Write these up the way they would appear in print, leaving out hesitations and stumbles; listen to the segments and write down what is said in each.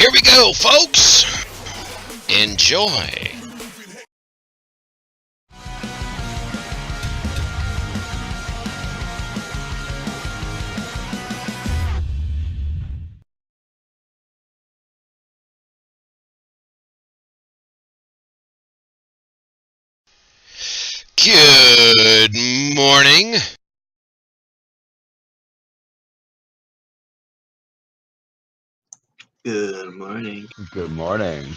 Here we go, folks! Enjoy! Good morning! Good morning. Good morning.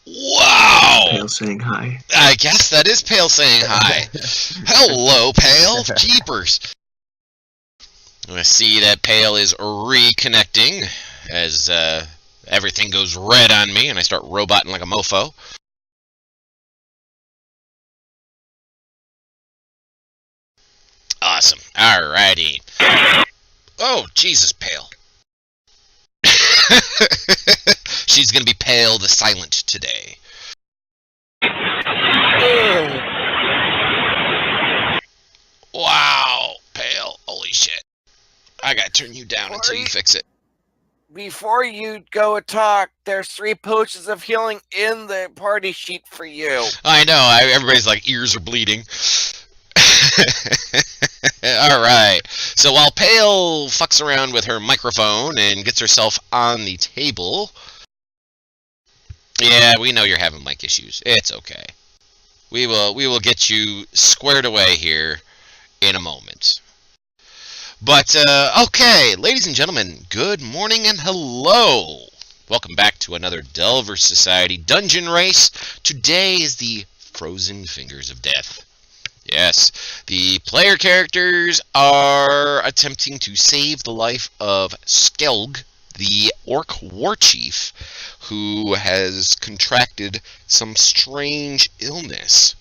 Wow! Pale saying hi. I guess that is Pale saying hi. Hello, Pale. Jeepers. I see that Pale is reconnecting as everything goes red on me and I start roboting like a mofo. Awesome. Alrighty. Oh, Jesus, Pale. She's gonna be Pale the Silent today. Wow, Pale. Holy shit. I gotta turn you down until you fix it. Before you go talk, there's 3 potions of healing in the party sheet for you. I know, everybody's like, ears are bleeding. Alright, so while Pale fucks around with her microphone and gets herself on the table... Yeah, we know you're having mic issues. It's okay. We will get you squared away here in a moment. But, okay, ladies and gentlemen, good morning and hello! Welcome back to another Delver Society dungeon race. Today is the Frozen Fingers of Death. Yes, the player characters are attempting to save the life of Skelg, the Orc War Chief, who has contracted some strange illness.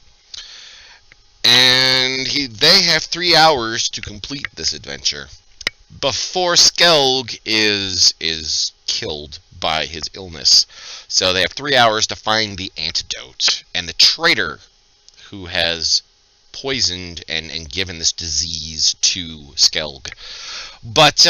And they have 3 hours to complete this adventure before Skelg is killed by his illness. So they have 3 hours to find the antidote. And the traitor who has poisoned and given this disease to Skelg. But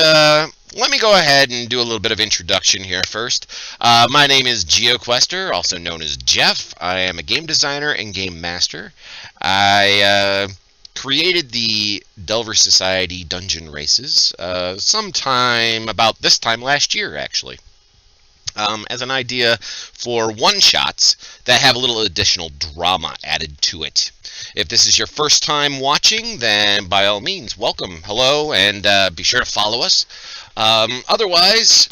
let me go ahead and do a little bit of introduction here first. My name is GeoQuester, also known as Jeff. I am a game designer and game master. I created the Delver Society dungeon races sometime about this time last year, actually. As an idea for one-shots that have a little additional drama added to it. If this is your first time watching, then by all means, welcome, hello, and be sure to follow us. Otherwise,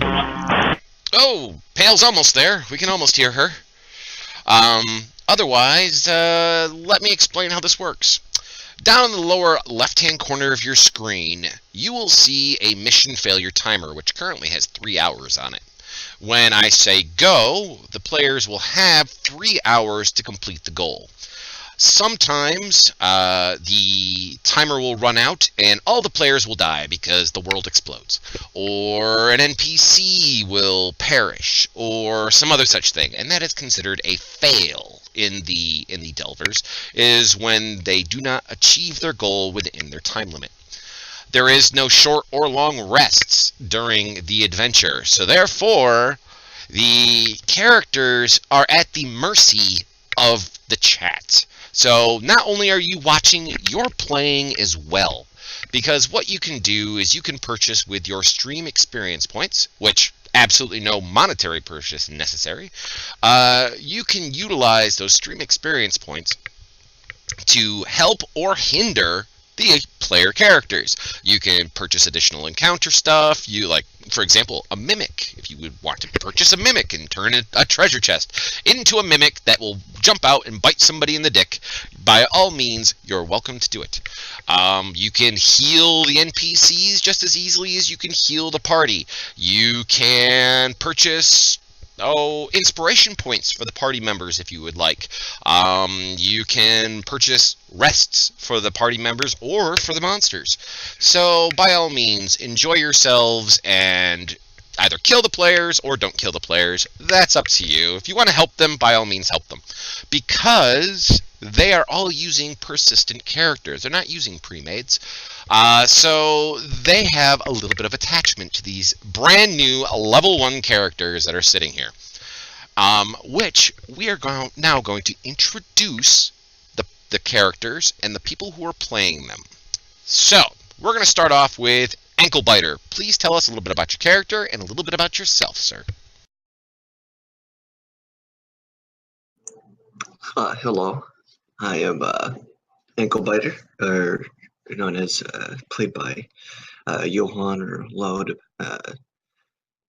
oh, Pale's almost there. We can almost hear her. Otherwise, let me explain how this works. Down in the lower left-hand corner of your screen, you will see a mission failure timer, which currently has 3 hours on it. When I say go, the players will have 3 hours to complete the goal. Sometimes the timer will run out and all the players will die because the world explodes. Or an NPC will perish, or some other such thing. And that is considered a fail in the Delvers, is when they do not achieve their goal within their time limit. There is no short or long rests during the adventure, so therefore the characters are at the mercy of the chat. So not only are you watching, you're playing as well. Because what you can do is you can purchase with your stream experience points, which absolutely no monetary purchase necessary. You can utilize those stream experience points to help or hinder the player characters. You can purchase additional encounter stuff. You, like, for example, a mimic. If you would want to purchase a mimic and turn a treasure chest into a mimic that will jump out and bite somebody in the dick, by all means, you're welcome to do it. You can heal the NPCs just as easily as you can heal the party. You can purchase inspiration points for the party members if you would like. You can purchase rests for the party members or for the monsters. So by all means, enjoy yourselves and either kill the players or don't kill the players. That's up to you. If you want to help them, by all means help them. Because they are all using persistent characters. They're not using pre-mades. So they have a little bit of attachment to these brand new level 1 characters that are sitting here, which we are now going to introduce the characters and the people who are playing them. So we're going to start off with Ankle Biter. Please tell us a little bit about your character and a little bit about yourself, sir. Hello. I am Ankle Biter, or known as played by Johann or Loud.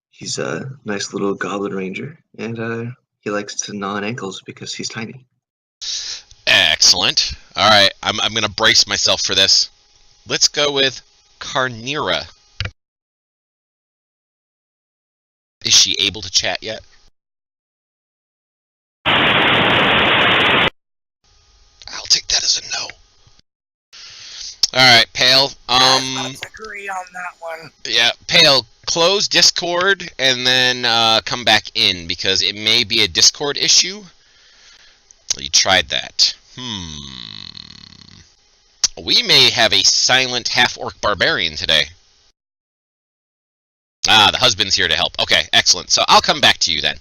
He's a nice little goblin ranger, and he likes to gnaw on ankles because he's tiny. Excellent. All right, I'm going to brace myself for this. Let's go with Carnira. Is she able to chat yet? I'll take that as a no. All right, Pale. Let's agree on that one. Yeah, Pale. Close Discord and then come back in because it may be a Discord issue. You tried that. We may have a silent half-orc barbarian today. The husband's here to help. Okay, excellent. So I'll come back to you then.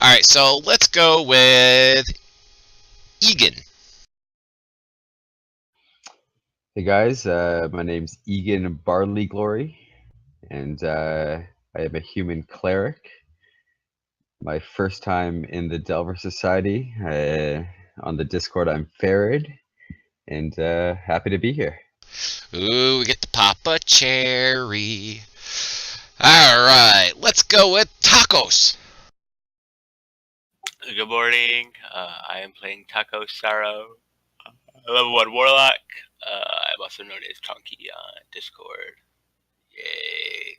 All right, so let's go with Egan. Hey guys, my name's Egan Barley Glory, and I am a human cleric. My first time in the Delver Society. On the Discord, I'm Farid, and happy to be here. Ooh, we get to pop a cherry. All right, let's go with Tacos. Good morning. I am playing Taco Sorrow, level 1 Warlock. I'm also known as Chonky on Discord. Yay!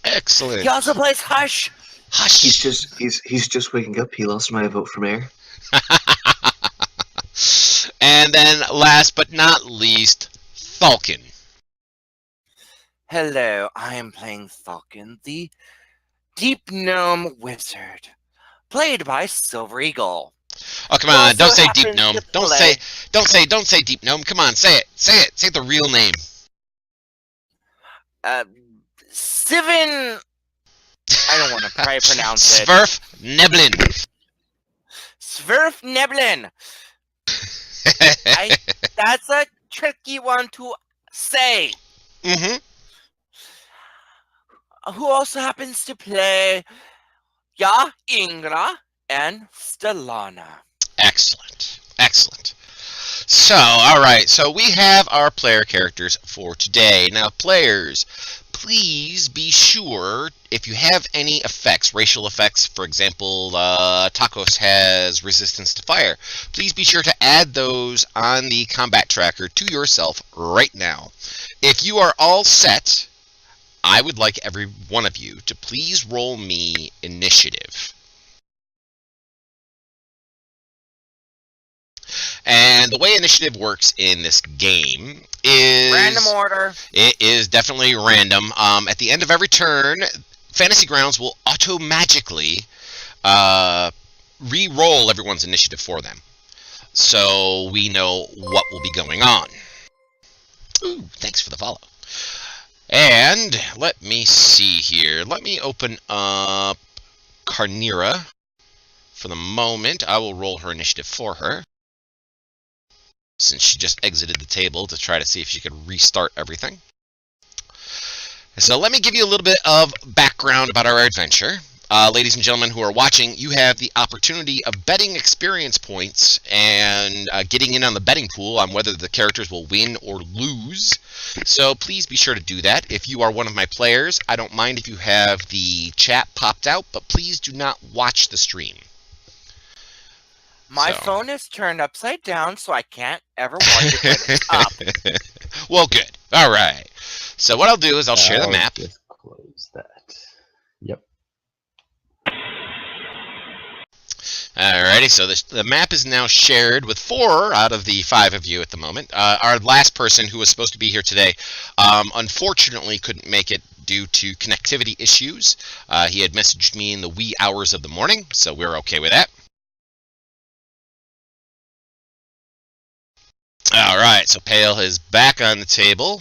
Excellent. He also plays Hush. Hush. He's just waking up. He lost my vote for mayor. And then last but not least, Falcon. Hello, I am playing Falcon, the Deep Gnome Wizard, played by Silver Eagle. Oh, come on, Also don't say Deep happens Gnome. to Don't say Deep Gnome. Come on, say it. Say the real name. Sivin. I don't want to try to pronounce it. Sverf Neblin. Sverf Neblin. That's a tricky one to say. Mm-hmm. Who also happens to play Ingra and Stellana. Excellent. Excellent. So, alright, so we have our player characters for today. Now, players, please be sure, if you have any effects, racial effects, for example, Tacos has resistance to fire, please be sure to add those on the combat tracker to yourself right now. If you are all set, I would like every one of you to please roll me initiative. And the way initiative works in this game is Random order. It is definitely random. At the end of every turn, Fantasy Grounds will auto-magically re-roll everyone's initiative for them, so we know what will be going on. Ooh, thanks for the follow. And let me see here. Let me open up Carnira. For the moment, I will roll her initiative for her, since she just exited the table to try to see if she could restart everything. So let me give you a little bit of background about our adventure. Ladies and gentlemen who are watching, you have the opportunity of betting experience points and getting in on the betting pool on whether the characters will win or lose. So please be sure to do that. If you are one of my players, I don't mind if you have the chat popped out, but please do not watch the stream. My phone is turned upside down, so I can't ever watch it when it's up. Well, good. All right. So what I'll do is I'll share the map. Just close that. Yep. Alrighty, so the map is now shared with 4 out of the 5 of you at the moment. Our last person who was supposed to be here today, unfortunately couldn't make it due to connectivity issues. He had messaged me in the wee hours of the morning, so we're okay with that. Alright, so Pale is back on the table.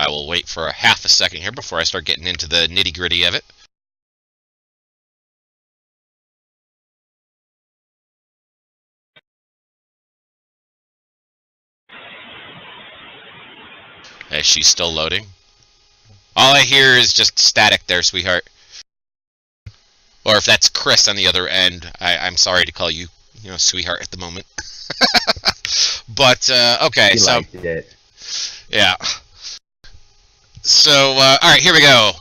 I will wait for a half a second here before I start getting into the nitty-gritty of it. Is she still loading? All I hear is just static there, sweetheart. Or if that's Chris on the other end, I'm sorry to call you, sweetheart at the moment. But, okay, He so... liked it. Yeah. So, alright, here we go.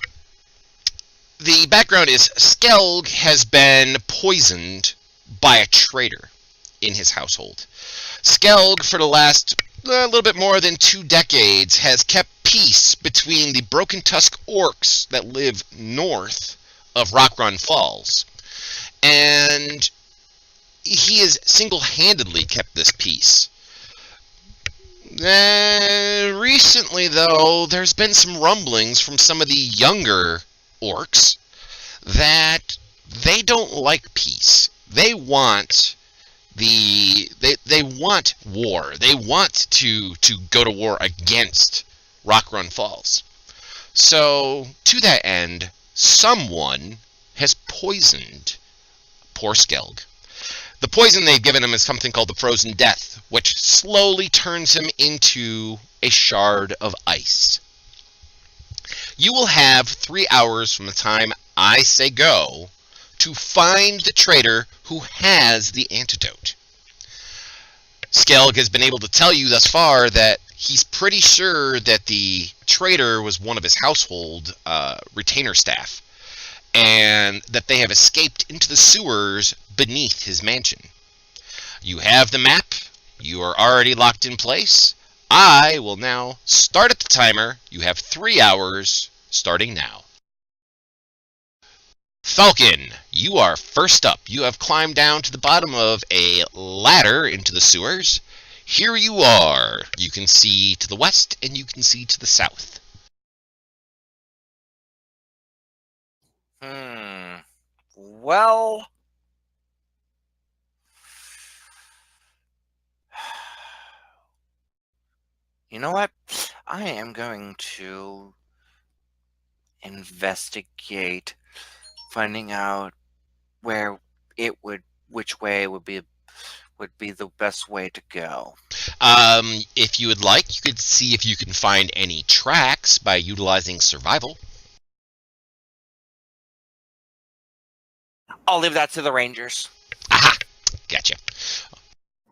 The background is Skelg has been poisoned by a traitor in his household. Skelg, for the last little bit more than 2 decades, has kept peace between the Broken Tusk orcs that live north of Rockrun Falls. And he has single-handedly kept this peace. Recently, though, there's been some rumblings from some of the younger orcs that they don't like peace. They want they want war. They want to go to war against Rockrun Falls. So, to that end, someone has poisoned poor Skelg. The poison they've given him is something called the Frozen Death, which slowly turns him into a shard of ice. You will have 3 hours from the time I say go to find the traitor who has the antidote. Skelg has been able to tell you thus far that he's pretty sure that the traitor was one of his household retainer staff, and that they have escaped into the sewers beneath his mansion. You have the map. You are already locked in place. I will now start at the timer. You have 3 hours starting now. Falcon, you are first up. You have climbed down to the bottom of a ladder into the sewers. Here you are. You can see to the west and you can see to the south. Well, you know what? I am going to investigate finding out which way would be the best way to go. If you would like, you could see if you can find any tracks by utilizing survival. I'll leave that to the Rangers. Aha! Gotcha.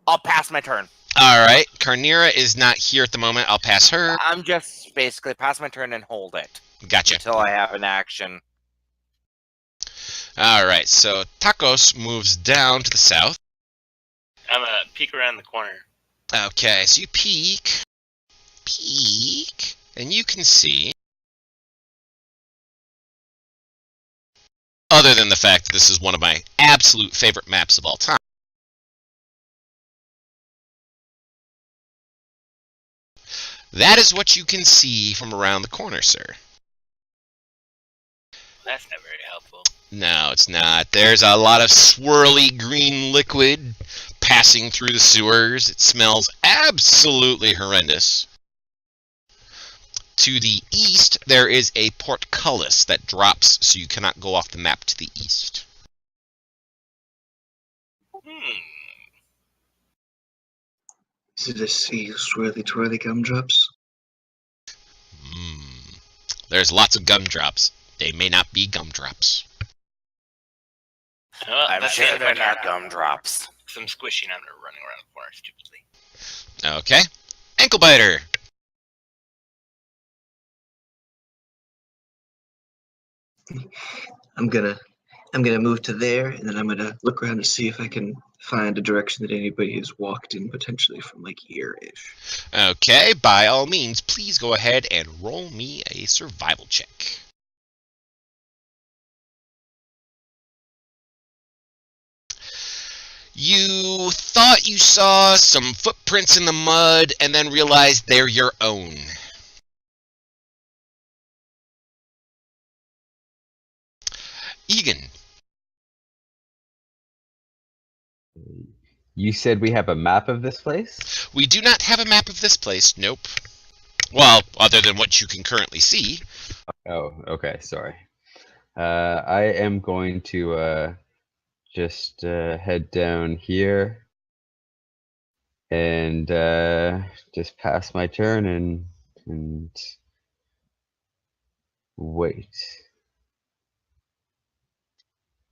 I'll pass my turn. Alright, Carnera is not here at the moment. I'll pass her. I'm just basically pass my turn and hold it. Gotcha. Until I have an action. Alright, so Tacos moves down to the south. I'm gonna peek around the corner. Okay, so you peek, and you can see, other than the fact that this is one of my absolute favorite maps of all time, that is what you can see from around the corner, sir. That's not very helpful. No, it's not. There's a lot of swirly green liquid passing through the sewers. It smells absolutely horrendous. To the east, there is a portcullis that drops, so you cannot go off the map to the east. Is it a sea of swirly twirly gumdrops? There's lots of gumdrops. They may not be gumdrops. Well, I'm that's sure it. they're not gumdrops. Some squishing on her running around the corner stupidly. Okay. Ankle biter. I'm gonna move to there, and then I'm gonna look around to see if I can find a direction that anybody has walked in, potentially from like here-ish. Okay, by all means, please go ahead and roll me a survival check. You thought you saw some footprints in the mud and then realized they're your own. Egan. You said we have a map of this place? We do not have a map of this place, nope. Well, other than what you can currently see. Oh, okay. Sorry. I am going to just head down here and just pass my turn and wait.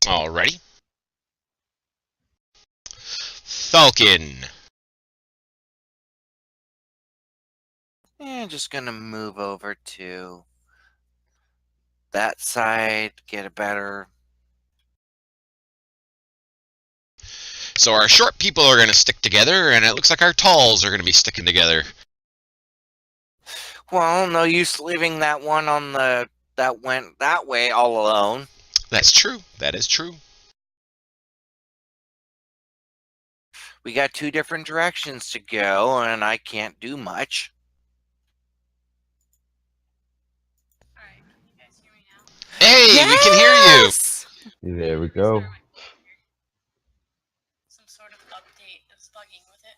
Alrighty. Falcon. And just gonna move over to that side, get a better. So our short people are going to stick together, and it looks like our talls are going to be sticking together. Well, no use leaving that one on the that went that way all alone. That's true. That is true. We got two different directions to go, and I can't do much. Alright, can you guys hear me now? Hey, we can hear you. Yes! There we go. Some sort of update is bugging with it.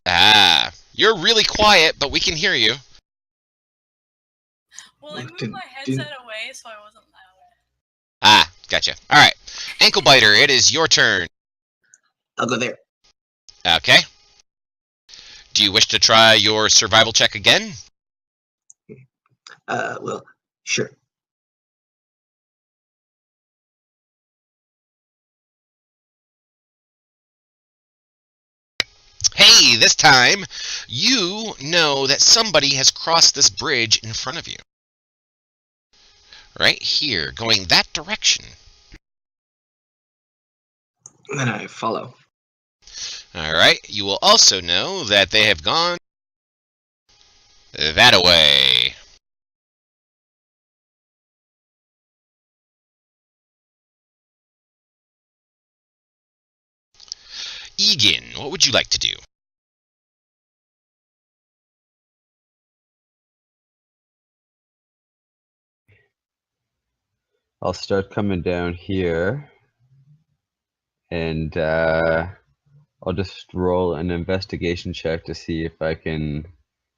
Ah, you're really quiet, but we can hear you. Well, I moved Didn't- my headset away so I wasn't loud. Ah, gotcha. All right. Ankle Biter, it is your turn. I'll go there. Okay. Do you wish to try your survival check again? Well, sure. Hey, this time, you know that somebody has crossed this bridge in front of you. Right here, going that direction. And I follow. Alright, you will also know that they have gone that away. Egan, what would you like to do? I'll start coming down here, and I'll just roll an investigation check to see if I can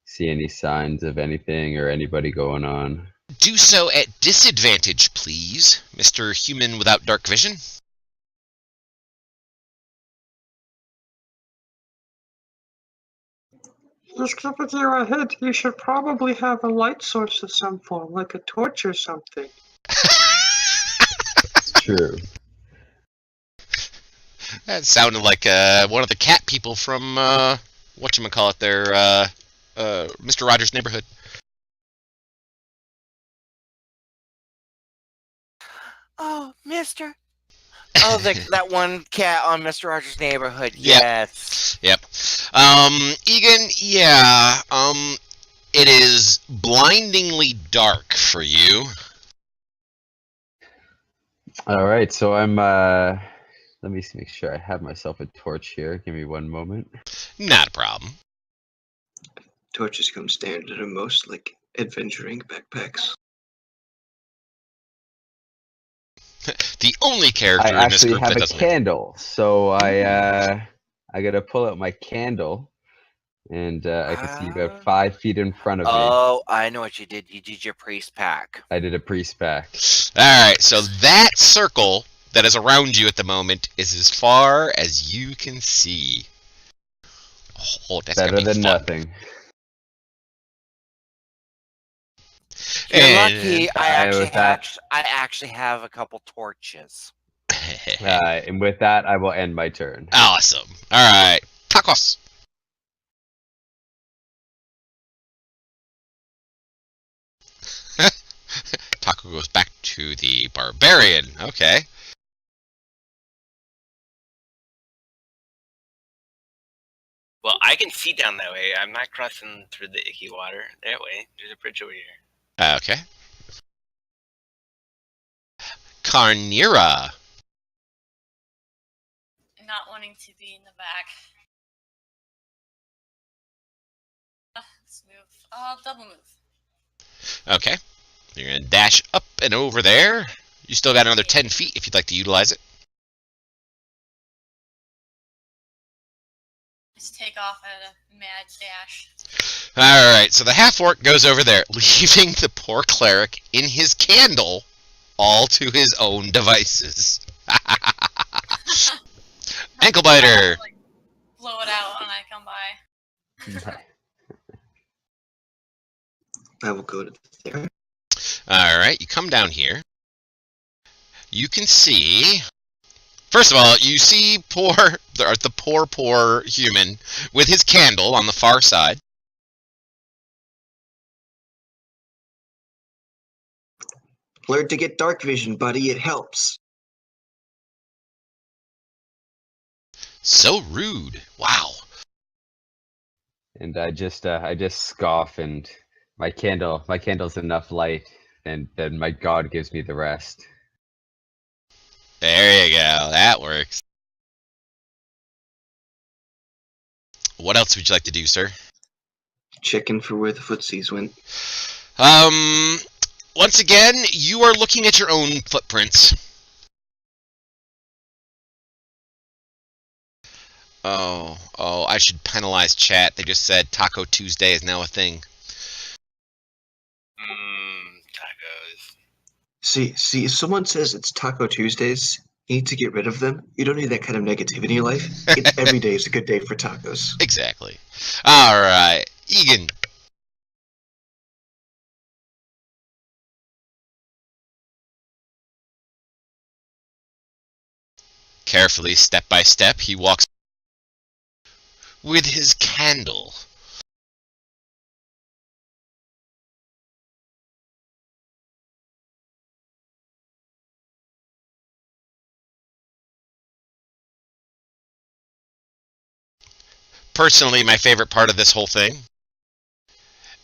see any signs of anything or anybody going on. Do so at disadvantage, please, Mr. Human without dark vision. Just keep with your head. You should probably have a light source of some form, like a torch or something. It's true. That sounded like one of the cat people from whatchamacallit there, Mr. Rogers' Neighborhood. Oh, Mister. Oh, that one cat on Mr. Rogers' Neighborhood. Yep. Yes. Yep. Egan, yeah, it is blindingly dark for you. All right, so I'm. Let me make sure I have myself a torch here. Give me one moment. Not a problem. Torches come standard in most, like, adventuring backpacks. The only character I in this actually group have that a doesn't. candle, so I gotta pull out my candle, and I can see about 5 feet in front of me. Oh, I know what you did. You did your priest pack. I did a priest pack. Alright, so that circle that is around you at the moment is as far as you can see. Oh, that's Better gonna be than fun. nothing. You're And- lucky. I actually have a couple torches. And with that, I will end my turn. Awesome. Alright. Tacos. Taco goes back to the barbarian. Okay. Well, I can see down that way. I'm not crossing through the icky water. That way. There's a bridge over here. Okay. Carnira. Not wanting to be in the back. Let's move. I'll double move. Okay. You're going to dash up and over there. You still got another 10 feet if you'd like to utilize it. Just take off at a mad dash. Alright, so the half-orc goes over there, leaving the poor cleric in his candle all to his own devices. Ankle biter! Like, blow it out when I come by. I will go to there. Alright, you come down here. You can see... First of all, you see the poor human with his candle on the far side. Learn to get dark vision, buddy. It helps. So rude. Wow. And I just scoff, and my candle's enough light, and then my god gives me the rest. There you go. That works. What else would you like to do, sir? Checking for where the footsies went. Once again, you are looking at your own footprints. Oh, I should penalize chat. They just said Taco Tuesday is now a thing. Tacos. See, if someone says it's Taco Tuesdays, you need to get rid of them. You don't need that kind of negativity in your life. Every day is a good day for tacos. Exactly. Alright, Egan. Carefully, step by step, he walks with his candle. Personally, my favorite part of this whole thing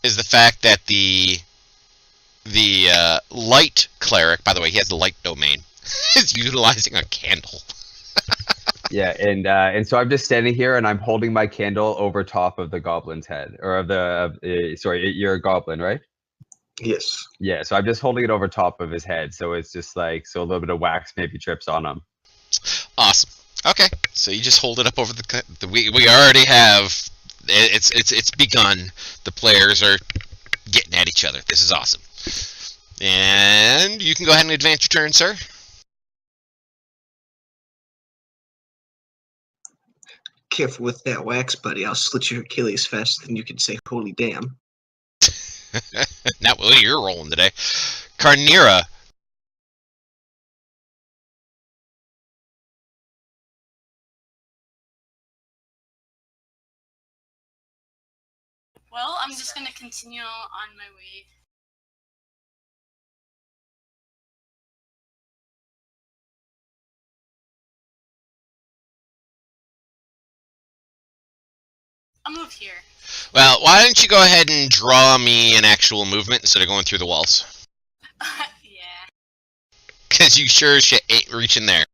is the fact that the light cleric, by the way, he has the light domain, is utilizing a candle. Yeah, and so I'm just standing here, and I'm holding my candle over top of the goblin's head, or of the sorry, you're a goblin, right? Yes. Yeah, so I'm just holding it over top of his head, so it's just like, so a little bit of wax maybe trips on him. Awesome. Okay, so you just hold it up over the we already have it's begun. The players are getting at each other. This is awesome. And you can go ahead and advance your turn, sir. Careful with that wax, buddy. I'll slit your Achilles faster than you can say holy damn. Not what you're rolling today. Carnera. Well, I'm just gonna continue on my way. I'll move here. Well, why don't you go ahead and draw me an actual movement instead of going through the walls? Yeah. Because you sure as shit ain't reaching there.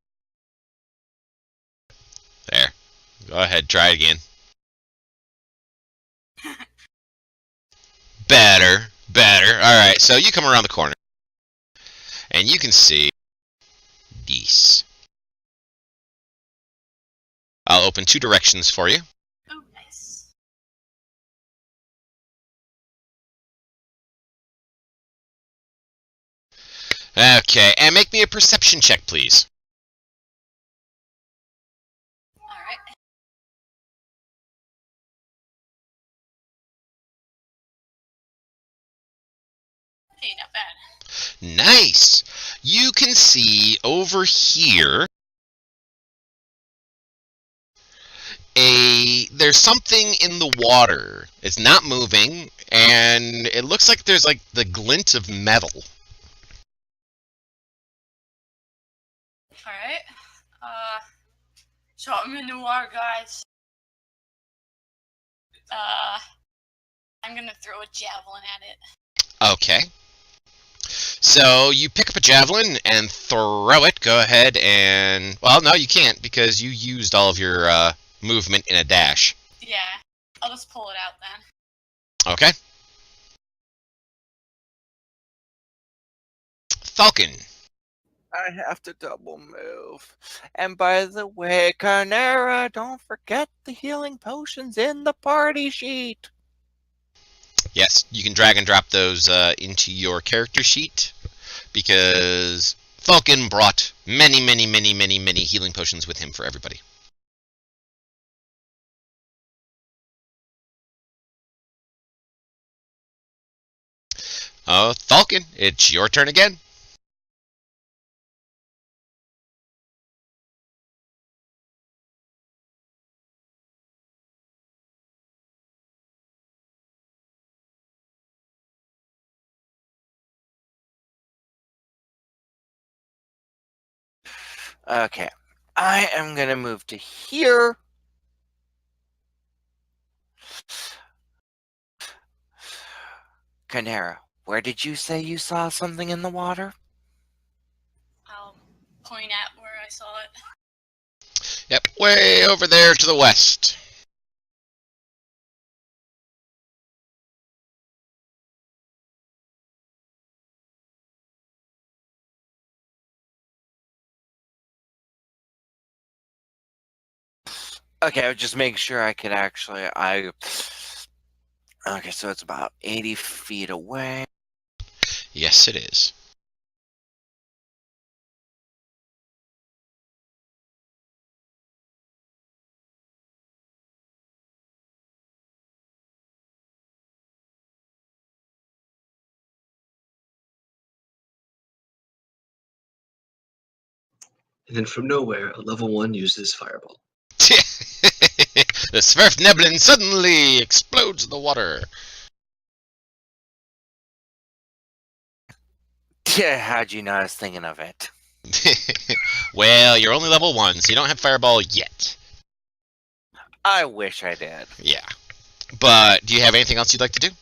There. Go ahead, try again. Better. Alright, so you come around the corner. And you can see this. I'll open two directions for you. Oh, nice. Okay, and make me a perception check, please. Alright. Hey, not bad. Nice! You can see over here there's something in the water. It's not moving, and it looks like there's like the glint of metal. Alright. So I'm in the water, guys. I'm gonna throw a javelin at it. Okay. So you pick up a javelin and throw it. Go ahead and... Well, no, you can't because you used all of your movement in a dash. Yeah. I'll just pull it out then. Okay. Falcon. I have to double move. And by the way, Carnera, don't forget the healing potions in the party sheet. Yes, you can drag and drop those into your character sheet because Falcon brought many healing potions with him for everybody. Falcon, it's your turn again. Okay, I am gonna move to here. Carnera, where did you say you saw something in the water? I'll point at where I saw it. Yep, way over there to the west. Okay, I was just making sure I could actually. Okay, so it's about 80 feet away. Yes, it is. And then from nowhere, a level 1 uses Fireball. The Smurf Neblin suddenly explodes in the water. Yeah, how'd you know I was thinking of it? Well, you're only level 1, so you don't have Fireball yet. I wish I did. Yeah. But do you have anything else you'd like to do?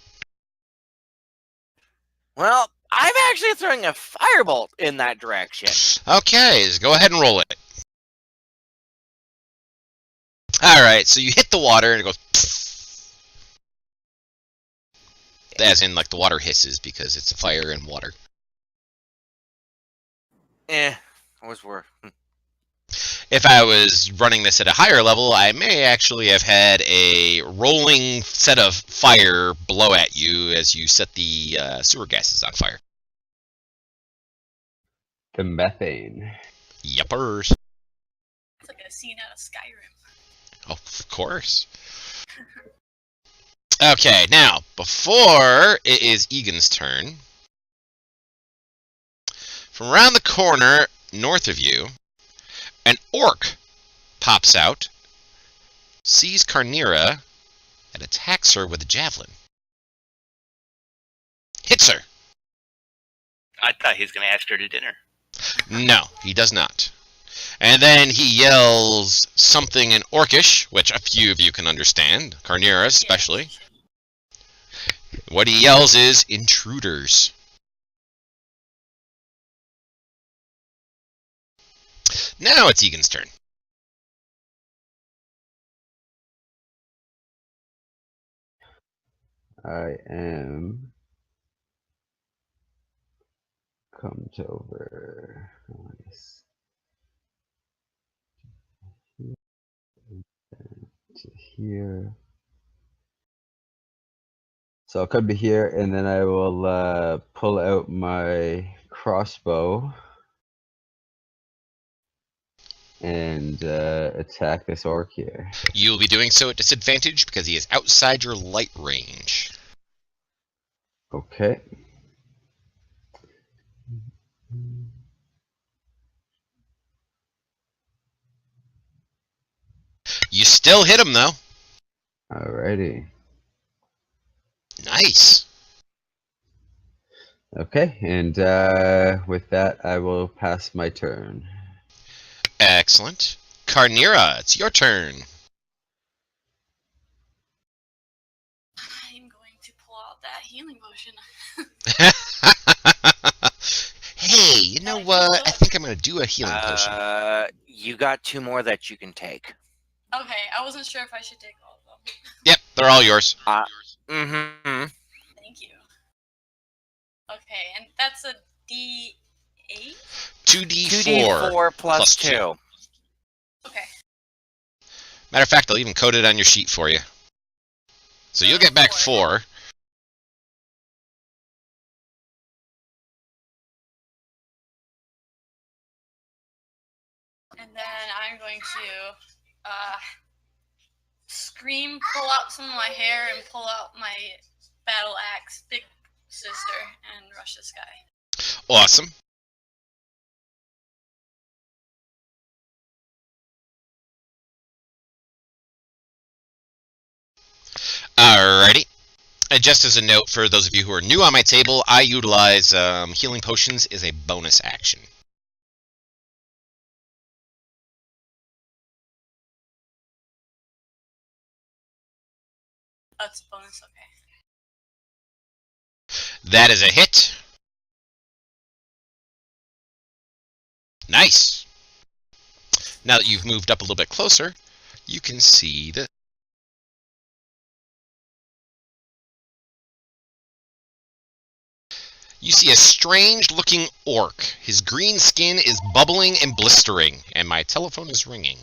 Well, I'm actually throwing a firebolt in that direction. Okay, go ahead and roll it. Alright, so you hit the water and it goes pfft. As in, like, the water hisses because it's fire and water. Was worth. If I was running this at a higher level, I may actually have had a rolling set of fire blow at you as you set the sewer gases on fire. The methane. Yuppers. It's like a scene out of Skyrim. Oh, of course. Okay, now, before it is Egan's turn, from around the corner north of you, an orc pops out, sees Carnera, and attacks her with a javelin. Hits her. I thought he was going to ask her to dinner. No, he does not. And then he yells something in Orcish, which a few of you can understand, Carnera especially. Yeah. What he yells is, intruders. Now it's Egan's turn. I am comes over. Nice. To here. So I'll come to here, and then I will pull out my crossbow and attack this orc here. You will be doing so at disadvantage because he is outside your light range. Okay. You still hit him, though. Alrighty. Nice. Okay, and with that, I will pass my turn. Excellent. Carnera, it's your turn. I'm going to pull out that healing potion. Hey, you know what? I think I'm going to do a healing potion. You got 2 more that you can take. Okay, I wasn't sure if I should take all of them. Yep, they're all yours. Mm-hmm. Thank you. Okay, and that's a D8? 2d4. 2d4 plus plus 2. 2. Okay. Matter of fact, I'll even code it on your sheet for you. So you'll get back 4. And then I'm going to scream, pull out some of my hair, and pull out my battle axe, big sister, and rush this guy. Awesome. Alrighty. And just as a note for those of you who are new on my table, I utilize healing potions as a bonus action. That's a bonus, okay. That is a hit. Nice. Now that you've moved up a little bit closer, you can see that. You see a strange-looking orc. His green skin is bubbling and blistering, and my telephone is ringing.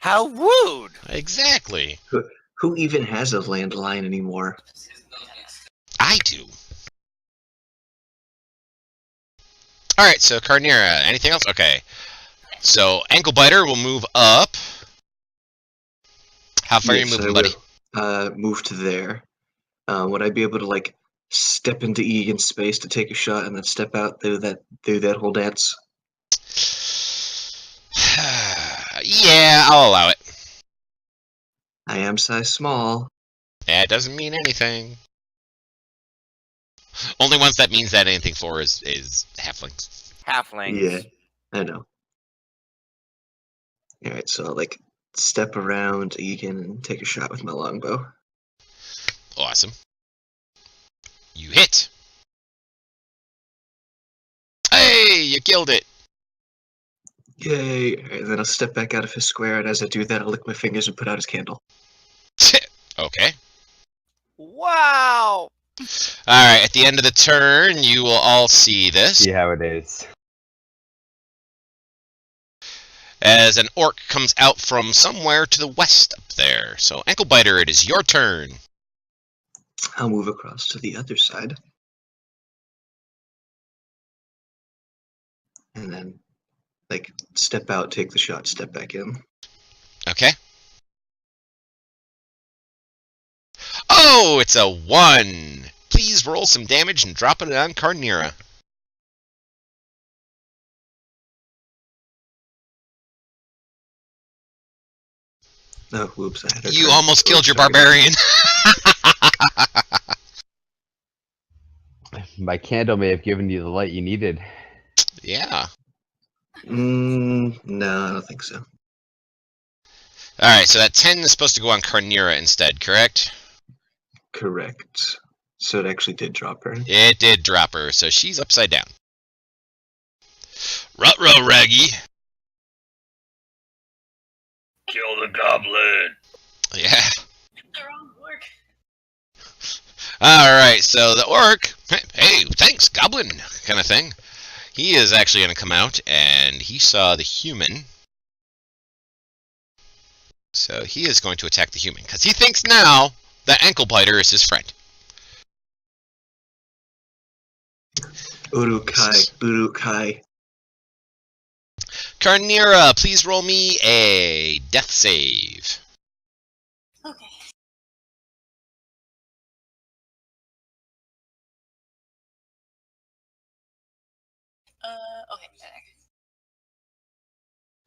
How rude! Exactly. Who even has a landline anymore? I do. Alright, so Carnera, anything else? Okay. So, Ankle Biter will move up. How far are you moving, buddy? Move to there. Would I be able to, like, step into Egan's space to take a shot and then step out through that whole dance? Yeah, I'll allow it. I am size small. That doesn't mean anything. Only ones that means that anything for is halflings. Halflings. Yeah, I know. Alright, so I'll, like, step around Egan and take a shot with my longbow. Awesome. You hit. Hey, you killed it. Yay! And then I'll step back out of his square, and as I do that, I'll lick my fingers and put out his candle. Okay. Wow! Alright, at the end of the turn, you will all see this. See how it is. As an orc comes out from somewhere to the west up there. So, Ankle Biter, it is your turn. I'll move across to the other side. And then, like, step out, take the shot, step back in. Okay. Oh, it's a 1. Please roll some damage and drop it on Carnera. Oh, whoops, I had a You turn. almost killed your Sorry. barbarian. My candle may have given you the light you needed. Yeah. No, I don't think so. Alright, so that 10 is supposed to go on Carnera instead, correct? Correct. So it actually did drop her. It did drop her, so she's upside down. Ruh-roh, Raggy. Kill the goblin. Yeah. The wrong orc. Alright, so the orc, hey, thanks, goblin, kind of thing. He is actually going to come out, and he saw the human. So he is going to attack the human, because he thinks now that Ankle Biter is his friend. Urukai, Urukai. Carnera, please roll me a death save. Okay. Okay.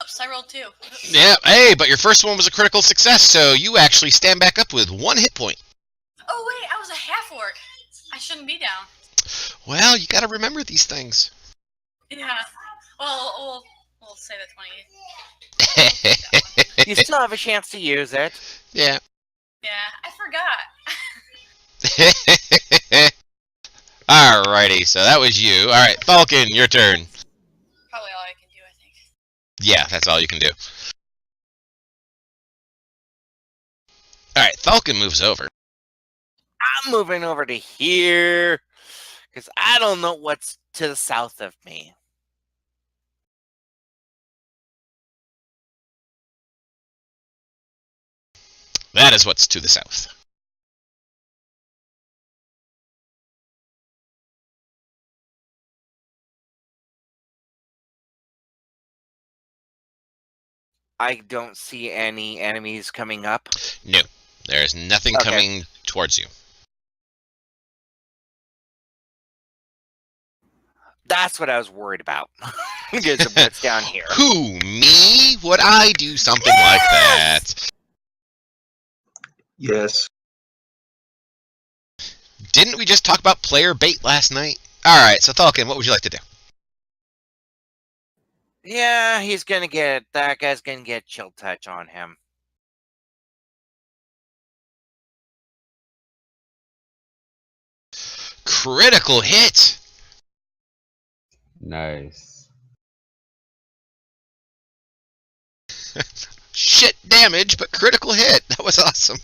Oops, I rolled 2. Yeah, hey, but your first one was a critical success, so you actually stand back up with 1 hit point. Oh wait, I was a half orc. I shouldn't be down. Well, you gotta remember these things. Yeah. Well, we'll say the 20. You still have a chance to use it. Yeah. Yeah, I forgot. Alrighty, so that was you. Alright, Falcon, your turn. Probably all I can do, I think. Yeah, that's all you can do. Alright, Falcon moves over. I'm moving over to here. Because I don't know what's to the south of me. That is what's to the south. I don't see any enemies coming up. No, there is nothing Okay. coming towards you. That's what I was worried about. Because of what's down here. Who, me? Would I do something like that? Yes. Didn't we just talk about player bait last night? Alright, so Thalkin, what would you like to do? Yeah, he's gonna get, that guy's gonna get chill touch on him. Critical hit! Nice. Shit damage, but critical hit. That was awesome.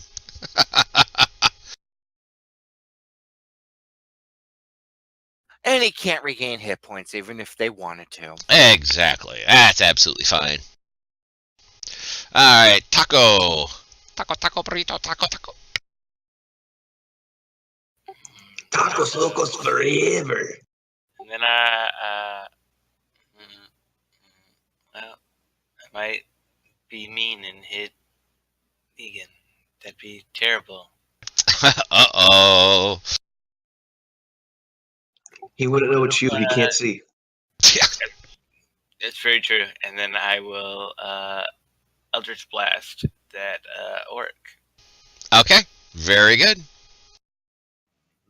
And he can't regain hit points even if they wanted to. Exactly. That's absolutely fine. Alright, Taco. Taco, burrito, taco. Tacos locos forever. And then well, I might be mean and hit Egan. That'd be terrible. Uh-oh. He wouldn't know it's you. He can't see. That's very true. And then I will Eldritch Blast that orc. Okay, very good.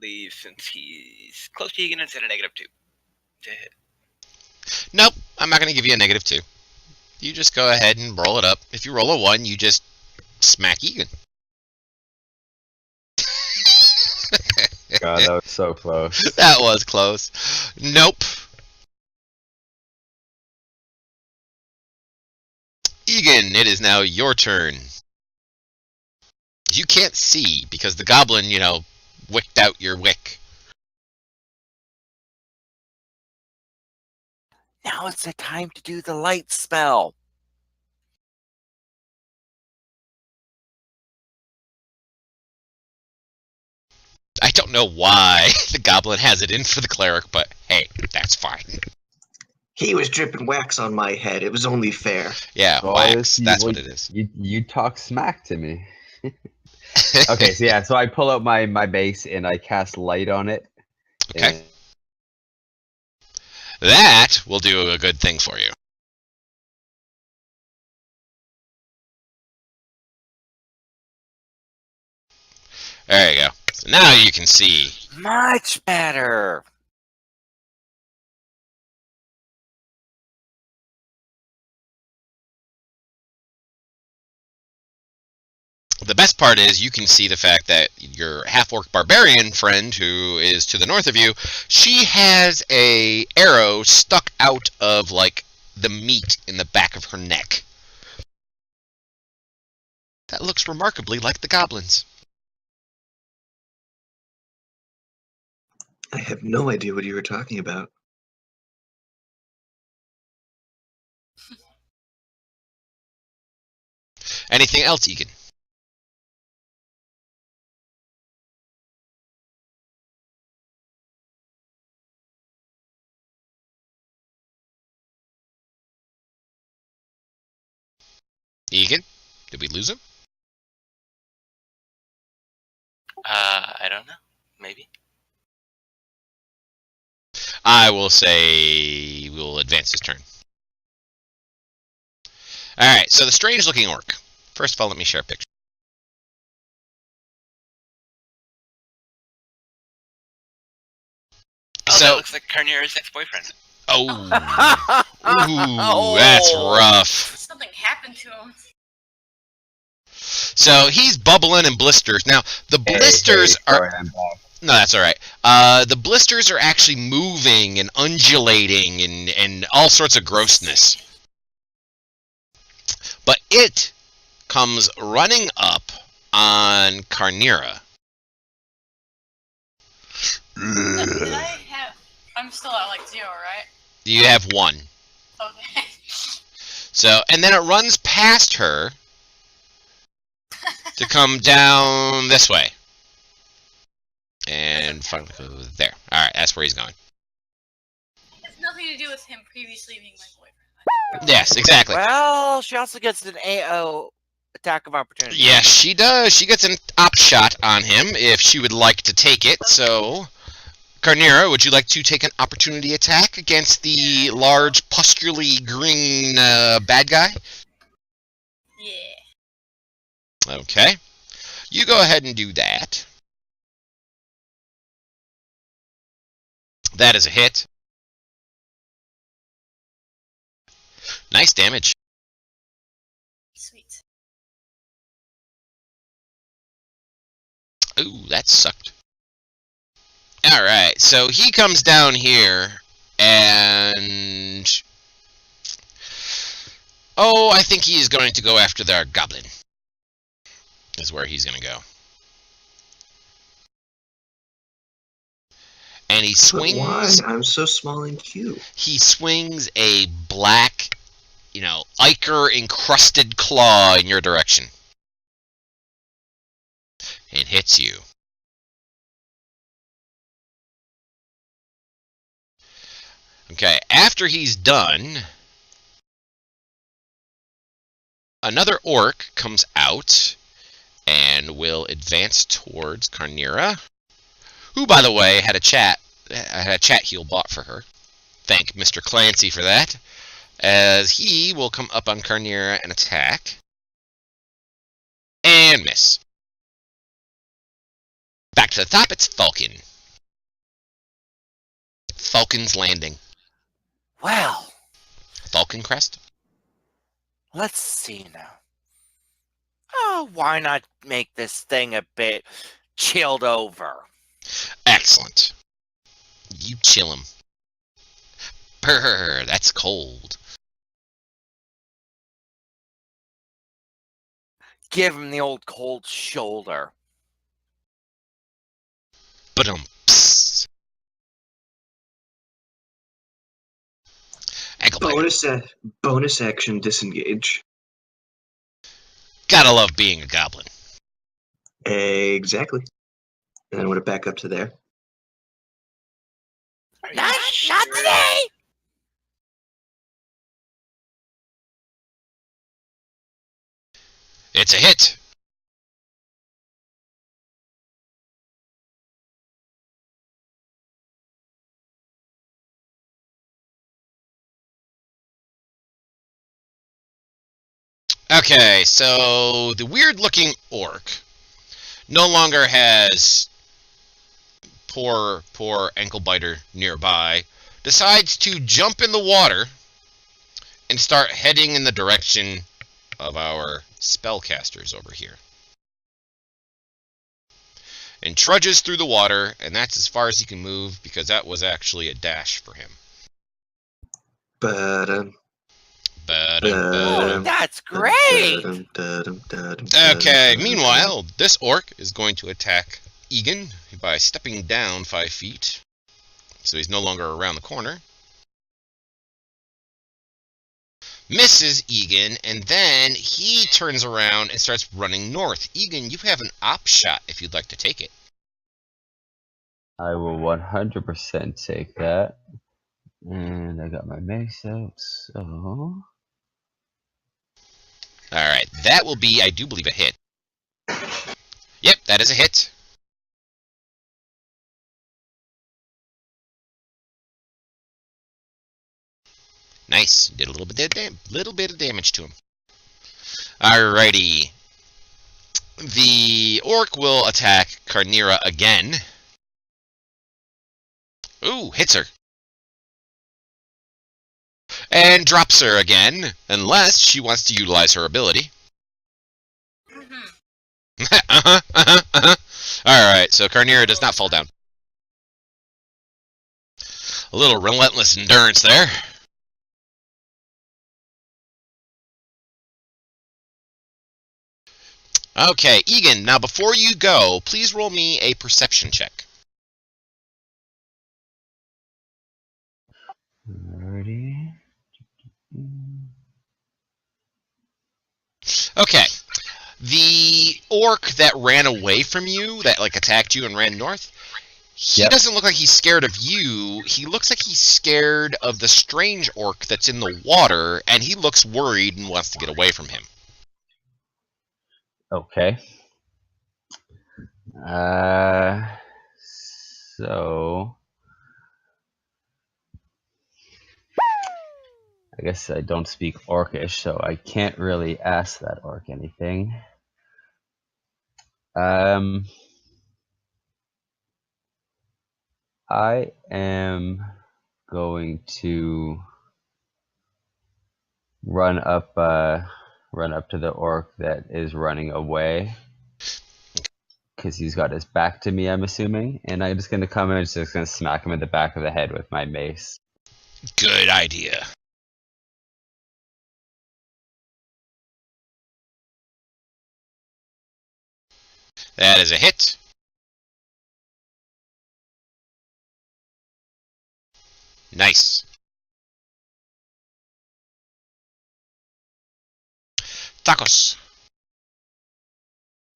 Leave since he's close to Egan, it's at a -2 to hit. Nope, I'm not going to give you a -2. You just go ahead and roll it up. If you roll a 1, you just smack Egan. God, that was so close. That was close. Nope. Egan, it is now your turn. You can't see because the goblin, wicked out your wick. Now it's the time to do the light spell. I don't know why the goblin has it in for the cleric, but hey, that's fine. He was dripping wax on my head. It was only fair. Yeah, Well, wax. you- That's well, what it is. You talk smack to me. Okay, so yeah, so I pull out my base and I cast light on it. Okay. That will do a good thing for you. There you go. So now you can see. Much better. The best part is you can see the fact that your half-orc barbarian friend, who is to the north of you, she has a arrow stuck out of, like, the meat in the back of her neck. That looks remarkably like the goblins. I have no idea what you were talking about. Anything else, Egan? Egan? Did we lose him? I don't know. Maybe. I will say we'll advance his turn. Alright, so the strange-looking orc. First of all, let me share a picture. Oh, So- that looks like Carnera's ex-boyfriend. Oh. Ooh, that's rough. Something happened to him. So he's bubbling in blisters. Now, the blisters are... Sorry, I'm back. No, that's all right. The blisters are actually moving and undulating and all sorts of grossness. But it comes running up on Carnera. Did I I'm still at like 0, right? You have 1. Okay. So, and then it runs past her to come down this way. And finally go there. Alright, that's where he's going. It has nothing to do with him previously being my boyfriend. Yes, exactly. Well, she also gets an AO attack of opportunity. Yes, she does. She gets an op shot on him if she would like to take it. So, Carnera, would you like to take an opportunity attack against the large, pustularly green bad guy? Yeah. Okay. You go ahead and do that. That is a hit. Nice damage. Sweet. Ooh, that sucked. Alright, so he comes down here, and... Oh, I think he is going to go after their goblin. Is where he's going to go. And he swings... But why? I'm so small and cute. He swings a black, ichor-encrusted claw in your direction. It hits you. Okay, after he's done, another orc comes out and will advance towards Carnera, who, by the way, had a chat heal bought for her. Thank Mr. Clancy for that, as he will come up on Carnera and attack. And miss. Back to the top, it's Falcon. Falcon's Landing. Well, Falcon Crest? let's see now. Oh, why not make this thing a bit chilled over? Excellent. You chill him. Brr, that's cold. Give him the old cold shoulder. Ba-dum. Ankle biter. Bonus action disengage. Gotta love being a goblin. Exactly. And then I want to back up to there. Not today! It's a hit. Okay, so the weird-looking orc no longer has poor ankle biter nearby, decides to jump in the water and start heading in the direction of our spellcasters over here. And trudges through the water, and that's as far as he can move because that was actually a dash for him. But That's great! Okay, meanwhile, this orc is going to attack Egan by stepping down 5 feet. So he's no longer around the corner. Misses Egan, and then he turns around and starts running north. Egan, you have an op shot if you'd like to take it. I will 100% take that. And I got my mace out, so... Alright, that will be, I do believe, a hit. Yep, that is a hit. Nice. Did a little bit of damage to him. Alrighty. The orc will attack Carnera again. Ooh, hits her. And drops her again, unless she wants to utilize her ability. Alright, so Carnera does not fall down. A little relentless endurance there. Okay, Egan, now before you go, please roll me a perception check. Alrighty. Okay. The orc that ran away from you, that like attacked you and ran north, he Yep. doesn't look like he's scared of you. He looks like he's scared of the strange orc that's in the water, and he looks worried and wants to get away from him. Okay. So I guess I don't speak Orcish, so I can't really ask that orc anything. I am going to run up to the orc that is running away, because he's got his back to me, I'm assuming, and I'm just gonna come in and just gonna smack him in the back of the head with my mace. Good idea. That is a hit. Nice. Tacos.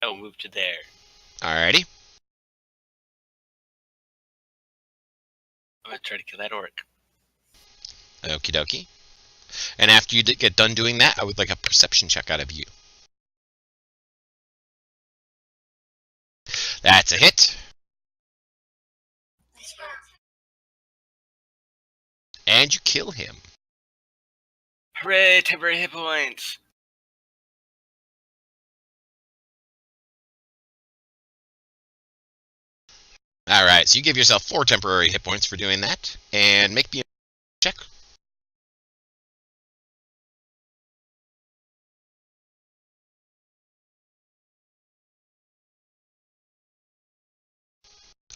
I'll move to there. Alrighty. I'm gonna try to kill that orc. Okie dokie. And after you get done doing that, I would like a perception check out of you. That's a hit. Nice roll. And you kill him. Hooray! Temporary hit points. Alright, so you give yourself 4 temporary hit points for doing that. And make me a check.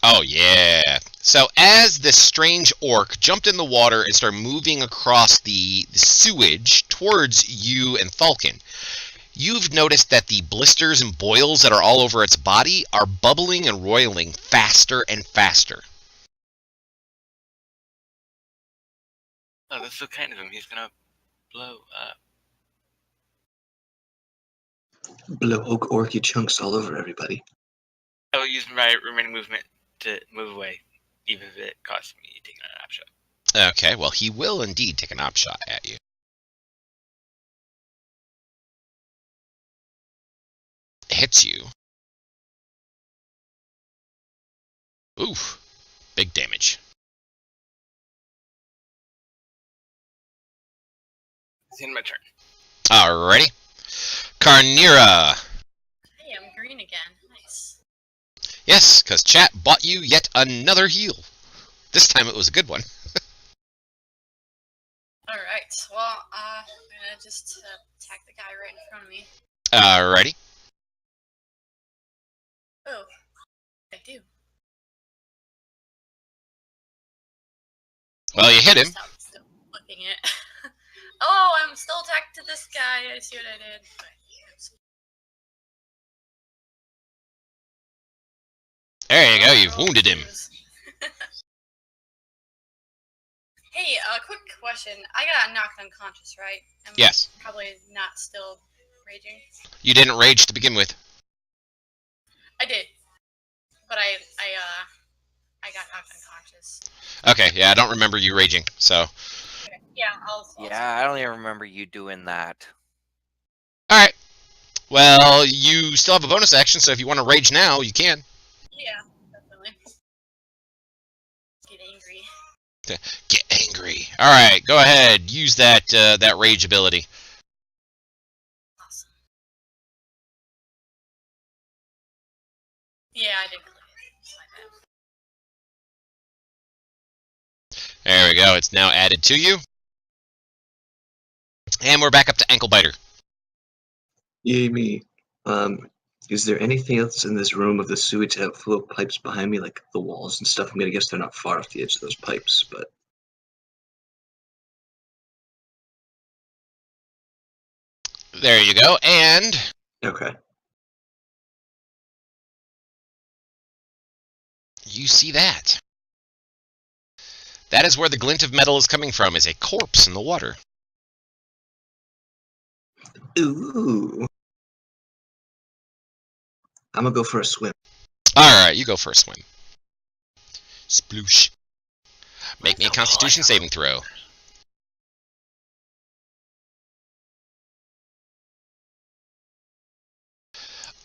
Oh, yeah. So as this strange orc jumped in the water and started moving across the sewage towards you and Falcon, you've noticed that the blisters and boils that are all over its body are bubbling and roiling faster and faster. Oh, that's so kind of him. He's gonna blow up. Blow orky chunks all over everybody. I will use my remaining movement to move away, even if it costs me taking an op shot. Okay, well, he will indeed take an op shot at you. Hits you. Oof. Big damage. It's in my turn. Alrighty. Carnira. Hey, I'm green again. Nice. Yes, because chat bought you yet another heal. This time it was a good one. Alright, well, I'm gonna just attack the guy right in front of me. Alrighty. Oh, I do. Well, you hit him. Stop still looking at. Oh, I'm still attacked to this guy. I see what I did. There you go, you've wounded him. Hey, quick question. I got knocked unconscious, right? I'm Yes. Probably not still raging. You didn't rage to begin with. I did, but I got knocked unconscious. Okay, yeah, I don't remember you raging, so. Okay. Yeah, I'll Yeah, I don't even remember you doing that. Alright. Well, you still have a bonus action, so if you want to rage now, you can. Yeah, definitely. Get angry. Get angry. Alright, go ahead. Use that that rage ability. Awesome. Yeah, I did click it. My bad. There we go, it's now added to you. And we're back up to Ankle Biter. Yay me. Is there anything else in this room of the sewage that have flow pipes behind me, like the walls and stuff? I'm gonna guess they're not far off the edge of those pipes, but There you go, and okay. you see that. That is where the glint of metal is coming from, is a corpse in the water. Ooh. I'm gonna go for a swim. Alright, you go for a swim. Sploosh. Make me a Constitution saving throw.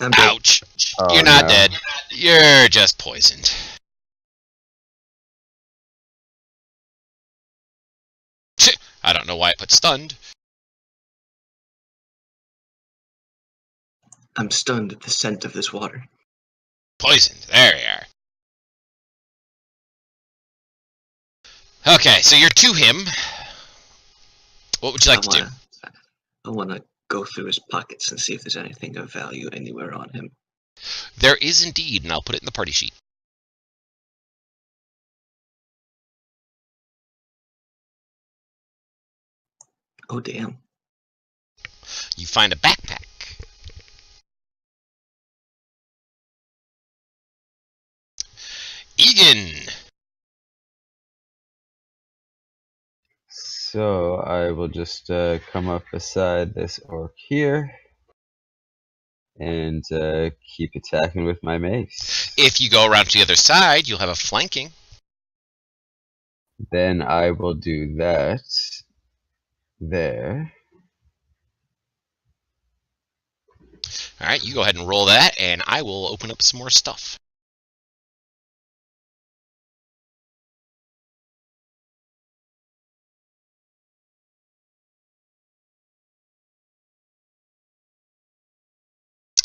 I'm dead. Ouch. Oh, You're not no. dead. You're just poisoned. I don't know why it put stunned. I'm stunned at the scent of this water. Poisoned. There you are. Okay, so you're to him. What would you like to do? I wanna go through his pockets and see if there's anything of value anywhere on him. There is indeed, and I'll put it in the party sheet. Oh damn. You find a backpack. Egan! So I will just come up beside this orc here and keep attacking with my mace. If you go around to the other side, you'll have a flanking. Then I will do that there. Alright, you go ahead and roll that, and I will open up some more stuff.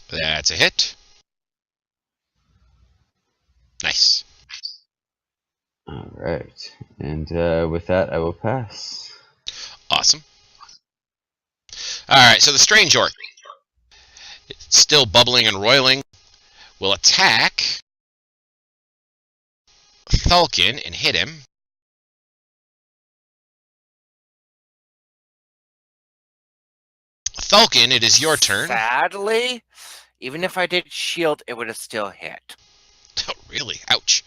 That's a hit. Nice. Alright, and with that I will pass. Awesome. Alright, so the strange orc, it's still bubbling and roiling, will attack Falcon and hit him. Falcon, it is your turn. Sadly, even if I did shield, it would have still hit. Oh, really? Ouch.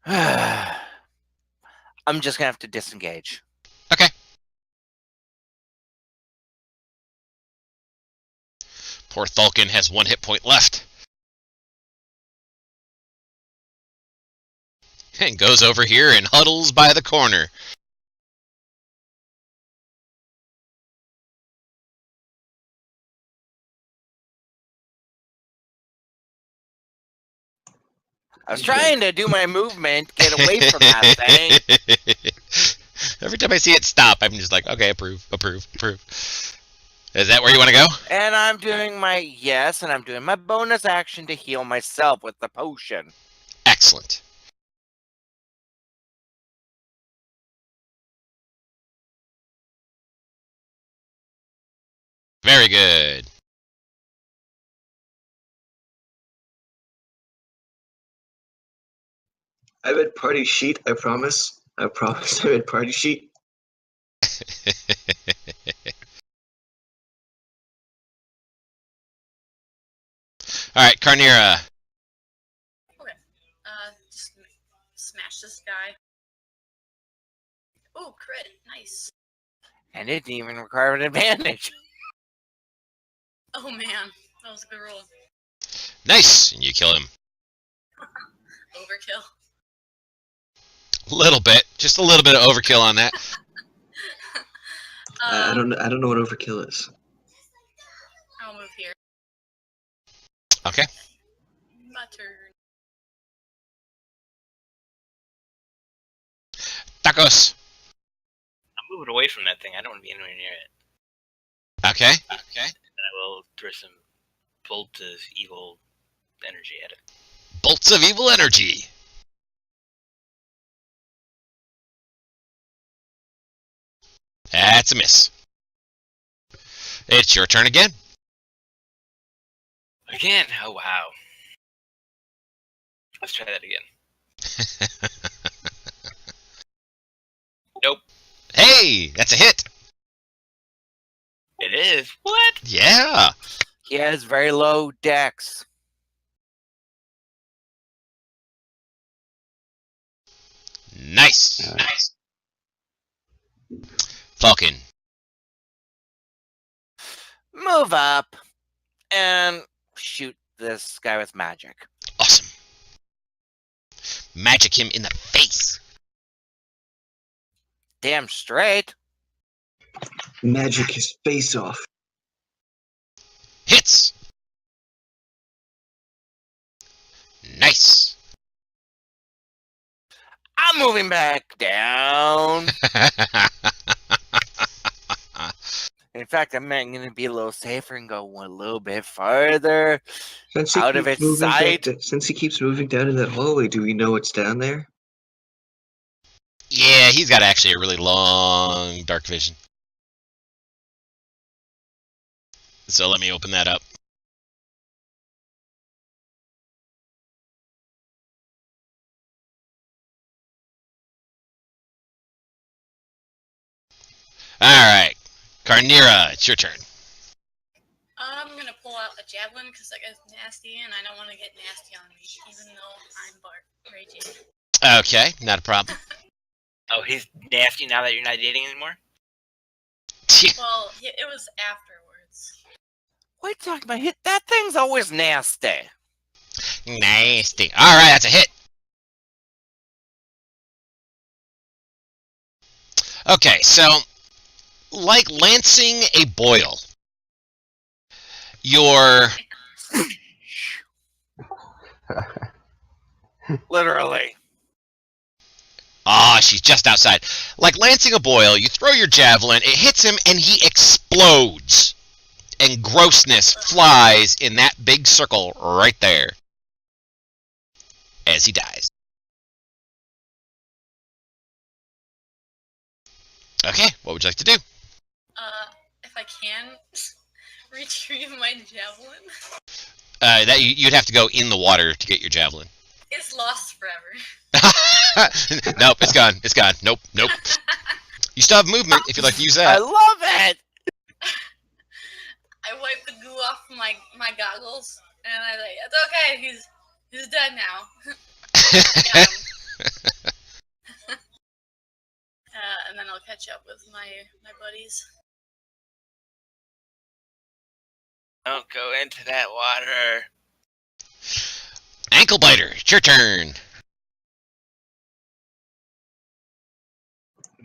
I'm just gonna have to disengage. Okay. Poor Falcon has 1 hit point left. And goes over here and huddles by the corner. I was trying to do my movement, get away from that thing. Every time I see it stop, I'm just like, okay, approve, approve, approve. Is that where you want to go? And I'm doing my bonus action to heal myself with the potion. Excellent. Very good. I read party sheet, I promise. I promise I read party sheet. Alright, Carnera. Okay. Just smash this guy. Oh, crit. Nice. And it didn't even require an advantage. Oh, man. That was a good roll. Nice! And you kill him. Overkill. Little bit. Just a little bit of overkill on that. I don't know what overkill is. I'll move here. Okay. My turn. Tacos. I'm moving away from that thing. I don't want to be anywhere near it. Okay. And I will throw some bolts of evil energy at it. Bolts of evil energy. That's a miss. It's your turn again. Again? Oh, wow. Let's try that again. Nope. Hey, that's a hit. It is? What? Yeah. He has very low dex. Nice. Falcon. Move up and shoot this guy with magic. Awesome. Magic him in the face. Damn straight. Magic his face off. Hits. Nice. I'm moving back down. In fact, I'm going to be a little safer and go a little bit farther out of its sight. Since he keeps moving down in that hallway, do we know what's down there? Yeah, he's got actually a really long dark vision. So let me open that up. Alright. Carnera, it's your turn. I'm gonna pull out a javelin because that guy's nasty, and I don't want to get nasty on me, even though I'm raging. Okay, not a problem. Oh, he's nasty now that you're not dating anymore? Well, it was afterwards. What are you talking about? That thing's always nasty. Nasty. Alright, that's a hit. Okay, so, like lancing a boil, your... Literally. Ah, she's just outside. Like lancing a boil, you throw your javelin, it hits him, and he explodes. And grossness flies in that big circle right there. As he dies. Okay, what would you like to do? If I can, retrieve my javelin. That you'd have to go in the water to get your javelin. It's lost forever. Nope, it's gone. It's gone. Nope, nope. You still have movement if you'd like to use I that. love it. I wipe the goo off my goggles, and I like, it's okay. He's dead now. Got him. And then I'll catch up with my buddies. Don't go into that water. Ankle biter, it's your turn.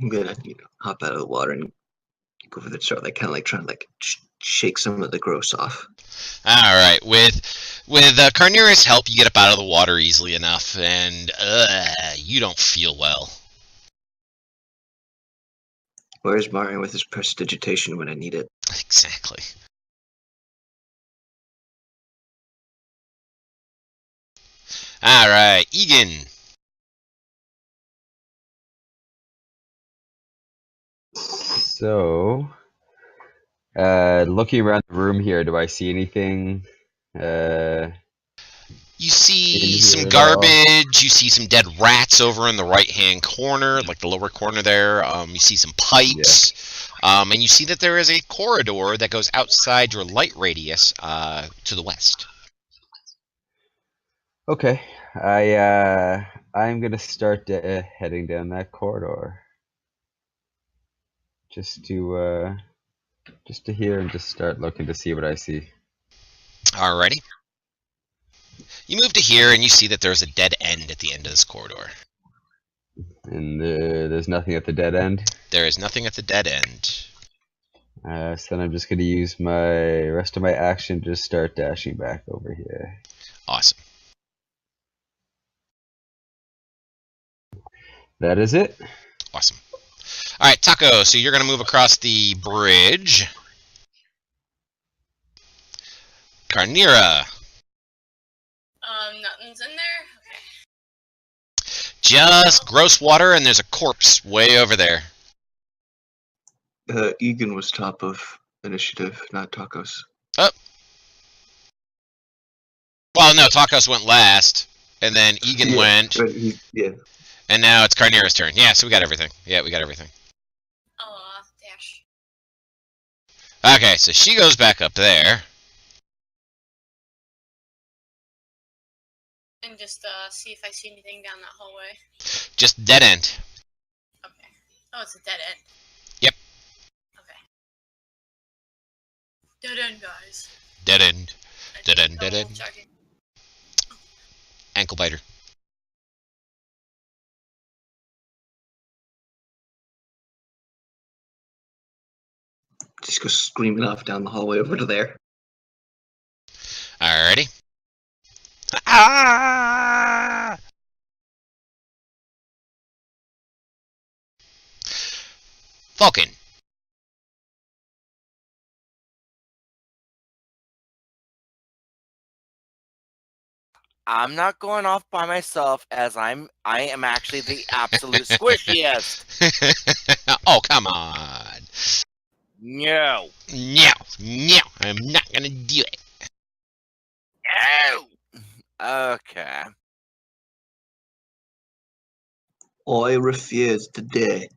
I'm gonna, hop out of the water and go over the start, kind of trying to shake some of the gross off. All right, with Carnera's help, you get up out of the water easily enough, and you don't feel well. Where's Mario with his prestidigitation when I need it? Exactly. All right, Egan. So, looking around the room here, do I see anything? You see In some here at all? garbage. You see some dead rats over in the right-hand corner, like the lower corner there. You see some pipes. And you see that there is a corridor that goes outside your light radius to the west. Okay, I'm gonna start heading down that corridor, just to hear and just start looking to see what I see. Alrighty. You move to here, and you see that there's a dead end at the end of this corridor. And there's nothing at the dead end. There is nothing at the dead end. So then I'm just gonna use my rest of my action to just start dashing back over here. Awesome. That is it. Awesome. All right, Taco, so you're going to move across the bridge. Carnera. Nothing's in there? Okay. Just gross water, and there's a corpse way over there. Egan was top of initiative, not Tacos. Oh. Well, no, Tacos went last, and then Egan went, But yeah. and now it's Carnera's turn. Yeah, so we got everything. Yeah, we got everything. Oh, dash. Okay, so she goes back up there. And just see if I see anything down that hallway. Just dead end. Okay. Oh, it's a dead end. Yep. Okay. Dead end, guys. Dead end. Dead end, dead end. Checking. Ankle biter. Just go screaming off down the hallway over to there. Alrighty. Ah! Falcon. I'm not going off by myself, as I am actually the absolute squishiest. Oh, come on. No. No, no, I'm not gonna do it. No. Okay. I refuse today.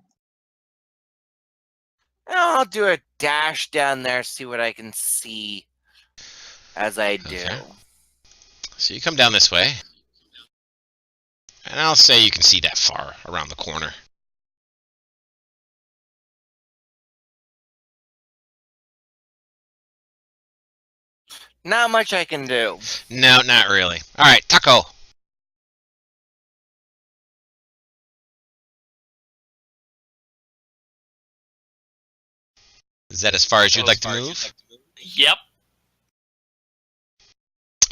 I'll do a dash down there, see what I can see as I do. Okay. So you come down this way. And I'll say you can see that far around the corner. Not much I can do. No, not really. Alright, Taco. Is that as far as you'd like to move? Yep.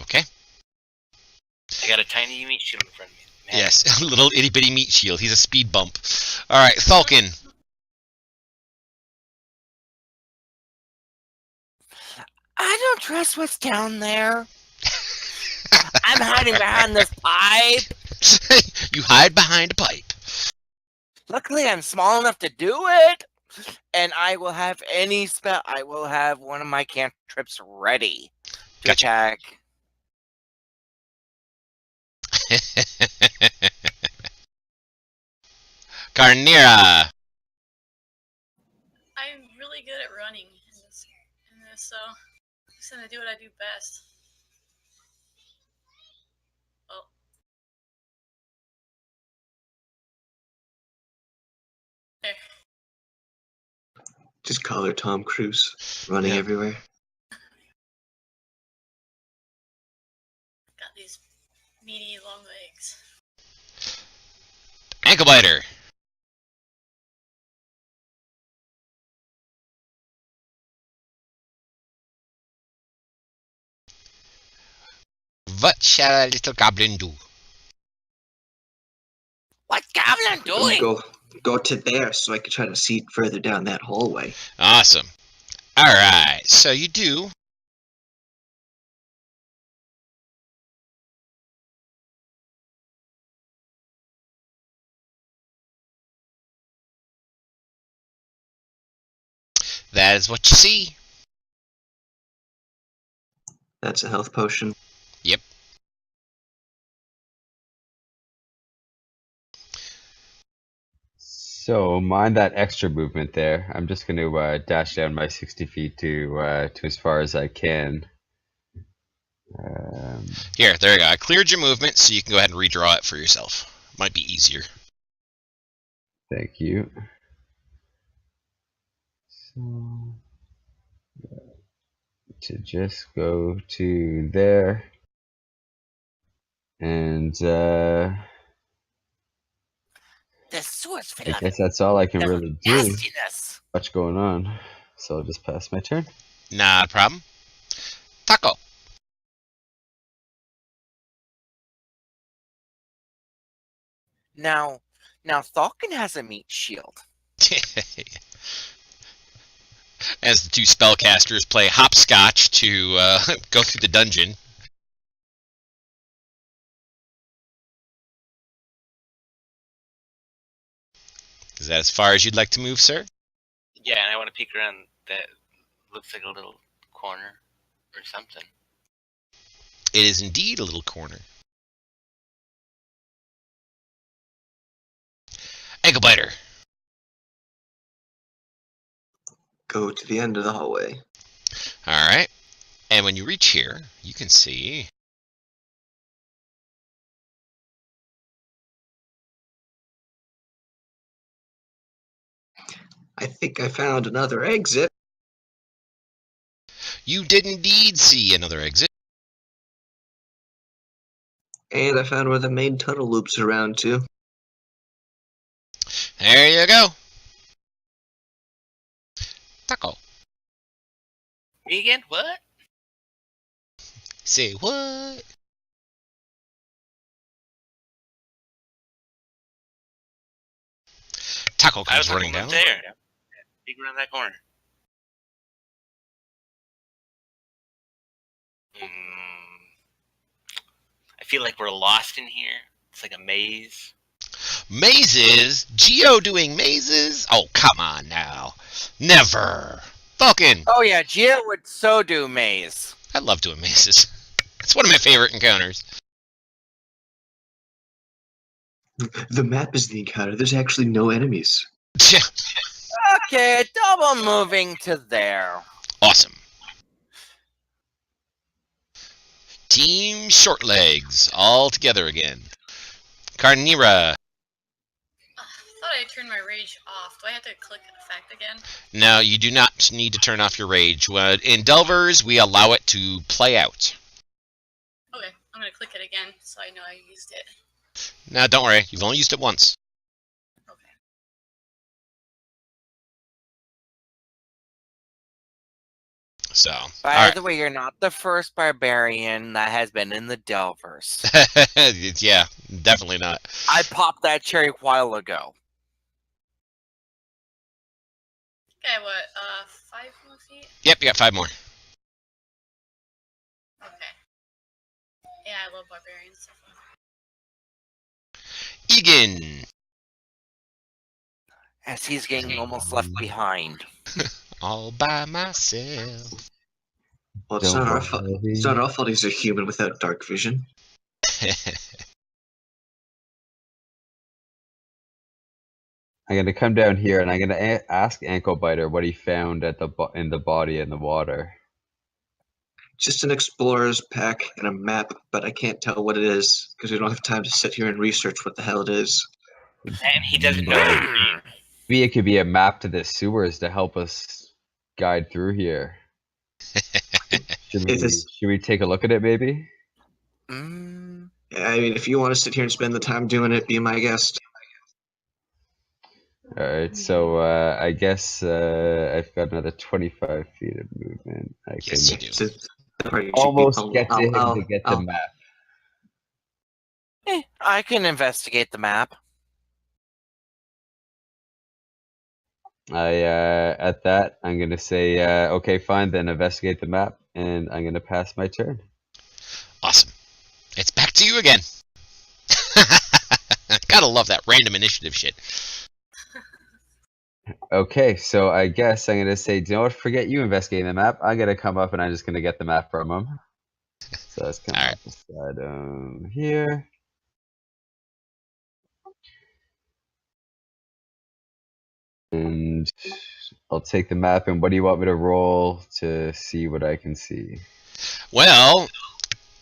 Okay. I got a tiny meat shield in front of me. Man. Yes, a little itty bitty meat shield. He's a speed bump. Alright, Falcon. I don't trust what's down there. I'm hiding behind this pipe. You hide behind a pipe. Luckily, I'm small enough to do it. And I will have any spell. I will have one of my cantrips ready to Gotcha. attack. Carnera. I'm really good at running in this, so I'm just gonna do what I do best. Oh. There. Just call her Tom Cruise, running Yeah. everywhere. Got these meaty long legs. Ankle biter. What shall a little goblin do? What's Goblin doing? Go to there so I can try to see further down that hallway. Awesome. Alright, so you do. That is what you see. That's a health potion. Yep. So mind that extra movement there. I'm just going to dash down my 60 feet to as far as I can. Here, there you go. I cleared your movement, so you can go ahead and redraw it for yourself. Might be easier. Thank you. So to just go to there, and The source I guess that's all I can really do. nastiness. Much going on, so I'll just pass my turn. Not a problem. Taco. Now Falcon has a meat shield. As the two spellcasters play hopscotch to go through the dungeon. Is that as far as you'd like to move, sir? Yeah, and I want to peek around that looks like a little corner or something. It is indeed a little corner. Ankle biter. Go to the end of the hallway. Alright. And when you reach here, you can see I think I found another exit. You did indeed see another exit. And I found where the main tunnel loops around to. There you go. Taco. Vegan? What? Say what? Taco I was comes running looking down. there. Peek around that corner. I feel like we're lost in here. It's like a maze. Mazes? Geo doing mazes? Oh, come on now. Never. Falcon. Oh yeah, Geo would so do maze. I love doing mazes. It's one of my favorite encounters. The map is the encounter. There's actually no enemies. Yeah. Okay, double moving to there. Awesome. Team Short Legs, all together again. Carnira. I thought I turned my rage off. Do I have to click effect again? No, you do not need to turn off your rage. In Delvers, we allow it to play out. Okay, I'm gonna click it again so I know I used it. Now, don't worry. You've only used it once. Okay. So, By the way, you're not the first barbarian that has been in the Delvers. yeah, definitely not. I popped that cherry a while ago. Okay, what, 5 more feet? Yep, you got 5 more. Okay. Yeah, I love barbarians. Egan. As he's getting almost left behind. All by myself. Well, it's not our fault. It's not our fault he's a human without dark vision. I'm gonna come down here and I'm gonna ask Ankle Biter what he found at in the body in the water. Just an explorer's pack and a map, but I can't tell what it is because we don't have time to sit here and research what the hell it is. And he doesn't know how to read. Maybe it could be a map to the sewers to help us guide through here. Should we take a look at it, maybe? Mm. I mean, if you want to sit here and spend the time doing it, be my guest. Alright, so I guess I've got another 25 feet of movement. I Yes, can you do. Since the party should be almost home, get to him I'll- to get the I'll- map. I can investigate the map. At that, I'm gonna say, okay, fine, then investigate the map, and I'm gonna pass my turn. Awesome. It's back to you again. Gotta love that random initiative shit. Okay, so I guess I'm gonna say, do you know what? Forget you investigating the map. I'm gonna come up and I'm just gonna get the map from him. So let's come Alright. up beside here. And I'll take the map. And what do you want me to roll to see what I can see? Well,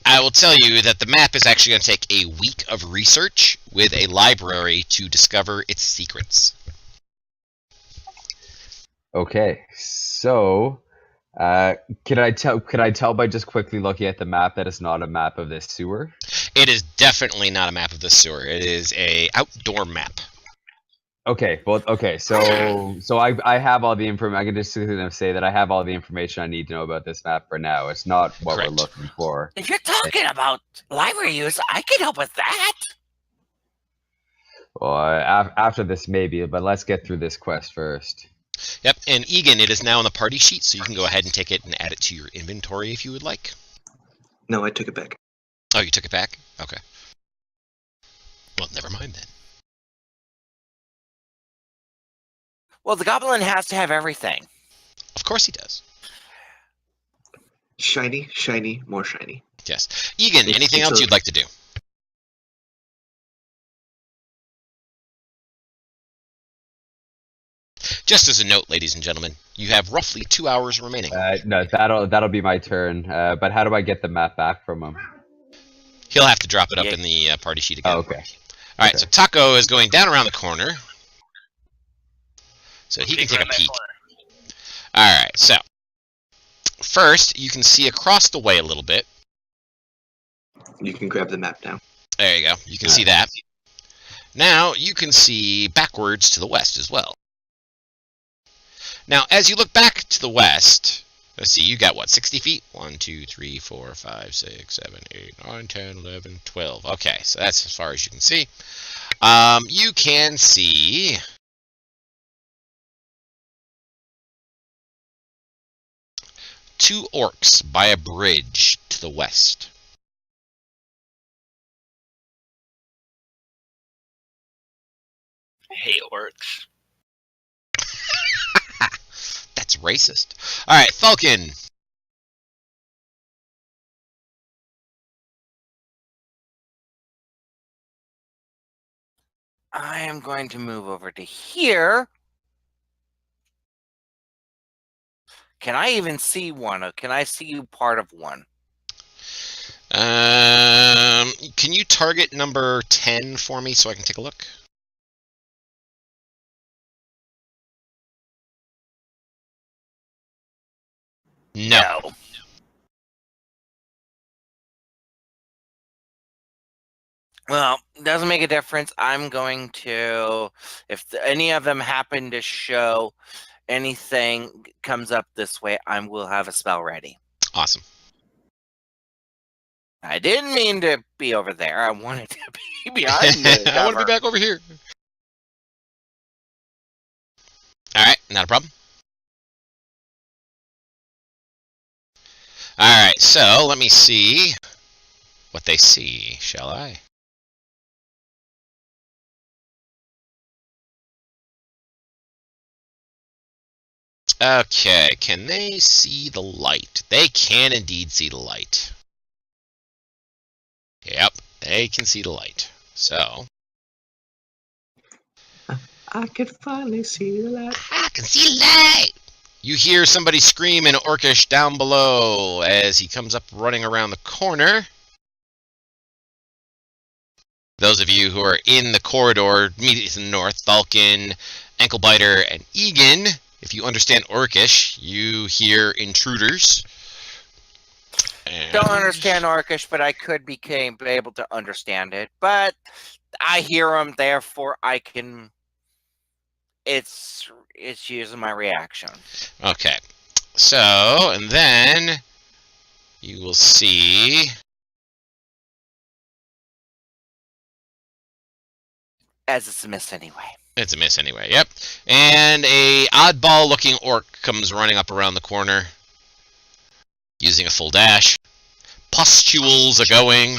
I will tell you that the map is actually going to take a week of research with a library to discover its secrets. Okay, so can I tell by just quickly looking at the map that it's not a map of this sewer? It is definitely not a map of the sewer. It is a outdoor map. Okay, well, okay, so I have all the information. I can just say that I have all the information I need to know about this map for now. It's not what Correct. we're looking for. If you're talking about library use, I can help with that. Well, after this maybe, but let's get through this quest first. Yep, and Egan, it is now on the party sheet, so you can go ahead and take it and add it to your inventory if you would like. No, I took it back. Oh, you took it back? Okay. Well, never mind then. Well, the goblin has to have everything. Of course he does. Shiny, shiny, more shiny. Yes. Egan, It's- anything it's else a- you'd like to do? Just as a note, ladies and gentlemen, you have roughly 2 hours remaining. No, that'll be my turn. But how do I get the map back from him? He'll have to drop it up Yeah. in the party sheet again. Oh, okay. All right, Okay. so Taco is going down around the corner. So he can Peek take a around that peek. corner. Alright, so first you can see across the way a little bit. You can grab the map now. There you go. You can see that. Now you can see backwards to the west as well. Now, as you look back to the west, let's see, you got what, 60 feet? 1, 2, 3, 4, 5, 6, 7, 8, 9, 10, 11, 12. Okay, so that's as far as you can see. You can see two orcs by a bridge to the west. I hate orcs. That's racist. Alright, Falcon. I am going to move over to here. Can I even see one? Or can I see part of one? Can you target number 10 for me so I can take a look? No. Well, doesn't make a difference. I'm going to, if any of them happen to show anything comes up this way, I will have a spell ready. Awesome. I didn't mean to be over there. I wanted to be behind the I want to be cover. back over here. Alright, not a problem. Alright, so let me see what they see, shall I? Okay, can they see the light? They can indeed see the light. Yep, they can see the light. So, I could finally see the light. I can see light! You hear somebody scream in Orcish down below as he comes up running around the corner. Those of you who are in the corridor immediately to the north, Falcon, Anklebiter, and Egan, if you understand Orcish, you hear intruders. And Don't understand Orcish, but I could be able to understand it. But I hear them, therefore I can. It's using my reaction. Okay, so, and then you will see As it's a miss anyway. it's a miss anyway, yep. And a oddball looking orc comes running up around the corner using a full dash. Pustules are going.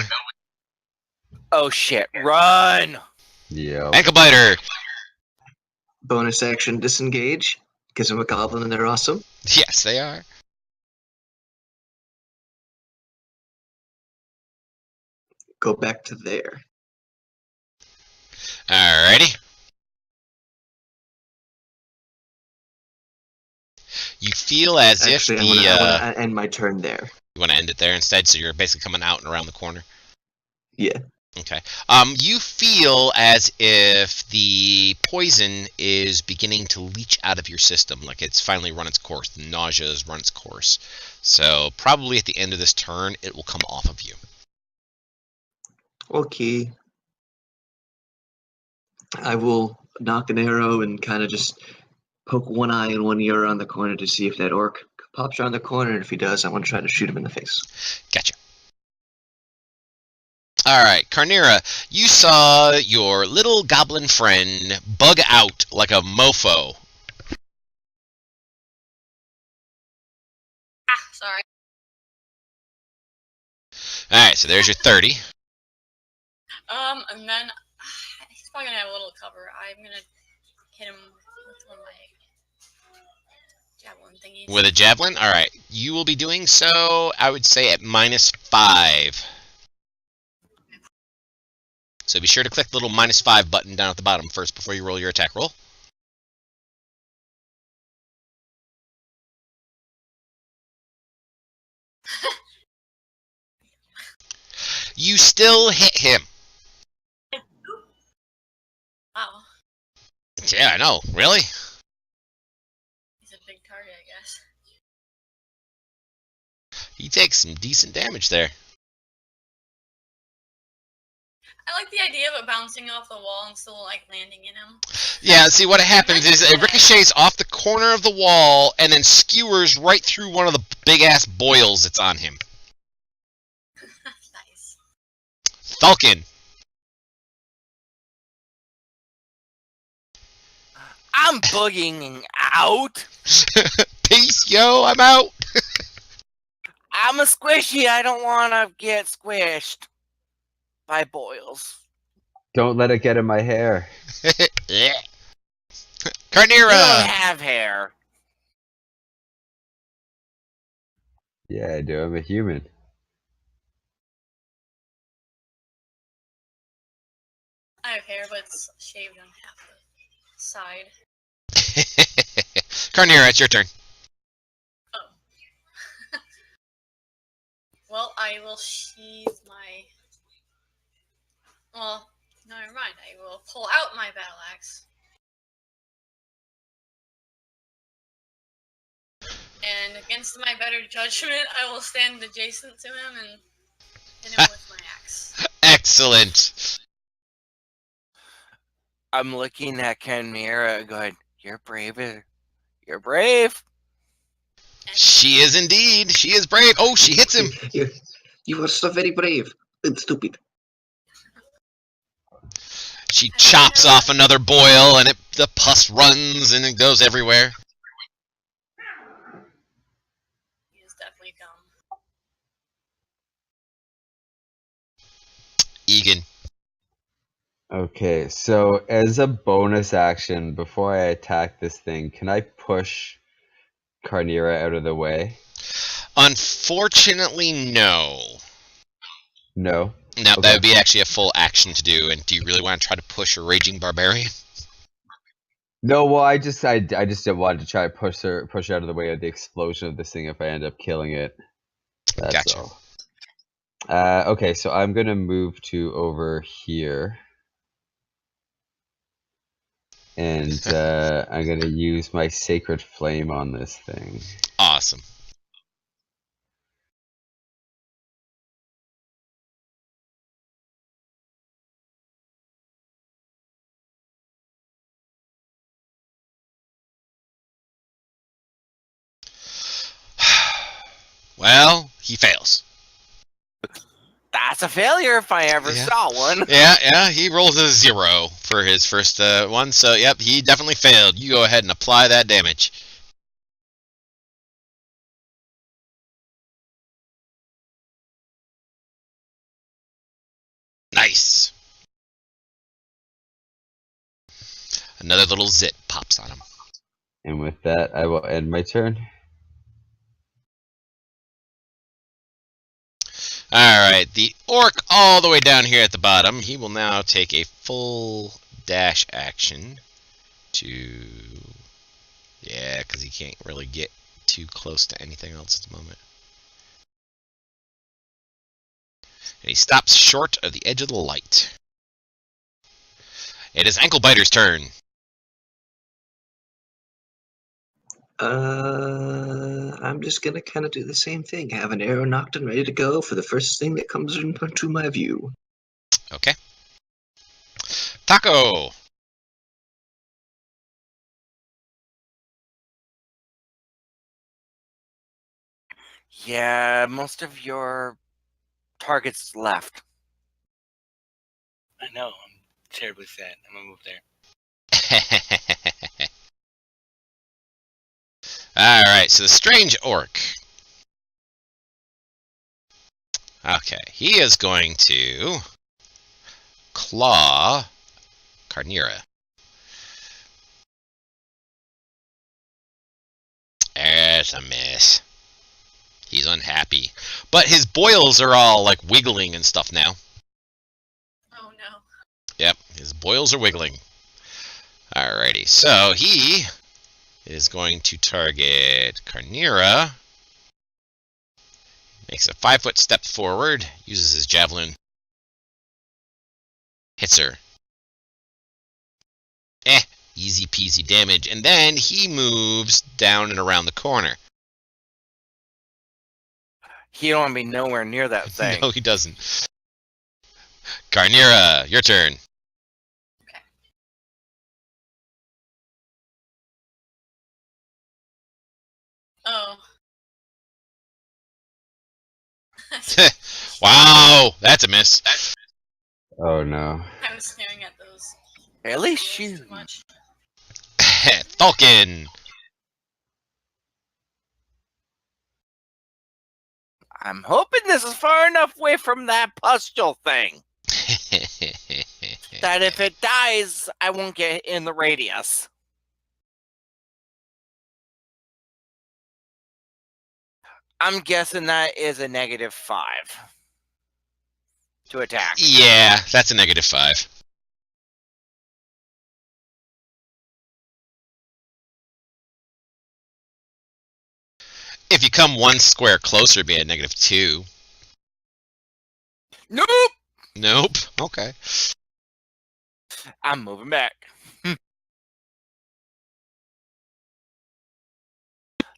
Oh shit, run! Yeah. Anklebiter! Bonus action disengage. Because I'm a goblin and they're awesome. Yes, they are. Go back to there. Alrighty. You feel as Actually, if I the want to end my turn there. you want to end it there instead, so you're basically coming out and around the corner. Yeah. Okay. You feel as if the poison is beginning to leach out of your system, like it's finally run its course. The nausea has run its course. So probably at the end of this turn, it will come off of you. Okay. I will knock an arrow and kind of just poke one eye and one ear around the corner to see if that orc pops around the corner. And if he does, I want to try to shoot him in the face. Gotcha. Alright, Carnera, you saw your little goblin friend bug out like a mofo. Ah, sorry. Alright, so there's your 30. And then he's probably gonna have a little cover. I'm gonna hit him with one of my javelin thingies. With a javelin? Alright, you will be doing so, I would say, at -5. So be sure to click the little -5 button down at the bottom first before you roll your attack roll. You still hit him. Wow. Yeah, I know. Really? target, I guess. He takes some decent damage there. I like the idea of it bouncing off the wall and still like landing in him. Yeah, see what happens is it ricochets off the corner of the wall and then skewers right through one of the big-ass boils that's on him. Nice. Falcon. I'm boogieing out. Peace, yo, I'm out. I'm a squishy. I don't want to get squished by boils. Don't let it get in my hair. Yeah. You don't Carnera. have hair. Yeah, I do. I'm a human. I have hair, but it's shaved on half the side. Carnera, it's your turn. Oh. Well, I will sheath my... Well, no, never mind. I will pull out my battle axe. And against my better judgment, I will stand adjacent to him and hit him with my axe. Excellent. I'm looking at Chimera going, you're brave. You're brave. She is indeed. She is brave. Oh, she hits him. You are so very brave and stupid. She chops off another boil, and the pus runs, and it goes everywhere. He is definitely dumb. Egan. Okay, so as a bonus action, before I attack this thing, can I push Carnera out of the way? Unfortunately, no. No? No, Okay. that would be actually a full action to do. And do you really want to try to push a raging barbarian? No, well, I just wanted to try to push out of the way of the explosion of this thing if I end up killing it. That's Gotcha. all. Okay, so I'm gonna move to over here. And I'm gonna use my Sacred Flame on this thing. Awesome. Well, he fails. That's a failure if I ever Yeah. saw one. Yeah, he rolls a 0 for his first one. So, yep, he definitely failed. You go ahead and apply that damage. Nice. Another little zit pops on him. And with that, I will end my turn. Alright, the orc all the way down here at the bottom, he will now take a full dash action to... Yeah, because he can't really get too close to anything else at the moment. And he stops short of the edge of the light. It is Ankle Biter's turn. I'm just gonna kind of do the same thing. Have an arrow knocked and ready to go for the first thing that comes into my view. Okay. Taco! Yeah, most of your targets left. I know. I'm terribly sad. I'm gonna move there. Alright, so the strange orc. Okay, he is going to claw Carnera. There's a miss. He's unhappy. But his boils are all like wiggling and stuff now. Oh no. Yep, his boils are wiggling. Alrighty, so he is going to target Carnera. Makes a 5-foot step forward, uses his javelin. Hits her. Easy peasy damage. And then he moves down and around the corner. He don't want to be nowhere near that thing. No, he doesn't. Carnira, your turn. Oh. Wow, that's a miss. Oh no. I was staring at those At least too you. much. Falcon. I'm hoping this is far enough away from that pustule thing that if it dies, I won't get in the radius. I'm guessing that is a -5 to attack. Yeah, that's a -5. If you come one square closer, it'd be a -2. Nope! Nope. Okay. I'm moving back.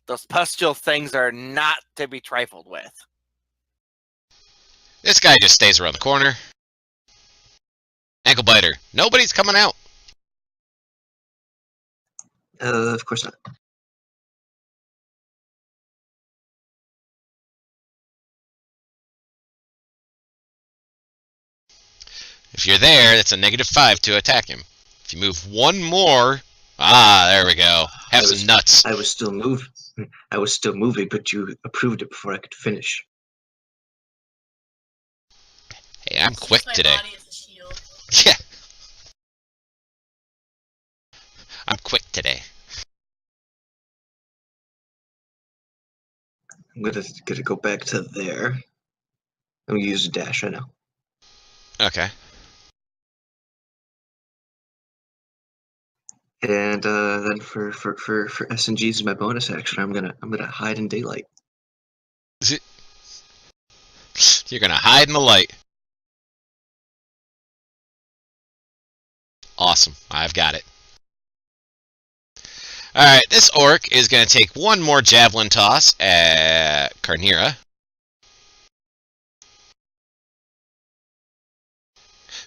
Those pustule things are not to be trifled with. This guy just stays around the corner. Ankle biter. Nobody's coming out. Of course not. If you're there, that's a -5 to attack him. If you move one more, there we go. Have some nuts. I was still moving. I was still moving, but you approved it before I could finish. Hey, I'm Use quick my today. body as a shield. Yeah. I'm quick today. I'm gonna go back to there. I'm gonna use a dash. I know. Okay. And then for S and G's my bonus action, I'm gonna hide in daylight. You're gonna hide in the light. Awesome. I've got it. Alright, this orc is gonna take one more javelin toss at Carnira.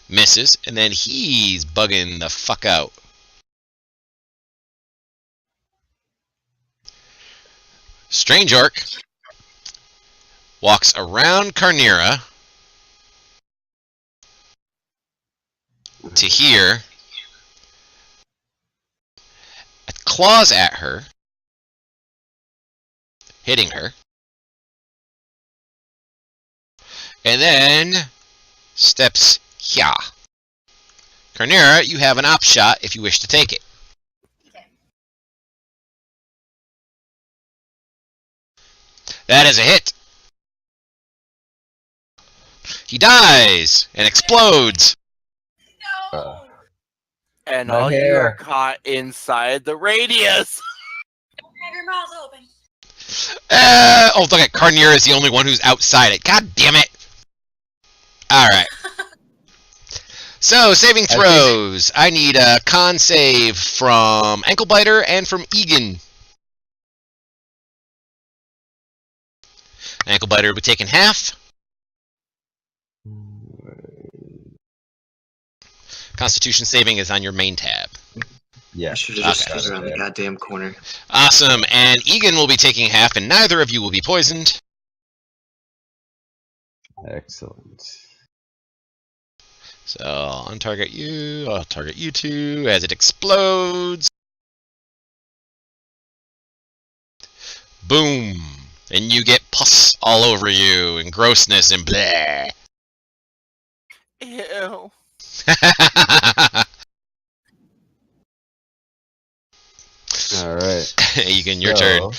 Misses, and then he's bugging the fuck out. Strange orc walks around Carnira to here, claws at her, hitting her, and then steps here. Carnira, you have an op shot if you wish to take it. Okay. That is a hit. He dies and explodes. No! And My all you hair. are caught inside the radius. Have your mouth open. Oh, look at Carnira is the only one who's outside it. God damn it. Alright. So, saving throws. I need a con save from Anklebiter and from Egan. Anklebiter will be taking half. Constitution saving is on your main tab. Yeah. I should have just Okay. stood around the goddamn corner. Awesome. And Egan will be taking half, and neither of you will be poisoned. Excellent. So, I'll target you. I'll target you two as it explodes. Boom. And you get pus all over you, and grossness, and blah. Ew. All right. Egan, your turn.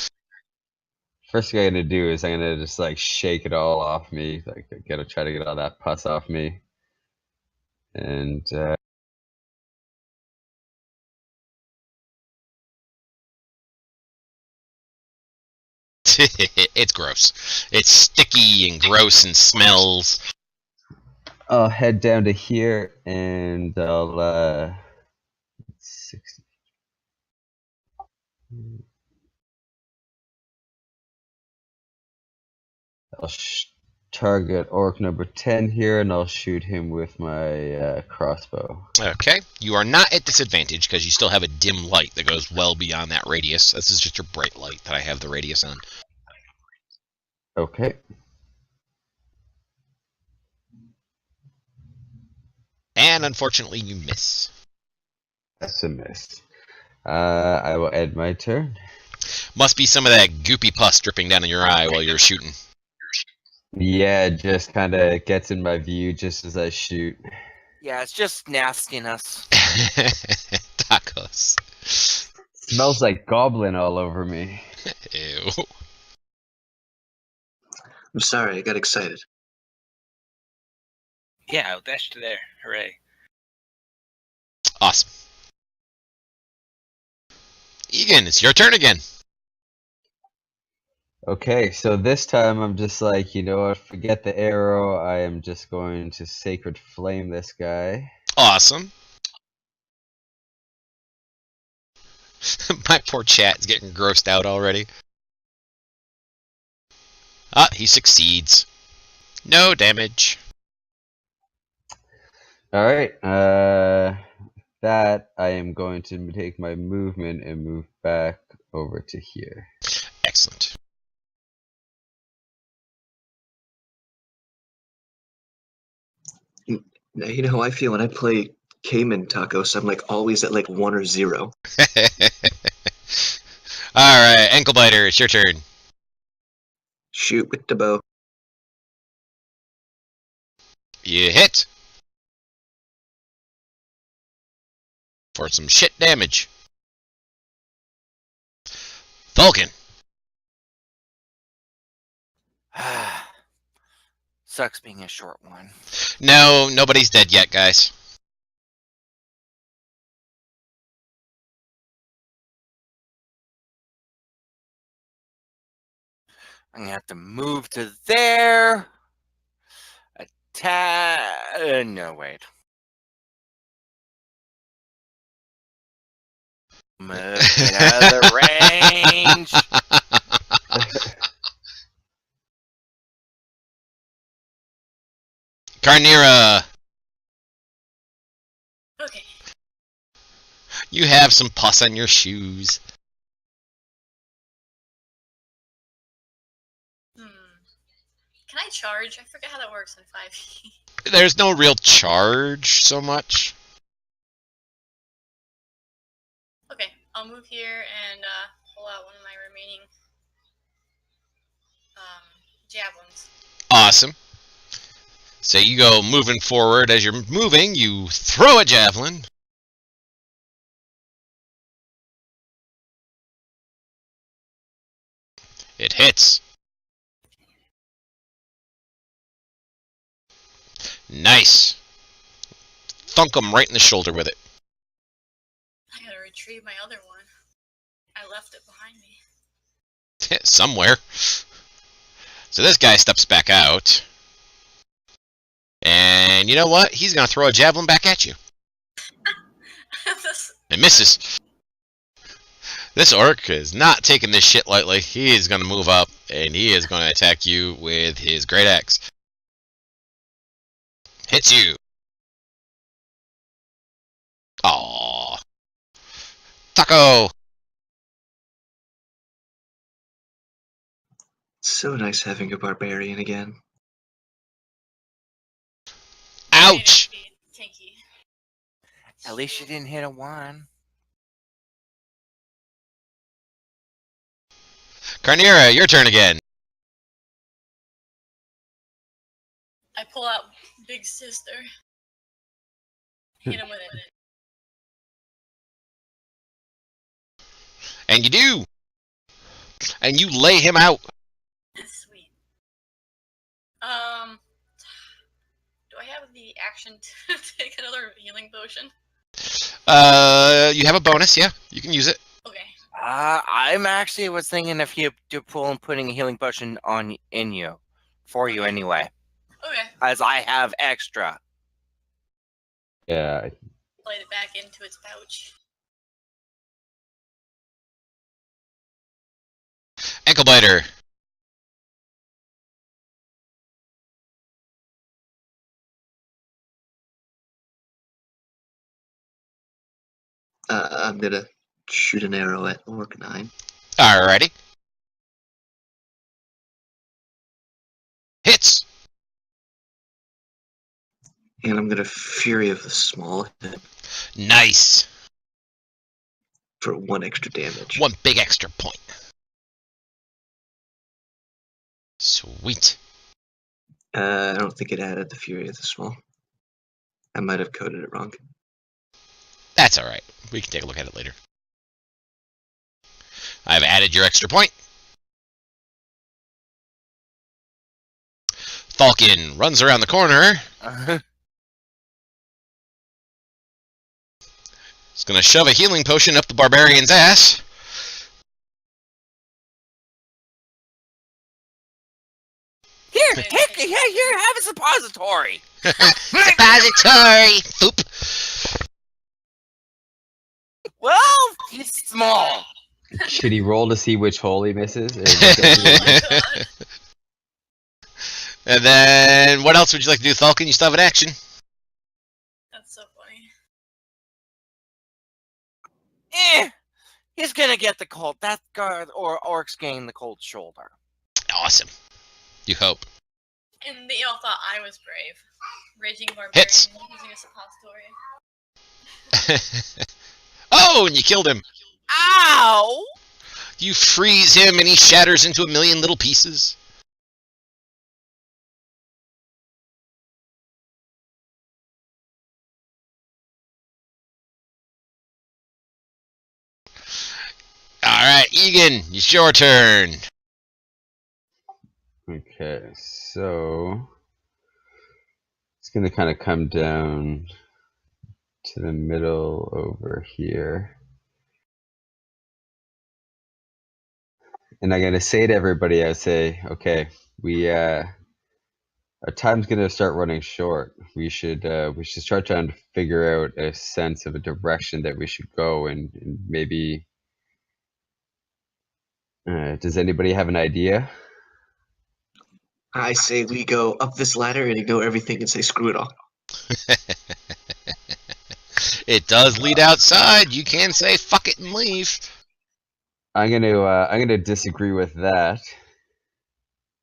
First thing I'm gonna do is I'm gonna just like shake it all off me. Like I gotta try to get all that pus off me. And It's gross. It's sticky and gross and smells. I'll head down to here and I'll 60. I'll target orc number 10 here, and I'll shoot him with my crossbow. Okay. You are not at disadvantage because you still have a dim light that goes well beyond that radius. This is just your bright light that I have the radius on. Okay. And unfortunately, you miss. That's a miss. I will end my turn. Must be some of that goopy pus dripping down in your eye while you're shooting. Yeah, it just kind of gets in my view just as I shoot. Yeah, it's just nastiness. Tacos. Smells like goblin all over me. Ew. I'm sorry, I got excited. Yeah, dash to there. Hooray. Awesome. Egan, it's your turn again. Okay, so this time I'm just like, you know what, forget the arrow. I am just going to Sacred Flame this guy. Awesome. My poor chat's getting grossed out already. Ah, he succeeds. No damage. Alright, that I am going to take my movement and move back over to here. Excellent. Now, you know how I feel when I play Cayman Tacos. I'm like always at like 1 or 0. Alright, Ankle Biter, it's your turn. Shoot with the bow. You hit. For some shit damage. Vulcan. Sucks being a short one. No, nobody's dead yet, guys. I'm gonna have to move to there. Attack. No, wait. Get out of the range. Carnera, Okay. you have some pus on your shoes. Can I charge? I forget how that works in 5e. There's no real charge so much. Okay, I'll move here and pull out one of my remaining javelins. Awesome. So you go moving forward. As you're moving, you throw a javelin. It hits. Nice. Thunk him right in the shoulder with it. I gotta retrieve my other one. I left it behind me. Somewhere. So this guy steps back out. And you know what? He's going to throw a javelin back at you. It misses. This orc is not taking this shit lightly. He is going to move up, and he is going to attack you with his great axe. Hits you. Aww. Taco! So nice having a barbarian again. Ouch! Tinky. At least you didn't hit a 1. Carnera, your turn again. I pull out Big Sister. Hit him with it. And you do! And you lay him out. Sweet. Do I have the action to take another healing potion? You have a bonus, yeah. You can use it. Okay. I'm actually was thinking if you do pull and putting a healing potion in you, for you anyway, Okay. as I have extra. Yeah. Slide it back into its pouch. Anklebiter. I'm gonna shoot an arrow at Orc 9. Alrighty. Hits. And I'm gonna Fury of the Small hit Nice. for 1 extra damage. One big extra point. Sweet. I don't think it added the Fury of the Small. I might have coded it wrong. That's alright. We can take a look at it later. I've added your extra point. Falcon runs around the corner. He's gonna shove a healing potion up the barbarian's ass. Here, have a suppository. Suppository! Foop. Well, he's small. Should he roll to see which hole he misses? And then, what else would you like to do, Falcon? You still have an action. That's so funny. He's gonna get the cold. That guard or orcs gain the cold shoulder. Awesome. You hope. And they all thought I was brave. Raging barbarian Hits. using a suppository. Oh, and you killed him. Ow! You freeze him and he shatters into a million little pieces. Alright, Egan, it's your turn. Okay, so it's gonna kind of come down to the middle over here. And I'm gonna say to everybody, I say, okay, our time's gonna start running short. We should start trying to figure out a sense of a direction that we should go, and maybe. Does anybody have an idea? I say we go up this ladder and ignore everything and say screw it all. It does lead outside. You can say fuck it and leave. I'm gonna disagree with that,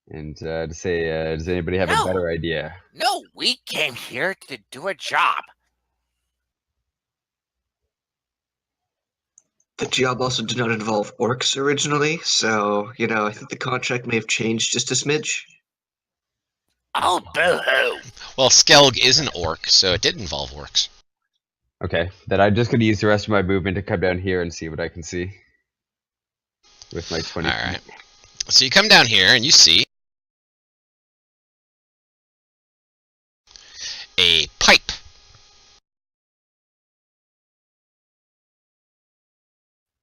and to say, does anybody have a better idea? No, we came here to do a job. The job also did not involve orcs originally, so, I think the contract may have changed just a smidge. Oh, boo-hoo. Well, Skelg is an orc, so it did involve orcs. Okay, then I'm just gonna use the rest of my movement to come down here and see what I can see with my 20 Alright. feet. So you come down here and you see a pipe.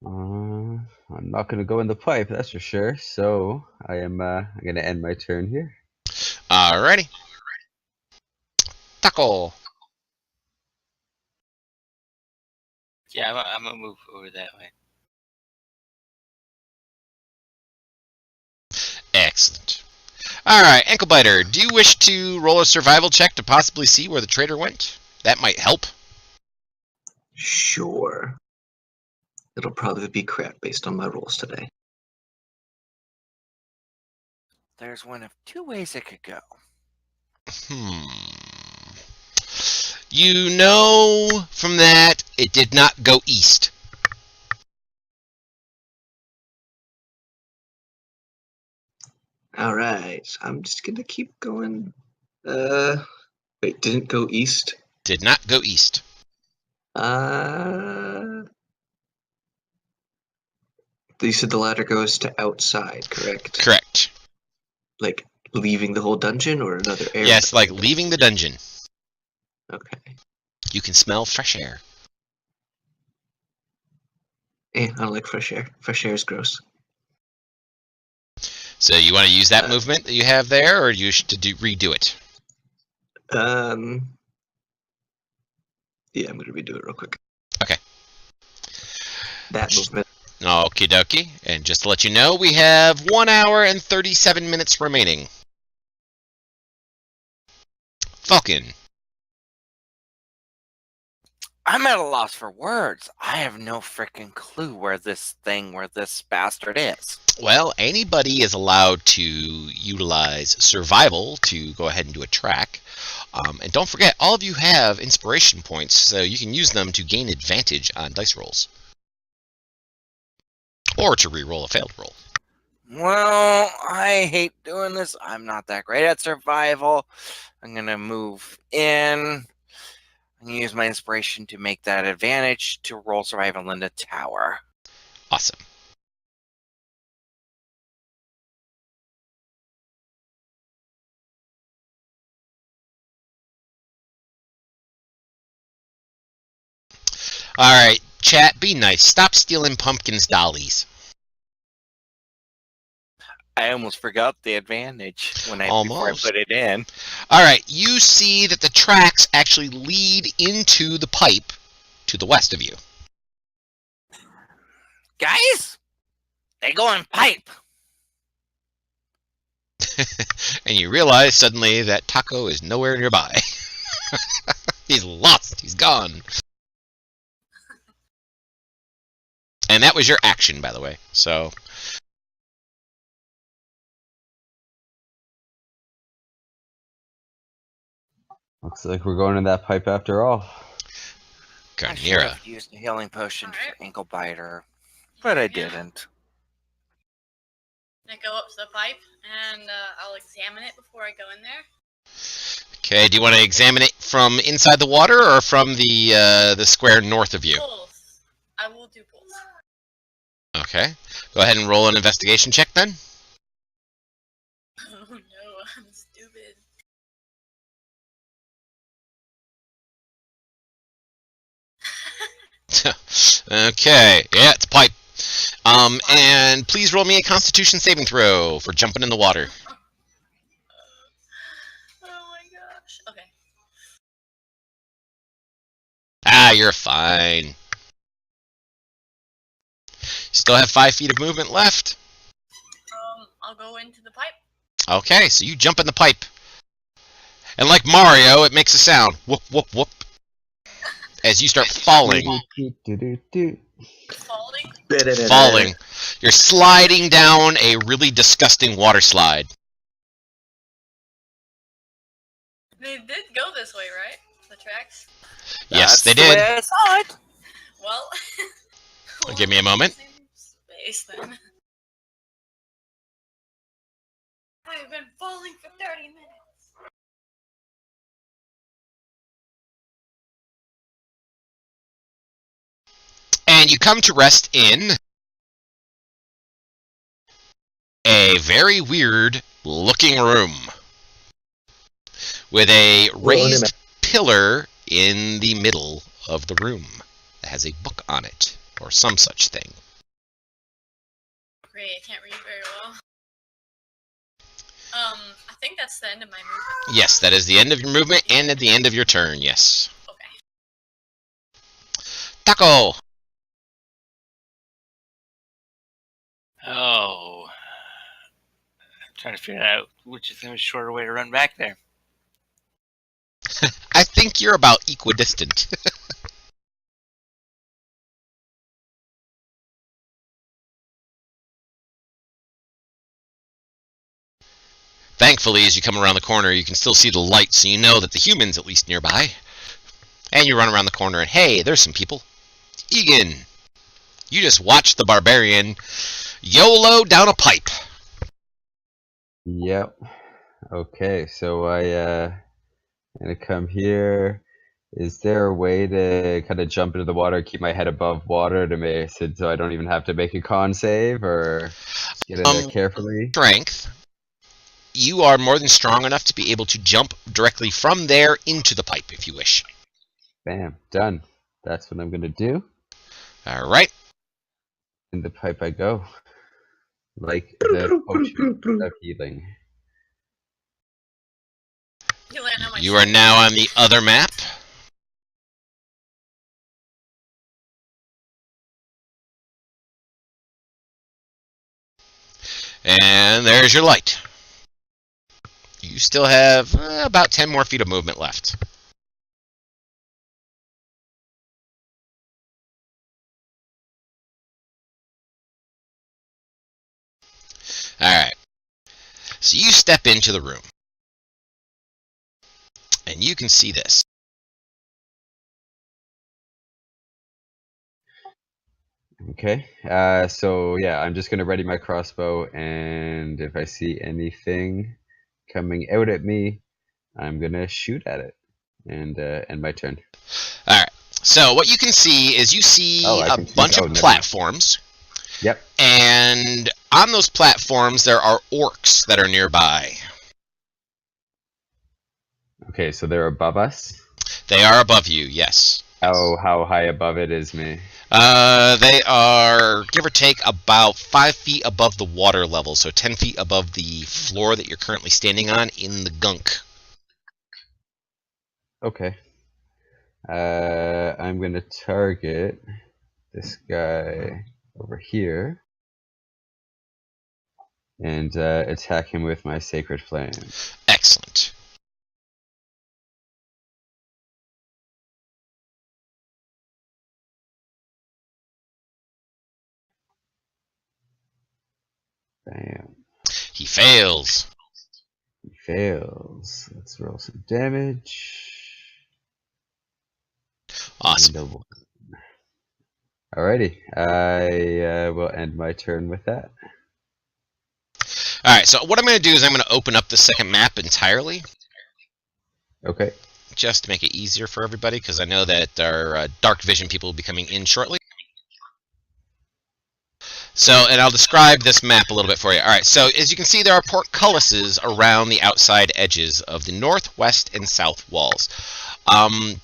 I'm not gonna go in the pipe, that's for sure. So I'm gonna end my turn here. Alrighty. Tackle. Yeah, I'm gonna move over that way. Excellent. Alright, Anklebiter, do you wish to roll a survival check to possibly see where the traitor went? That might help. Sure. It'll probably be crap based on my rolls today. There's one of two ways it could go. You know from that it did not go east. Alright, so I'm just gonna keep going. Wait, didn't go east? Did not go east. You said the ladder goes to outside, correct? Correct. Like, leaving the whole dungeon or another area? Yes, like leaving the dungeon. Okay. You can smell fresh air. I don't like fresh air. Fresh air is gross. So you want to use that movement that you have there, or do you should redo it? Yeah, I'm gonna redo it real quick. Okay. That movement. Okie dokie. And just to let you know, we have 1 hour and 37 minutes remaining. Falcon. I'm at a loss for words. I have no freaking clue where this bastard is. Well, anybody is allowed to utilize survival to go ahead and do a track. And don't forget, all of you have inspiration points, so you can use them to gain advantage on dice rolls. Or to re-roll a failed roll. Well, I hate doing this. I'm not that great at survival. I'm going to move in. I'm going to use my inspiration to make that advantage to roll survival in the tower. Awesome. Alright, chat, be nice. Stop stealing pumpkins' dollies. I almost forgot the advantage before I put it in. Alright, you see that the tracks actually lead into the pipe to the west of you. Guys, they go in pipe. And you realize suddenly that Taco is nowhere nearby. He's lost. He's gone. And that was your action, by the way. So... Looks like we're going in that pipe after all. I should Garnira. have used a healing potion for ankle biter, but I didn't. I go up to the pipe and I'll examine it before I go in there. Okay, do you want to examine it from inside the water or from the square north of you? Both. I will do both. Okay. Go ahead and roll an investigation check then. Oh no, I'm stupid. Okay, yeah, it's a pipe. And please roll me a Constitution saving throw for jumping in the water. Oh my gosh. Okay. Ah, you're fine. Still have 5 feet of movement left. I'll go into the pipe. Okay, so you jump in the pipe. And like Mario, it makes a sound. Whoop, whoop, whoop. As you start falling. Falling? Falling. You're sliding down a really disgusting water slide. They did go this way, right? The tracks? Yes, they That's the did. way I saw it. Well... Give me a moment. Same space then. I've been falling for 30 minutes. And you come to rest in a very weird looking room with a raised pillar in the middle of the room that has a book on it or some such thing. Great, I can't read very well. I think that's the end of my movement. Yes, that is the end of your movement and at the end of your turn, yes. Okay. Taco! Oh. I'm trying to figure out which is the shorter way to run back there. I think you're about equidistant. Thankfully, as you come around the corner, you can still see the light, so you know that the human's at least nearby. And you run around the corner, and hey, there's some people. Egan, you just watched the barbarian YOLO down a pipe. Yep. Okay, so I'm gonna come here. Is there a way to kind of jump into the water, keep my head above water to make so I don't even have to make a con save, or get in there carefully? Strength. You are more than strong enough to be able to jump directly from there into the pipe, if you wish. Bam, done. That's what I'm gonna do. All right. In the pipe I go. Like the potion of healing. You land on my You are now on the other map. And there's your light. You still have about 10 more feet of movement left. Alright. So you step into the room. And you can see this. Okay. So yeah, I'm just gonna ready my crossbow, and if I see anything coming out at me, I'm gonna shoot at it, and end my turn. Alright. So what you can see is you see a bunch of platforms. Yep. And on those platforms there are orcs that are nearby. Okay, so they're above us? They are above you, yes. How high above it is me? They are, give or take, about 5 feet above the water level, so 10 feet above the floor that you're currently standing on in the gunk. Okay. I'm gonna target this guy over here and attack him with my Sacred Flame. Excellent. Bam. He fails. He fails. Let's roll some damage. Awesome. Alrighty. I will end my turn with that. Alright, so what I'm going to do is I'm going to open up the second map entirely. Okay. Just to make it easier for everybody, because I know that our dark vision people will be coming in shortly. So, and I'll describe this map a little bit for you. Alright, so as you can see, there are portcullises around the outside edges of the north, west, and south walls.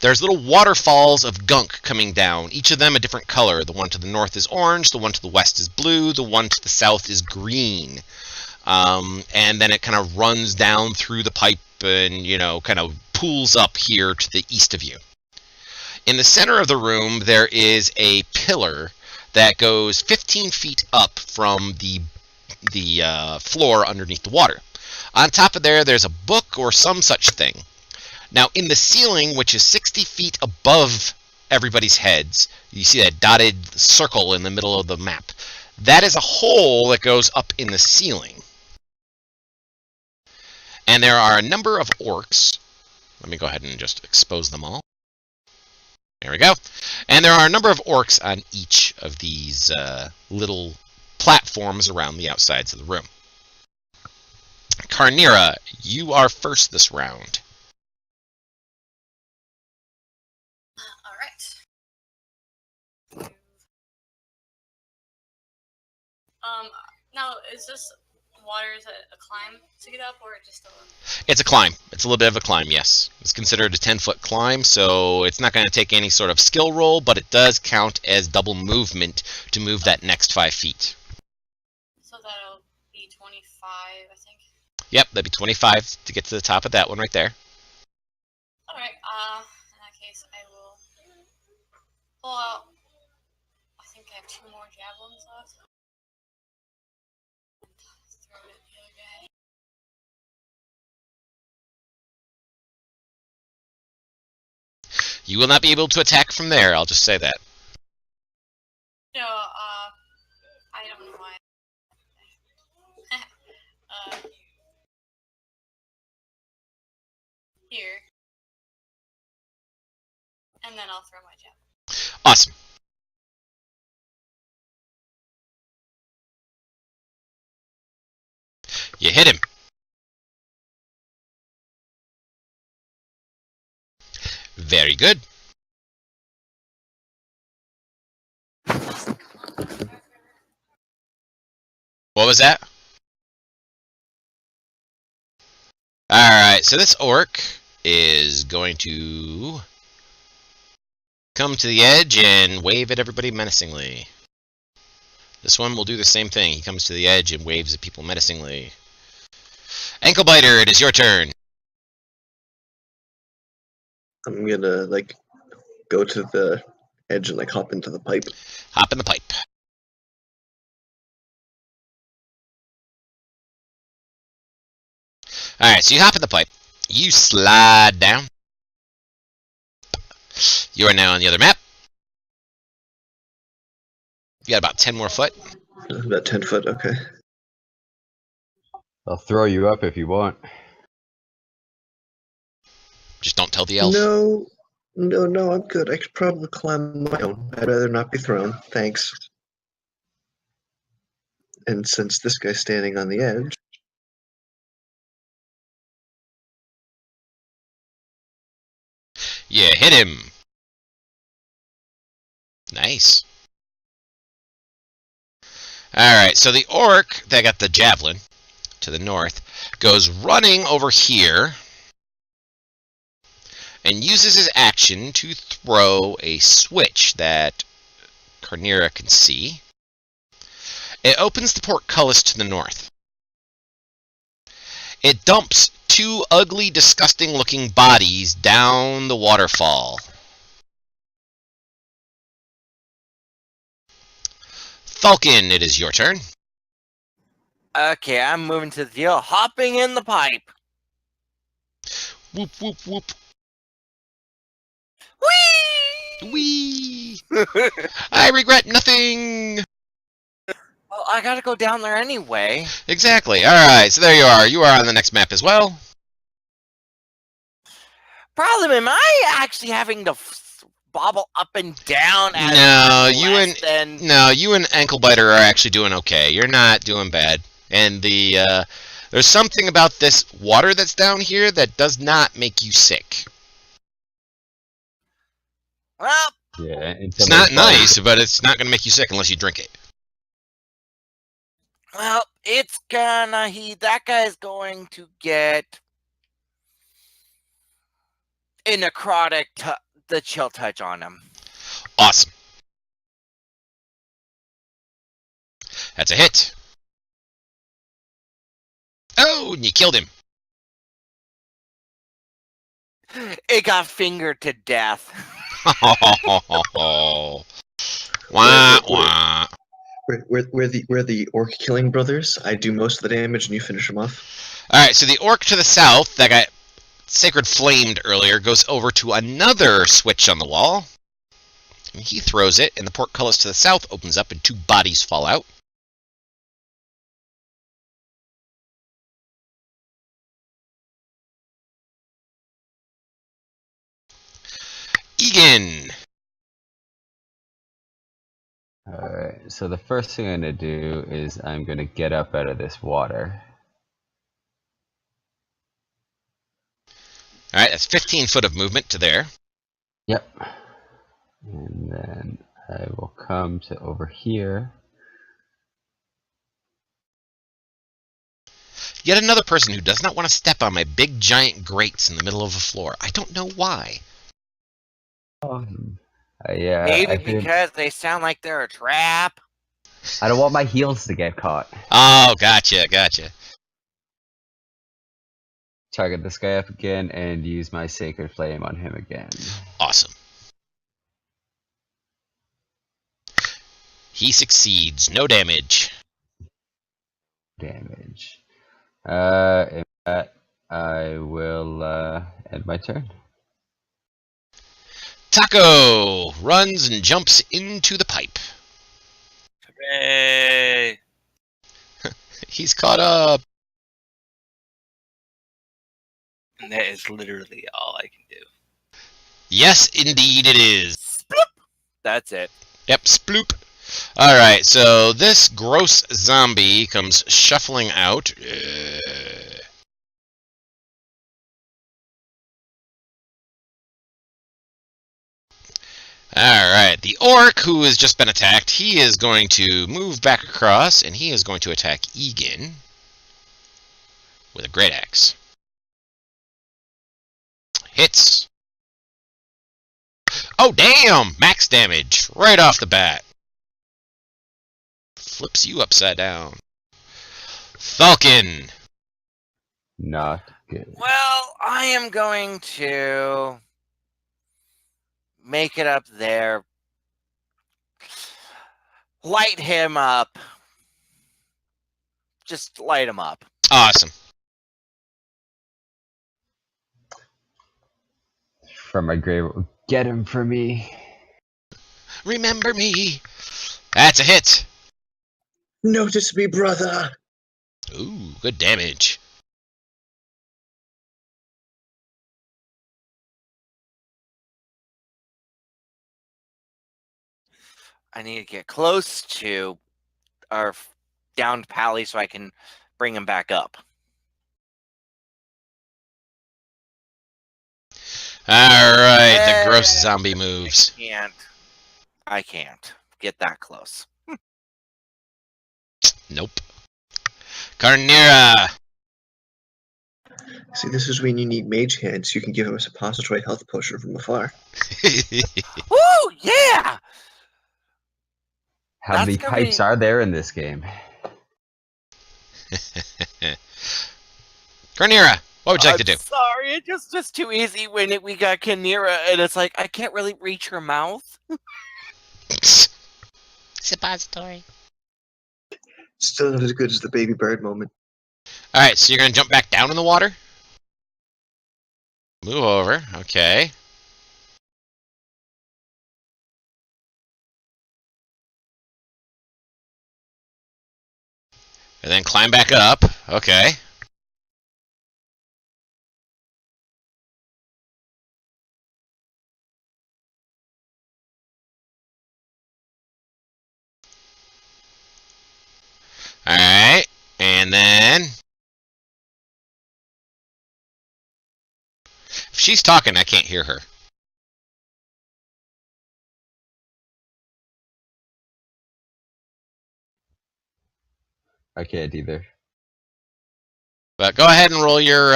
There's little waterfalls of gunk coming down, each of them a different color. The one to the north is orange, the one to the west is blue, the one to the south is green. And then it kind of runs down through the pipe and, you know, kind of pools up here to the east of you. In the center of the room, there is a pillar that goes 15 feet up from the floor underneath the water. On top of there, there's a book or some such thing. Now, in the ceiling, which is 60 feet above everybody's heads, you see that dotted circle in the middle of the map. That is a hole that goes up in the ceiling. And there are a number of orcs. Let me go ahead and just expose them all. There we go. And there are a number of orcs on each of these little platforms around the outsides of the room. Carnira, you are first this round. Now, is this water, is it a climb to get up, or just a... It's a climb. It's a little bit of a climb, yes. It's considered a 10-foot climb, so it's not going to take any sort of skill roll, but it does count as double movement to move that next 5 feet. So that'll be 25, I think? Yep, that'd be 25 to get to the top of that one right there. Alright, in that case, I will pull out... I think I have 2 more javelins left. Throw it at the other guy. You will not be able to attack from there, I'll just say that. No, I don't know why. Here. And then I'll throw my javelin. Awesome. You hit him. Very good. What was that? Alright, so this orc is going to come to the edge and wave at everybody menacingly. This one will do the same thing. He comes to the edge and waves at people menacingly. Ankle Biter, it is your turn. I'm gonna, like, go to the edge and, like, hop into the pipe. Hop in the pipe. Alright, so you hop in the pipe. You slide down. You are now on the other map. You got about 10 more foot. About 10 foot, okay. I'll throw you up if you want. Just don't tell the elf. No, I'm good. I could probably climb my own. I'd rather not be thrown. Thanks. And since this guy's standing on the edge, Yeah, hit him. Nice. Alright, so the orc that got the javelin to the north goes running over here and uses his action to throw a switch that Carnera can see. It opens the portcullis to the north. It dumps two ugly, disgusting-looking bodies down the waterfall. Falcon, it is your turn. Okay, I'm moving to the deal. Hopping in the pipe. Whoop, whoop, whoop. Whee! Whee! I regret nothing! Well, I gotta go down there anyway. Exactly. Alright, so there you are. You are on the next map as well. Problem, am I actually having to bobble up and down as No, you and Anklebiter are actually doing okay. You're not doing bad. And there's something about this water that's down here that does not make you sick. Well, Yeah, It's not nice, but it's not going to make you sick unless you drink it. well, it's gonna that guy's going to get a necrotic the chill touch on him. Awesome. That's a hit. Oh, and you killed him. It got fingered to death. Wah, wah. we're the orc killing brothers. I do most of the damage and you finish them off. Alright, so the orc to the south that got sacred flamed earlier goes over to another switch on the wall. And he throws it, and the portcullis to the south opens up, and two bodies fall out. Egan! Alright, so the first thing I'm going to do is I'm going to get up out of this water. Alright, that's 15 foot of movement to there. Yep. And then I will come to over here. Yet another person who does not want to step on my big giant grates in the middle of the floor. I don't know why. Yeah, Maybe because they sound like they're a trap. I don't want my heels to get caught. Oh, gotcha. Target this guy up again and use my Sacred Flame on him again. Awesome. He succeeds. No damage. And that, I will end my turn. Taco runs and jumps into the pipe. Hooray! He's caught up. And that is literally all I can do. Yes, indeed it is. Sploop! That's it. Yep, sploop. Alright, so this gross zombie comes shuffling out. Alright, the orc who has just been attacked, he is going to move back across, and he is going to attack Egan with a great axe. Hits. Oh, damn! Max damage right off the bat. Flips you upside down. Falcon. Not good. Well, I am going to make it up there. Light him up. Just light him up. Awesome. from my grave. Get him for me. Remember me. That's a hit. Notice me, brother. Ooh, good damage. I need to get close to our downed pally so I can bring him back up. Alright, the gross zombie moves. I can't get that close. Nope. Carnera. See, this is when you need mage hands. You can give him a suppository health potion from afar. Woo! Yeah! How many pipes are there in this game? Carnera, what would you like to do? Sorry, it's just too easy when we got Kanira, and it's like I can't really reach her mouth. Suppository. Still not as good as the baby bird moment. Alright, so you're going to jump back down in the water? Move over, okay. And then climb back up, okay. Alright, and then... If she's talking, I can't hear her. I can't either. But go ahead and roll your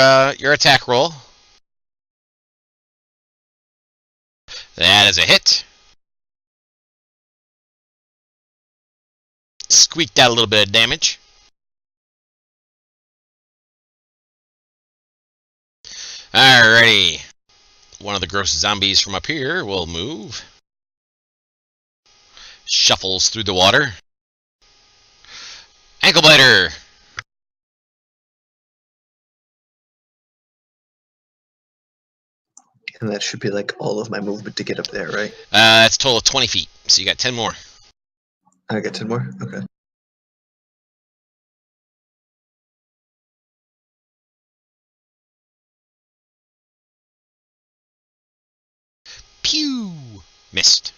attack roll. That is a hit. Squeaked out a little bit of damage. Alrighty. One of the gross zombies from up here will move. Shuffles through the water. Ankle biter. And that should be like all of my movement to get up there, right? That's a total of 20 feet. So you got 10 more. I got 10 more? Okay. Pew! Missed.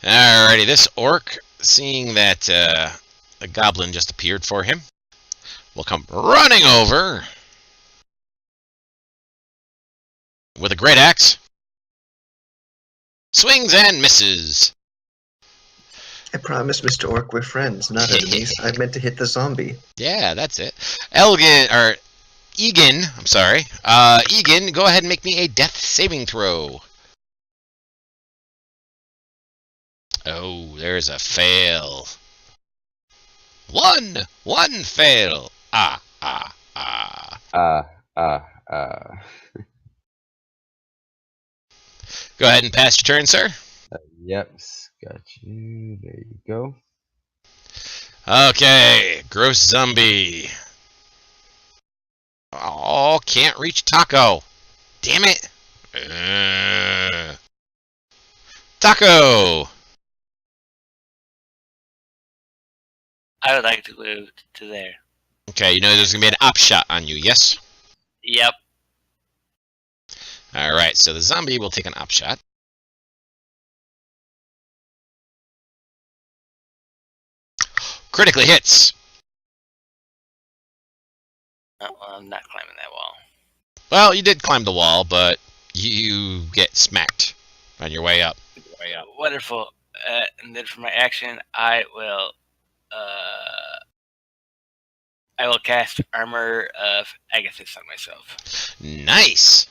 Alrighty, this orc, seeing that a goblin just appeared for him, will come running over with a great axe. Swings and misses. I promise, Mr. Orc, we're friends, not enemies. I meant to hit the zombie. Yeah, that's it. Egan, I'm sorry. Egan, go ahead and make me a death saving throw. Oh, there's a fail. One fail. Ah. Go ahead and pass your turn, sir. Yep, got you. There you go. Okay, gross zombie. Oh, can't reach Taco. Damn it. Taco. I would like to move to there. Okay, you know there's going to be an op shot on you, yes? Yep. Alright, so the zombie will take an op shot. Critically hits. Oh, well, I'm not climbing that wall. Well, you did climb the wall, but you get smacked on your way up. Wonderful. And then for my action, I will cast Armor of Agathis on myself. Nice.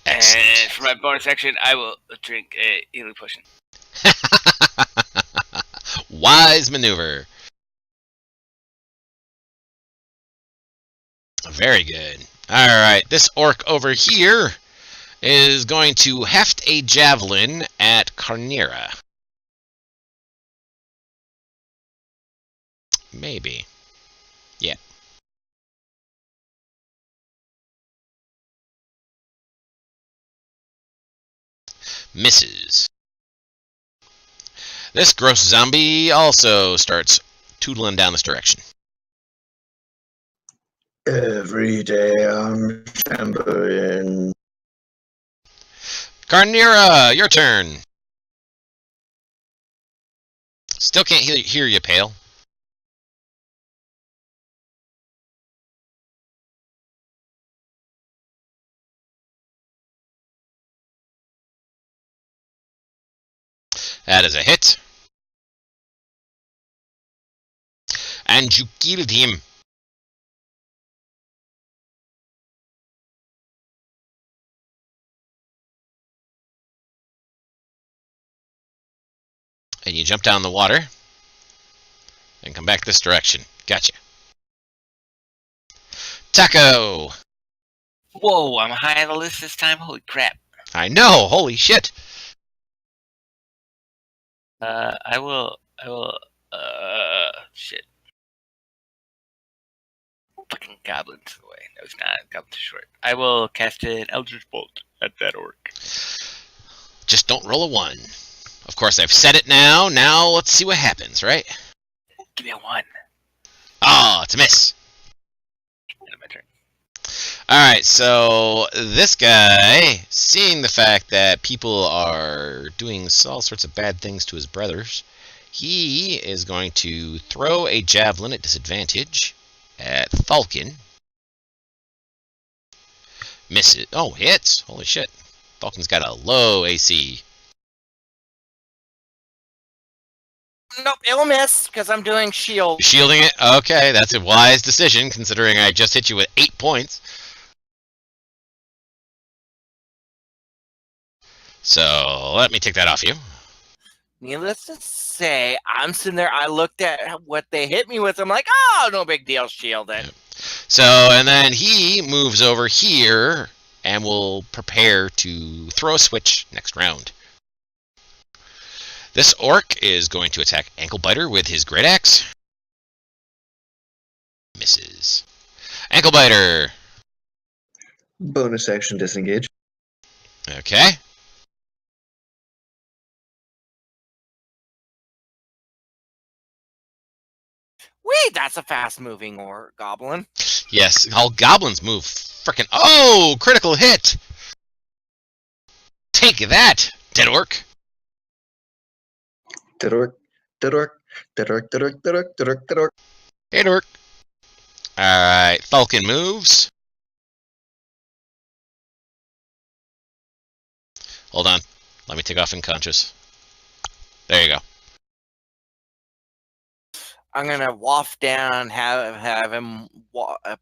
Excellent. And for my bonus action, I will drink a healing potion. Wise maneuver. Very good. Alright, this orc over here is going to heft a javelin at Carnera. Maybe. Misses. This gross zombie also starts tootling down this direction. Every day I'm shambling. Carnira, your turn. Still can't hear you, Pale. That is a hit. And you killed him. And you jump down the water. And come back this direction. Gotcha. Taco! Whoa, I'm high on the list this time. Holy crap. I know, holy shit. I will, shit. Fucking goblins away. No, it's not. Goblins are short. I will cast an Eldritch Bolt at that orc. Just don't roll a 1. Of course, I've said it now. Now let's see what happens, right? Give me a 1. Oh, it's a miss. End of my turn. Alright, so this guy, seeing the fact that people are doing all sorts of bad things to his brothers, he is going to throw a javelin at disadvantage at Falcon. Miss it. Oh, hits. Holy shit. Falcon's got a low AC. Nope, it'll miss because I'm doing shield. Shielding it? Okay, that's a wise decision considering I just hit you with 8 points. So, let me take that off you. Needless to say, I'm sitting there, I looked at what they hit me with, I'm like, oh, no big deal, shield it. So, and then he moves over here and will prepare to throw a switch next round. This orc is going to attack Anklebiter with his great axe. Misses. Anklebiter. Bonus action disengage. Okay. Wait, that's a fast-moving goblin. Yes, all goblins move frickin'. Oh, critical hit. Take that, dead orc. Dead orc. Dead orc. Dead orc. Dead orc. Dead orc. Dead orc. Dead orc. Dead orc. Alright, Falcon moves. Hold on. Let me take off unconscious. There you go. I'm gonna waft down, have him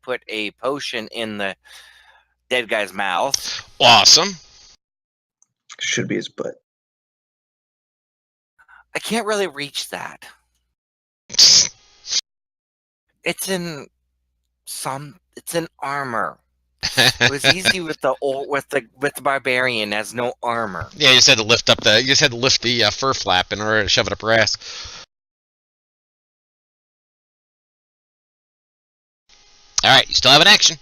put a potion in the dead guy's mouth. Awesome. Should be his butt. I can't really reach that. It's in armor. It was easy with the barbarian has no armor. Yeah, you just had to lift up the fur flap in order to shove it up your ass. Alright, you still have an action.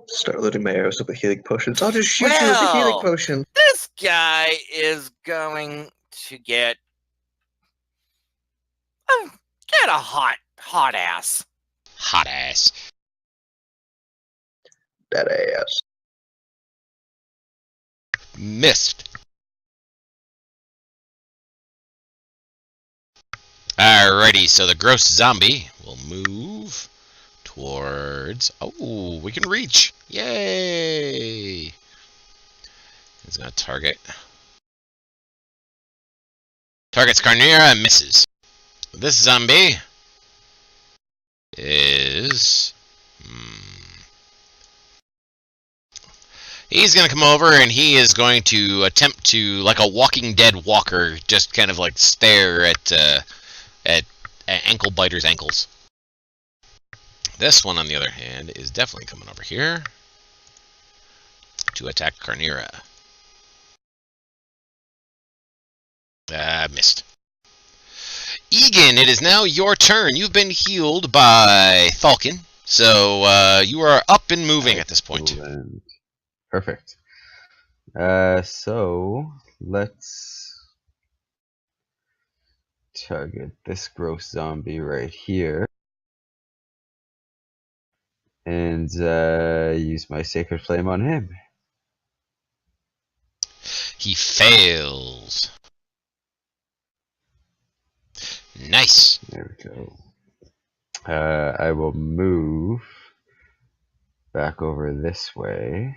Start loading my arrows up with healing potions. I'll just shoot you with the healing potion. This guy is going to get a hot ass. Hot ass. That ass. Missed. Alrighty, so the gross zombie will move towards... Oh, we can reach. Yay! He's going to target. Targets Carnira and misses. This zombie is... He's going to come over and he is going to attempt to, like a Walking Dead walker, just kind of like stare at Anklebiter's ankles. This one, on the other hand, is definitely coming over here to attack Carnira. Missed. Egan, it is now your turn. You've been healed by Falcon, so you are up and moving at this point. Excellent. Perfect. So let's target this gross zombie right here. And use my Sacred Flame on him. He fails. Nice. There we go. I will move back over this way.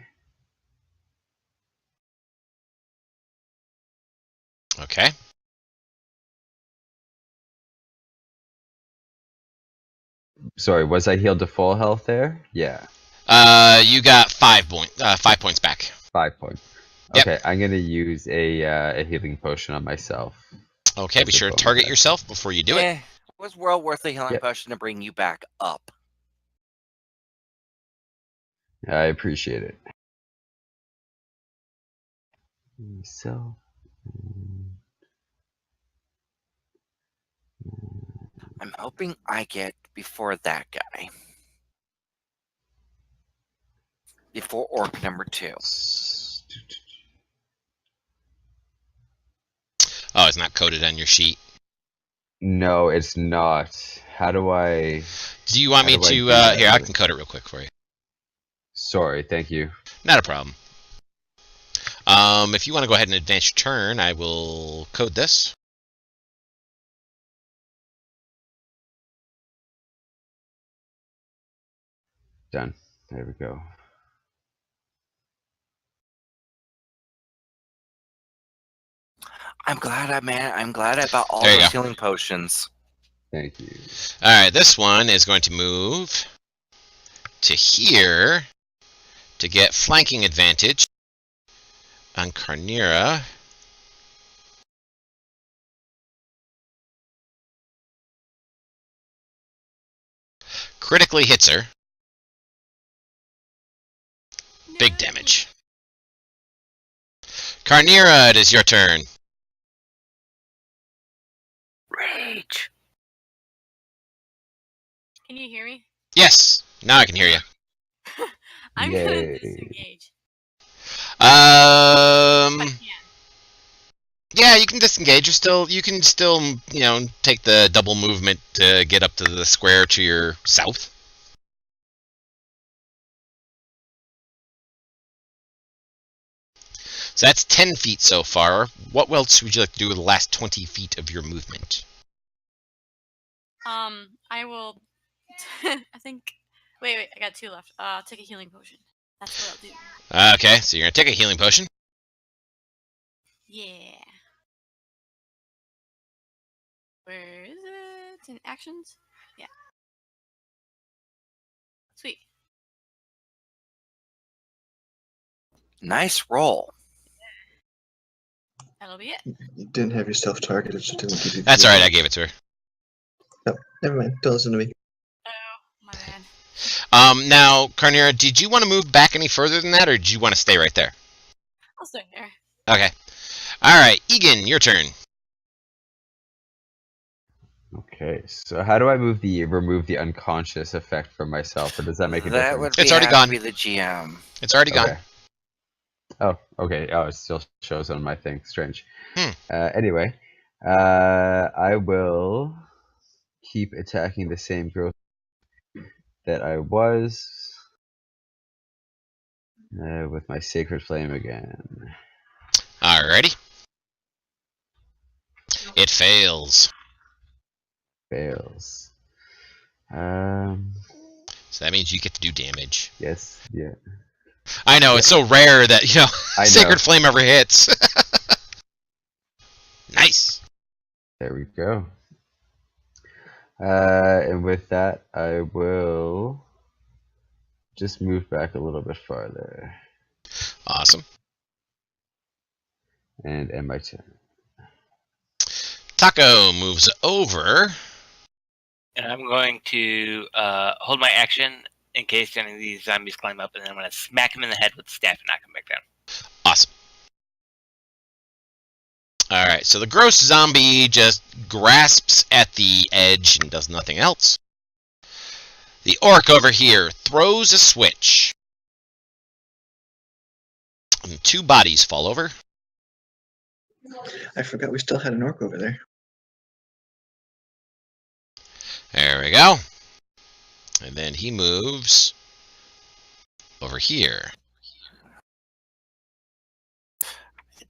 Okay. Sorry, was I healed to full health there? Yeah. You got 5 points back. 5 points. Yep. Okay, I'm gonna use a healing potion on myself. Okay, be sure to target yourself before you do it. It was well worth a healing Yep. potion to bring you back up. I appreciate it. So. I'm hoping I get before that guy. Before orc number 2. Oh, it's not coded on your sheet. No, it's not. How do I... Do you want me How do I to... do that? Here, I can code it real quick for you. Sorry, thank you. Not a problem. If you want to go ahead and advance your turn, I will code this. Done. There we go. I'm glad I bought all There you those go. healing potions. Thank you. Alright, this one is going to move to here to get flanking advantage on Carnera. Critically hits her. Big damage. Carnera, it is your turn. Rage. Can you hear me? Yes, now I can hear you. I'm gonna Yay. disengage. Um, If I can. yeah, you can disengage. You can still, take the double movement to get up to the square to your south. So that's 10 feet so far. What else would you like to do with the last 20 feet of your movement? I will. I think. Wait, I got 2 left. Take a healing potion. That's what I'll do. Okay, so you're gonna take a healing potion. Yeah. Where is it? In actions? Yeah. Sweet. Nice roll. That'll be it. You didn't have yourself targeted, so it didn't give you. That's alright, I gave it to her. No, never mind. Don't listen to me. Oh, my bad. Now, Carnera, did you want to move back any further than that, or did you want to stay right there? I'll stay there. Okay. Alright, Egan, your turn. Okay, so how do I remove the unconscious effect from myself, or does that make a That difference? would It's already have gone. to be the GM. It's already gone. Okay. Oh, okay. Oh, it still shows on my thing. Strange. Hmm. Anyway, I will keep attacking the same growth that I was with my Sacred Flame again. Alrighty. It fails. Fails. So that means you get to do damage. Yes. Yeah. I know, it's so rare that, I know. Sacred Flame ever hits. Nice. There we go. And with that, I will just move back a little bit farther Awesome. and end my turn. Taco moves over. And I'm going to hold my action in case any of these zombies climb up, and then I'm going to smack him in the head with the staff and knock him back down. Awesome. Alright, so the gross zombie just grasps at the edge and does nothing else. The orc over here throws a switch. And 2 bodies fall over. I forgot we still had an orc over there. There we go. And then he moves over here.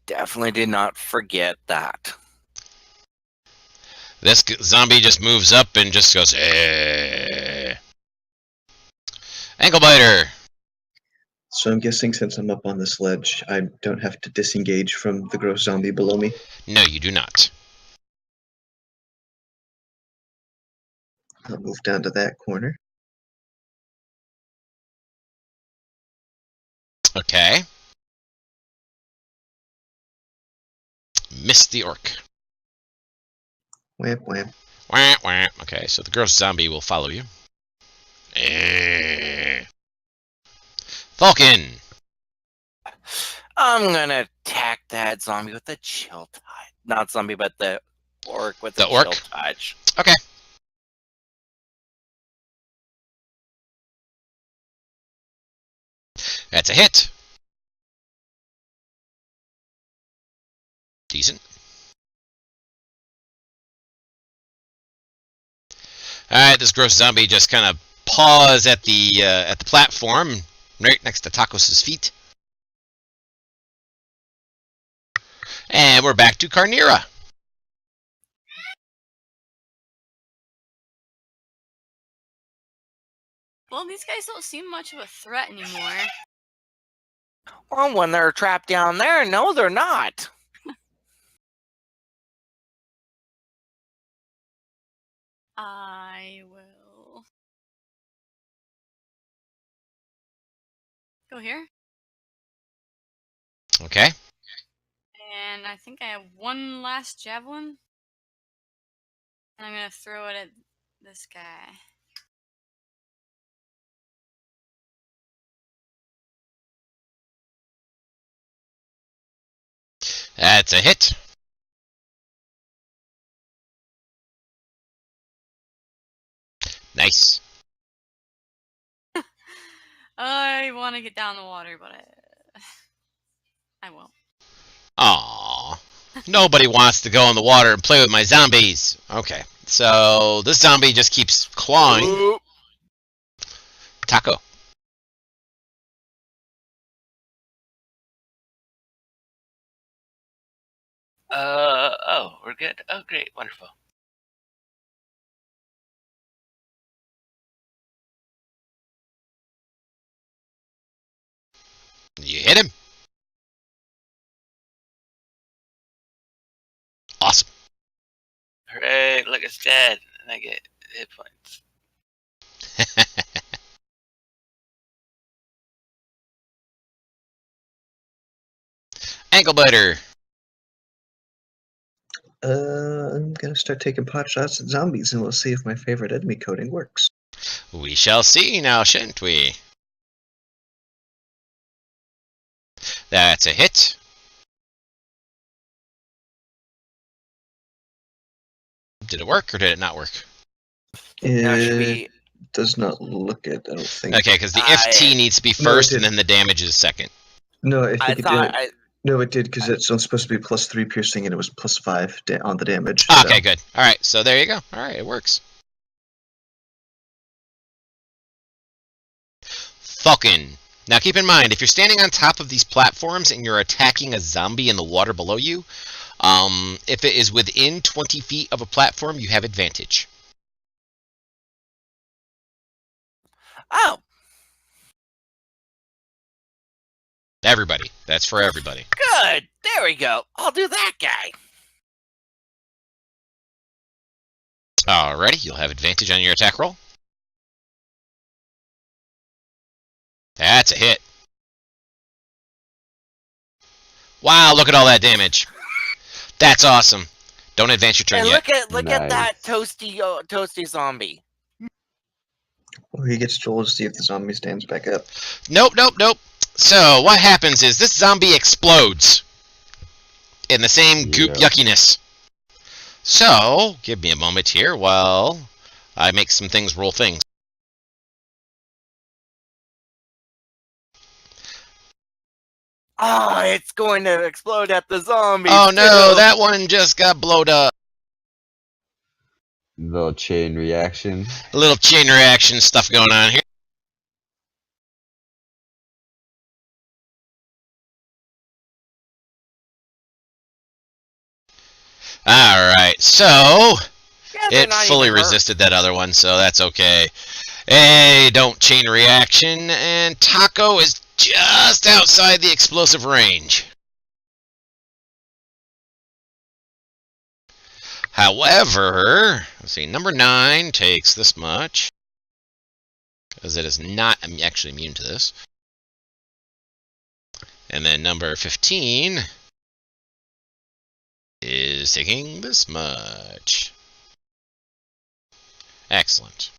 Definitely did not forget that. This zombie just moves up and just goes, eh. Ankle biter. So I'm guessing since I'm up on this ledge, I don't have to disengage from the gross zombie below me. No, you do not. I'll move down to that corner. Okay. Missed the orc. Wham, wham. Wah, wah. Okay, so the gross zombie will follow you. Eh. Falcon. I'm gonna attack that zombie with a chill touch. Not zombie, but the orc with The a orc? chill touch. Okay. That's a hit. Decent. Alright, this gross zombie just kind of paws at the platform right next to Tacos' feet. And we're back to Carnera. Well, these guys don't seem much of a threat anymore. Well, when they're trapped down there, no, they're not. I will go here. Okay. And I think I have one last javelin. And I'm gonna throw it at this guy. That's a hit. Nice. I want to get down the water, but I won't. Aww. Nobody wants to go in the water and play with my zombies. Okay. So this zombie just keeps clawing. Ooh. Taco. Oh, we're good. Oh, great, wonderful. You hit him. Awesome. Hooray! Look, it's dead, and I get hit points. Ankle biter. I'm gonna start taking pot shots at zombies, and we'll see if my favorite enemy coding works. We shall see now, shan't we? That's a hit. Did it work or did it not work? Now should It we? does not look it, I don't think. Okay, because the if T needs to be No, it first and didn't. then the damage is second. No, I I think it thought. did. No, it did, because it's supposed to be +3 piercing, and it was +5 on the damage. Okay, so. good. All right, so there you go. All right, it works. Falcon. Now keep in mind, if you're standing on top of these platforms and you're attacking a zombie in the water below you, if it is within 20 feet of a platform, you have advantage. Oh, Everybody. That's for everybody. good. There we go. I'll do that guy. Alrighty, you'll have advantage on your attack roll. That's a hit. Wow, look at all that damage. That's awesome. Don't advance your turn And yet. look at that Nice. toasty zombie. Or he gets to roll to see if the zombie stands back up. Nope, nope, nope. So what happens is this zombie explodes in the same goop Yeah. yuckiness. So give me a moment here while I make some things roll things. Oh, it's going to explode at the zombies. Oh no, too. that one just got blowed up. Little chain reaction. A little chain reaction stuff going on here. Alright, so Yeah, they're it not fully even hurt. resisted that other one, so that's okay. Hey, don't chain reaction, and Taco is just outside the explosive range. However, let's see, number 9 takes this much, because it is not actually immune to this. And then number 15 is taking this much. Excellent.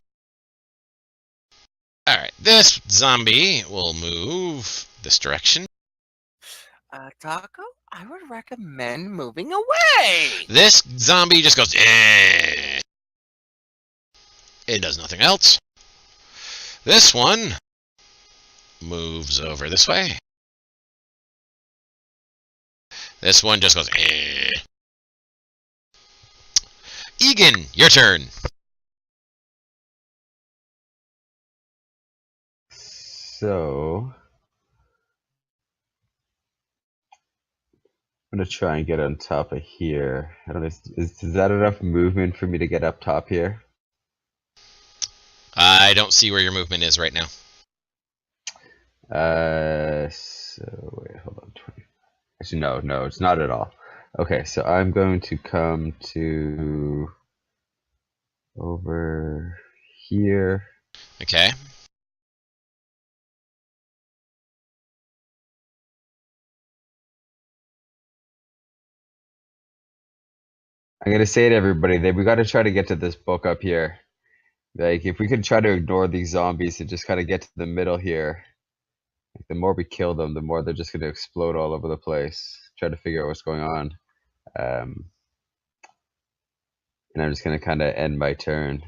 Alright, this zombie will move this direction. Taco, I would recommend moving away. This zombie just goes, eh. It does nothing else. This one moves over this way. This one just goes, eh. Egan, your turn. So I'm gonna try and get on top of here. I don't know. Is that enough movement for me to get up top here? I don't see where your movement is right now. So wait, hold on. Actually, no, it's not at all. Okay, so I'm going to come to over here. Okay. I'm gonna say to everybody that we got to try to get to this book up here. Like, if we can try to ignore these zombies and just kind of get to the middle here, like, the more we kill them, the more they're just gonna explode all over the place. Try to figure out what's going on. And I'm just gonna kind of end my turn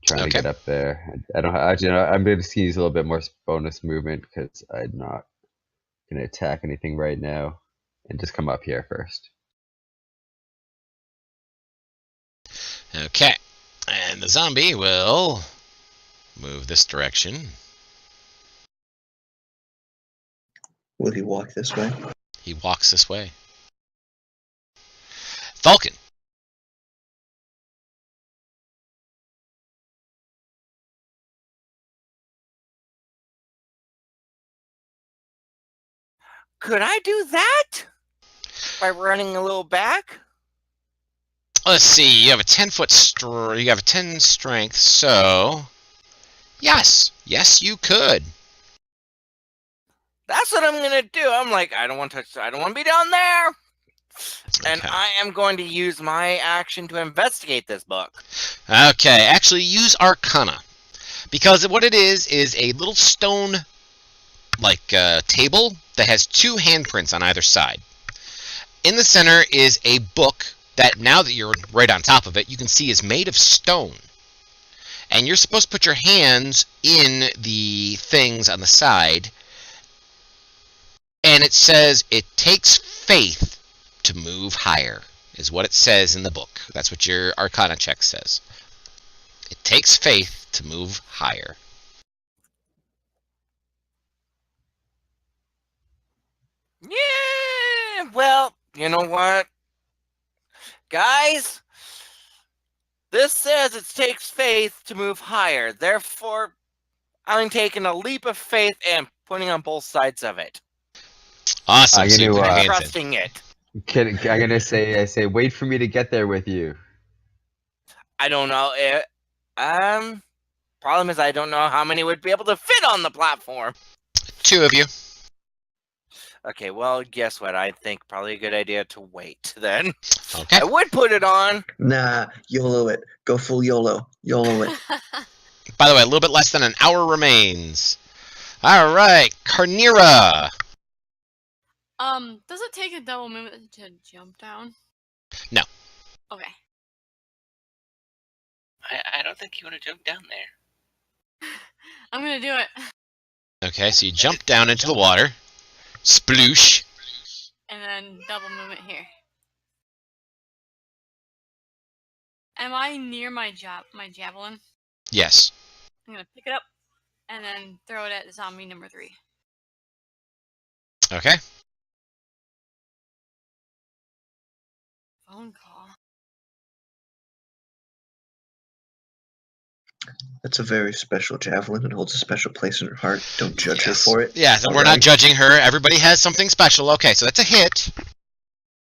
trying to get up there. I don't actually. I'm gonna just use a little bit more bonus movement because I'm not gonna attack anything right now, and just come up here first. Okay. And the zombie will move this direction. Will he walk this way? He walks this way. Falcon. Could I do that? By running a little back? Let's see. You have a 10-foot you have a 10 strength, so yes, you could. That's what I'm gonna do. I'm like, I don't want to touch. I don't want to be down there. And Okay. I am going to use my action to investigate this book. Okay, actually use Arcana. Because what it is a little stone table that has 2 handprints on either side. In the center is a book that, now that you're right on top of it, you can see is made of stone. And you're supposed to put your hands in the things on the side. And it says, it takes faith to move higher, is what it says in the book. That's what your Arcana check says. It takes faith to move higher. Yeah. Well, you know what, guys? This says it takes faith to move higher. Therefore, I'm taking a leap of faith and putting on both sides of it. Awesome. I'm So you gonna, put your hands in. Trusting it. I'm gonna say, wait for me to get there with you. I don't know. Problem is I don't know how many would be able to fit on the platform. 2 of you. Okay, well, guess what? I think probably a good idea to wait then. Okay. I would put it on. Nah, YOLO it. Go full YOLO. YOLO it. By the way, a little bit less than an hour remains. All right, Carnera. Does it take a double movement to jump down? No. Okay. I don't think you want to jump down there. I'm gonna do it. Okay, so you jump down into the water. Sploosh. then double movement here. Am I near my javelin? Yes. I'm gonna pick it up and then throw it at zombie number 3. Okay. Phone call. That's a very special javelin. It holds a special place in her heart. Don't judge her Yes. for it. Yeah, we're not judging her. Everybody has something special. Okay, so that's a hit.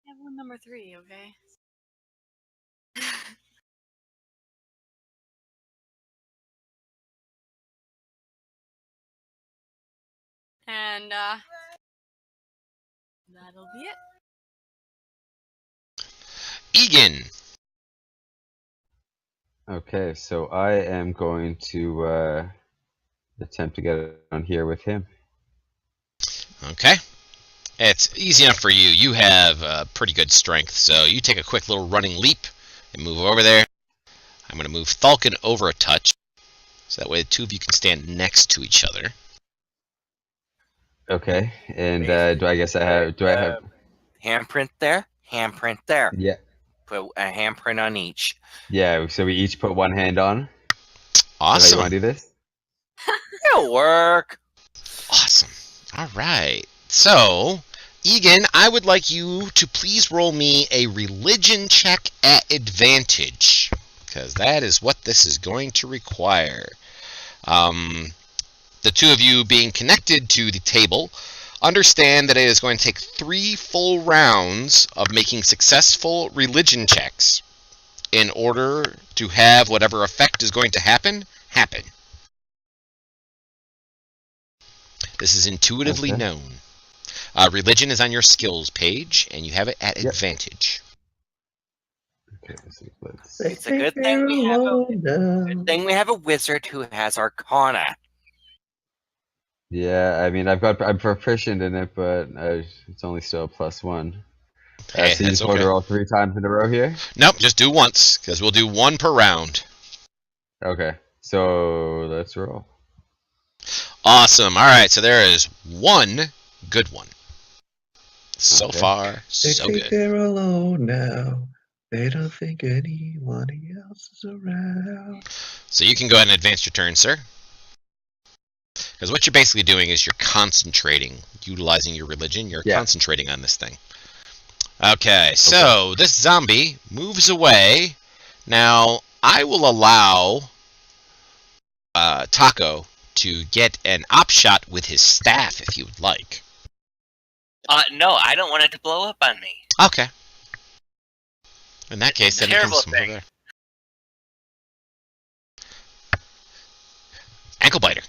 Javelin number 3, okay? And that'll be it. Egan. Okay, so I am going to attempt to get on here with him. Okay. It's easy enough for you. You have pretty good strength, so you take a quick little running leap and move over there. I'm going to move Falcon over a touch, so that way the two of you can stand next to each other. Okay, and do I have handprint there? Handprint there. Yeah. Put a handprint on each. Yeah, so we each put one hand on. Awesome. You want to do this? It'll work. Awesome. All right. So, Egan, I would like you to please roll me a religion check at advantage, because that is what this is going to require. The two of you being connected to the table understand that it is going to take 3 full rounds of making successful religion checks in order to have whatever effect is going to happen. This is intuitively known. Religion is on your skills page, and you have it at advantage. Okay, let's It's a good thing we have a wizard who has Arcana. Yeah, I mean, I'm proficient in it, but it's only still a +1. Hey, so you just want to roll 3 times in a row here? Nope, just do once, because we'll do 1 per round. Okay, so let's roll. Awesome. All right, so there is 1 good one. So far, so they good. think they're alone now. They don't think anyone else is around. So you can go ahead and advance your turn, sir. Because what you're basically doing is you're concentrating, utilizing your religion. You're concentrating on this thing. Okay, so this zombie moves away. Now, I will allow Taco to get an op shot with his staff if you would like. No, I don't want it to blow up on me. Okay. In that case, then terrible he can thing. there. Ankle biter.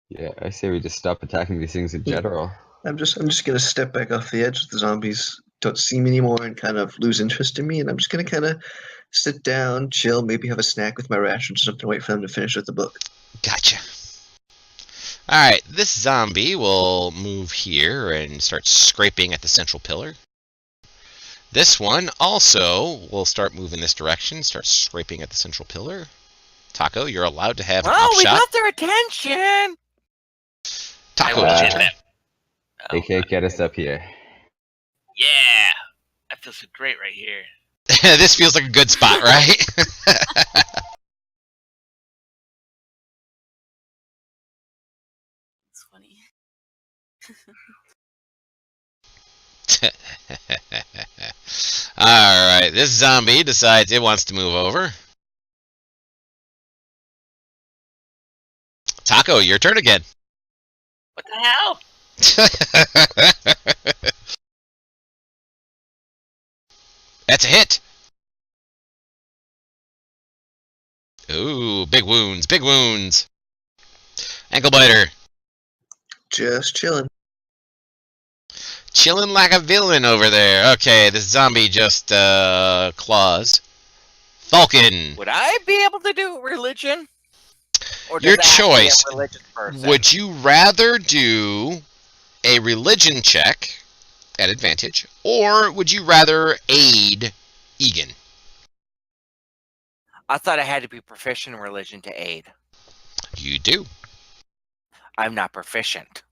Yeah, I say we just stop attacking these things in general. I'm just gonna step back off the edge. The zombies don't see me anymore and kind of lose interest in me, and I'm just gonna kind of sit down, chill, maybe have a snack with my rations or something, wait for them to finish with the book. Gotcha. Alright, this zombie will move here and start scraping at the central pillar. This one also will start moving this direction, start scraping at the central pillar. Taco, you're allowed to have an op we shot. got their attention! Taco, I it's will your hit turn. them. Oh, AK, get us up here. yeah! That feels so great right here. This feels like a good spot, right? It's funny. Alright, this zombie decides it wants to move over. Taco, your turn again. What the hell? That's a hit. Ooh, big wounds, big wounds. Ankle biter. Just chilling. Chilling like a villain over there. Okay, this zombie just claws. Falcon. Would I be able to do religion? Or does Your it have to be a choice. religious person? Would you rather do a religion check at advantage, or would you rather aid Egan? I thought I had to be proficient in religion to aid. You do. I'm not proficient.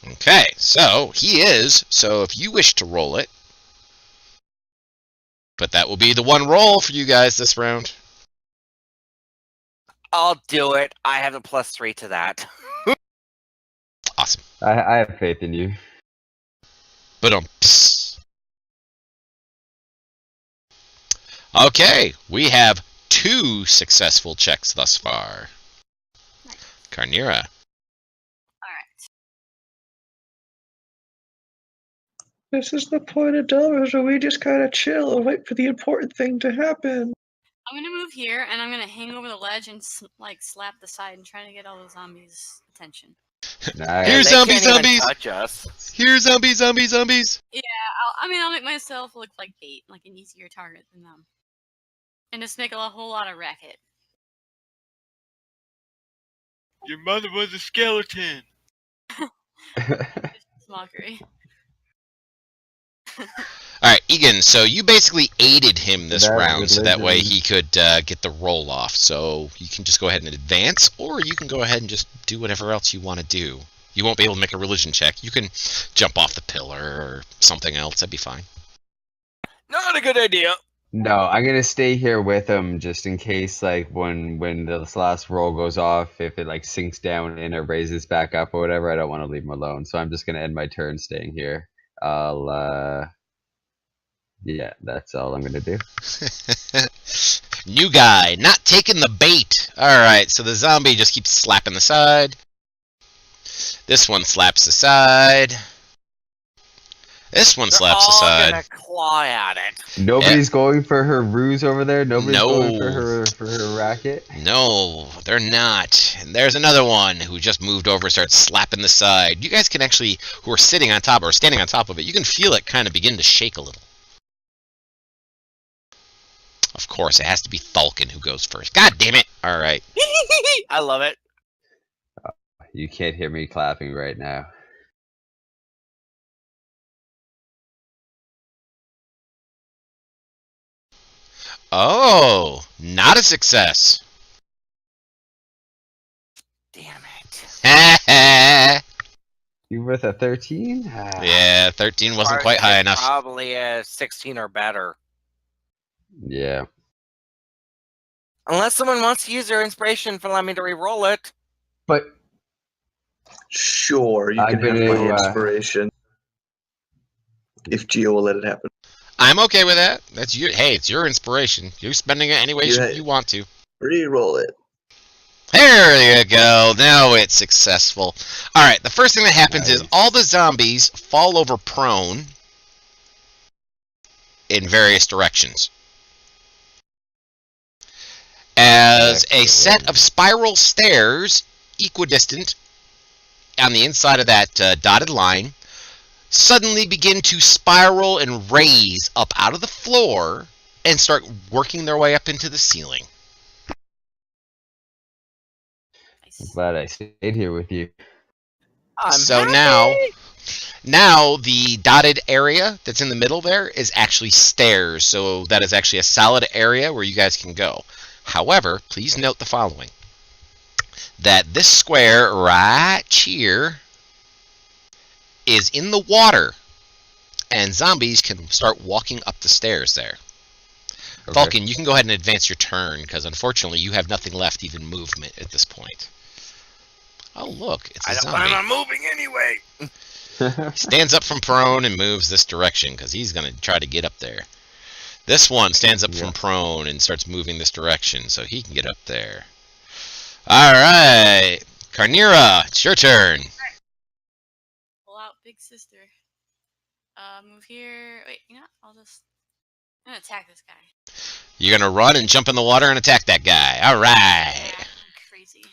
Okay. Okay, so he is. So if you wish to roll it, but that will be the one roll for you guys this round. I'll do it. I have a +3 to that. Awesome. I have faith in you. But okay, we have 2 successful checks thus far. Nice. Carnira. Alright. This is the point of Delvers where we just kind of chill and wait for the important thing to happen. I'm gonna move here, and I'm gonna hang over the ledge and like slap the side and try to get all the zombies' attention. Nice. Here's They zombies, can't even zombies! touch us. Here's zombies, zombies, zombies! I'll make myself look like bait, like an easier target than them, and just make a whole lot of racket. Your mother was a skeleton. It's mockery. Alright, Egan, so you basically aided him this That round, so that way religion. he could get the roll off. So you can just go ahead and advance, or you can go ahead and just do whatever else you want to do. You won't be able to make a religion check. You can jump off the pillar or something else. That'd be fine. Not a good idea. No, I'm gonna stay here with him just in case, like when this last roll goes off, if it like sinks down and it raises back up or whatever, I don't want to leave him alone. So I'm just gonna end my turn staying here. Yeah, that's all I'm gonna do. New guy, not taking the bait. Alright, so the zombie just keeps slapping the side. This one slaps the side. This one They're slaps the all side. gonna claw at it. Nobody's going for her ruse over there. Nobody's No. going for her racket. No, they're not. And there's another one who just moved over and starts slapping the side. You guys can actually, who are sitting on top or standing on top of it, you can feel it kind of begin to shake a little. Of course, it has to be Falcon who goes first. God damn it! Alright. I love it. You can't hear me clapping right now. Oh, not a success. Damn it. Yeah, You with a 13? 13 wasn't quite high enough. Probably a 16 or better. Yeah. Unless someone wants to use their inspiration for letting me to re-roll it. But Sure, you I've can been have my able, inspiration. If Geo will let it happen. I'm okay with that. That's you. Hey, it's your inspiration. You're spending it any way Yeah. you want to. Re-roll it. There you go. Now it's successful. Alright, the first thing that happens is Nice. all the zombies fall over prone in various directions. As a set of spiral stairs, equidistant, on the inside of that dotted line, suddenly begin to spiral and raise up out of the floor and start working their way up into the ceiling. I'm glad I stayed here with you. I'm So happy. now the dotted area that's in the middle there is actually stairs, so that is actually a solid area where you guys can go. However, please note the following. That this square right here is in the water, and zombies can start walking up the stairs there. Okay. Falcon, you can go ahead and advance your turn, because unfortunately you have nothing left, even movement at this point. Oh, look, it's a I don't zombie. plan on moving anyway. Stands up from prone and moves this direction, because he's going to try to get up there. This one stands up from prone and starts moving this direction, so he can get up there. Alright, Carnira, it's your turn. Pull out big sister. Move here. Wait, you know what? I'm gonna attack this guy. You're going to run and jump in the water and attack that guy. Alright. Yeah, I'm crazy.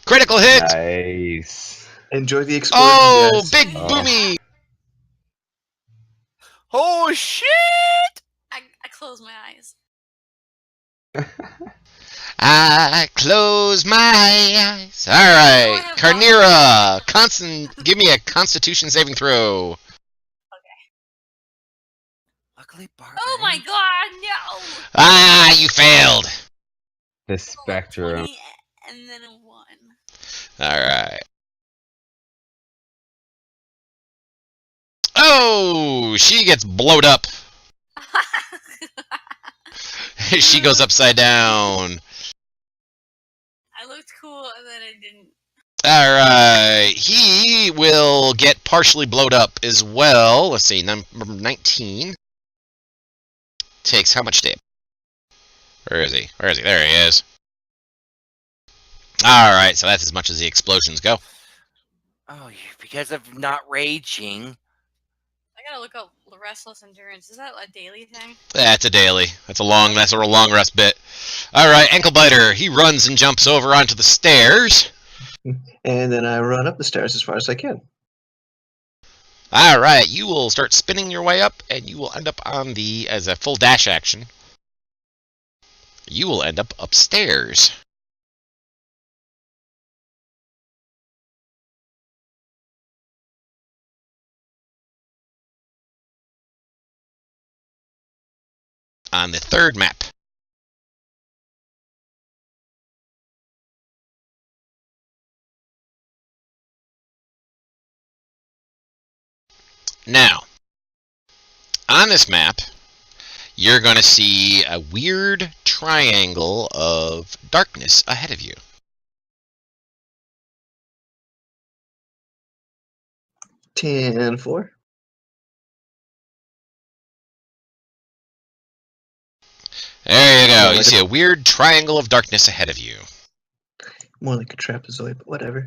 Critical hit! Nice. Enjoy the experience. Oh, guys. big Oh. boomy! Oh shit! I close my eyes. I close my eyes. Alright, Carnira, give me a constitution saving throw. Luckily, Barbara. Oh my god, no! Ah, you failed. The spectrum. 20 and then a 1. All right. Oh, she gets blowed up. She goes upside down. I looked cool and then I didn't. All right. He will get partially blowed up as well. Let's see. Number 19 takes how much damage? Where is he? Where is he? There he is. All right. So that's as much as the explosions go. Oh, because of not raging. I gotta look up restless endurance. Is that a daily thing? That's a daily. That's a long rest bit. All right. Ankle biter. He runs and jumps over onto the stairs. And then I run up the stairs as far as I can. All right, you will start spinning your way up, and you will end up on the, as a full dash action, you will end up upstairs. On the third map. Now, on this map, you're going to see a weird triangle of darkness ahead of you. Ten, 4. There you go. Yeah, You see a weird triangle of darkness ahead of you. More like a trapezoid, but whatever.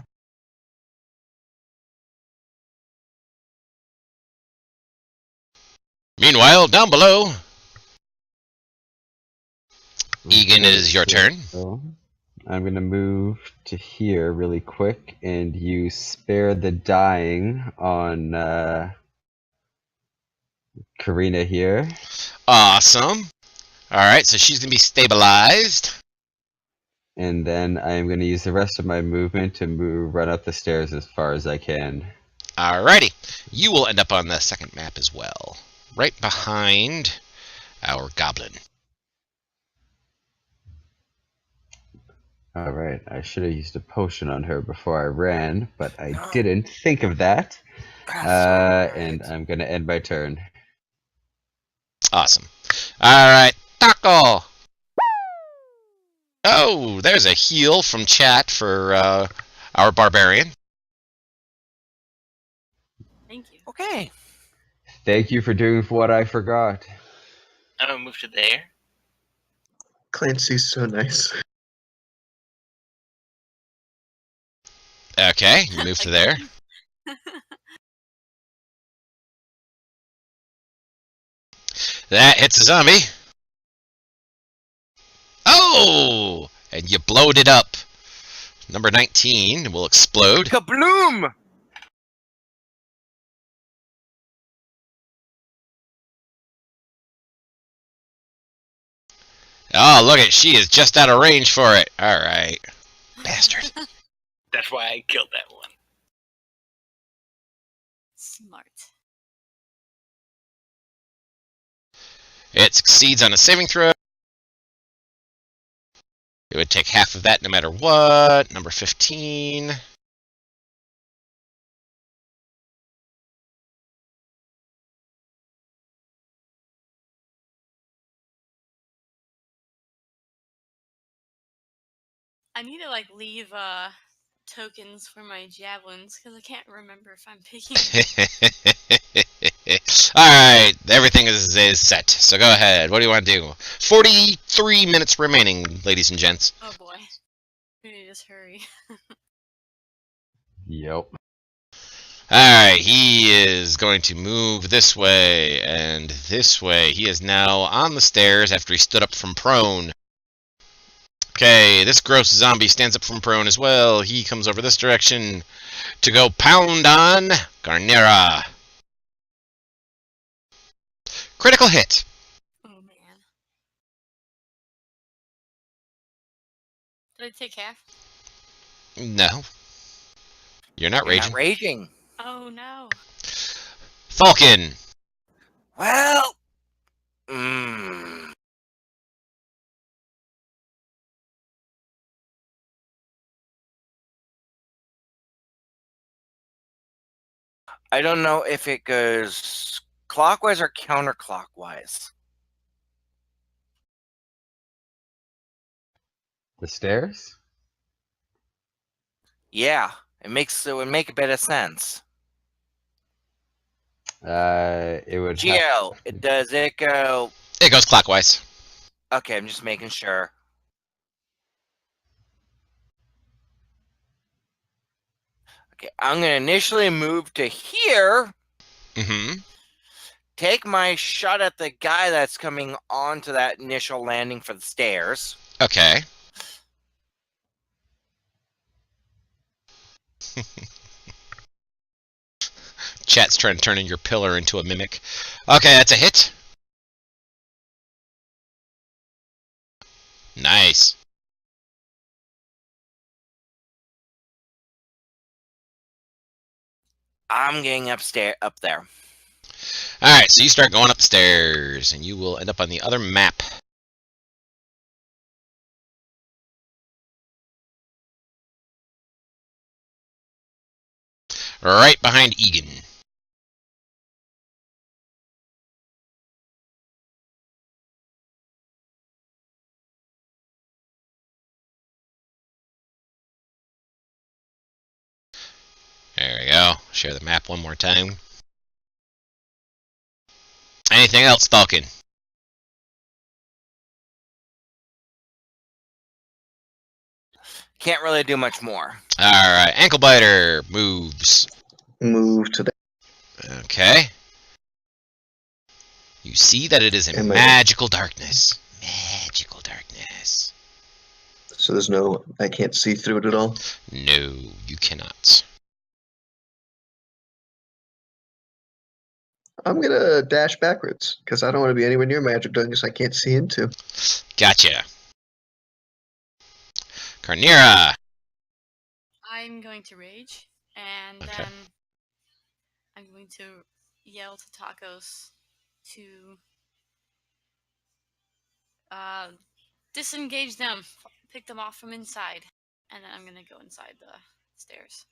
Meanwhile, down below, Egan, it is your turn. So I'm going to move to here really quick and use Spare the Dying on Karina here. Awesome. All right, so she's going to be stabilized. And then I'm going to use the rest of my movement to run up the stairs as far as I can. Alrighty. You will end up on the second map as well. Right behind our goblin. Alright, I should have used a potion on her before I ran, but I didn't think of that. And I'm going to end my turn. Awesome. Alright, Taco! Oh, there's a heal from chat for our barbarian. Thank you. Okay. Thank you for doing what I forgot. I'm gonna move to there. Clancy's so nice. Okay, you move to there. That hits a zombie. Oh! And you blowed it up. Number 19 will explode. Kabloom! Oh, look at, she is just out of range for it. Alright. Bastard. That's why I killed that one. Smart. It succeeds on a saving throw. It would take half of that no matter what. Number 15. I need to leave tokens for my javelins because I can't remember if I'm picking. Alright, everything is set. So go ahead. What do you want to do? 43 minutes remaining, ladies and gents. Oh boy. We need to just hurry. Yep. Alright, he is going to move this way and this way. He is now on the stairs after he stood up from prone. Okay, this gross zombie stands up from prone as well. He comes over this direction to go pound on Garnera. Critical hit. Oh man. Did I take half? No. You're not You're raging. not raging. Oh no. Falcon. Well. I don't know if it goes clockwise or counterclockwise. The stairs? Yeah, it would make a bit of sense. It would have. Geo, does it go? It goes clockwise. Okay, I'm just making sure. Okay, I'm gonna initially move to here. Mm-hmm. Take my shot at the guy that's coming onto that initial landing for the stairs. Okay. Chat's trying to turn in your pillar into a mimic. Okay, that's a hit. Nice. I'm getting up there. Alright, so you start going upstairs, and you will end up on the other map. Right behind Egan. There we go. Share the map one more time. Anything else, Falcon? Can't really do much more. Alright, Ankle Biter moves. Move to the. Okay. You see that it is in Am I- magical darkness. Magical darkness. So there's no. I can't see through it at all. No, you cannot. I'm gonna dash backwards because I don't want to be anywhere near magic darkness I can't see into. Gotcha. Carnera. I'm going to rage, and Okay. then I'm going to yell to Tacos to disengage them, pick them off from inside, and then I'm gonna go inside the stairs.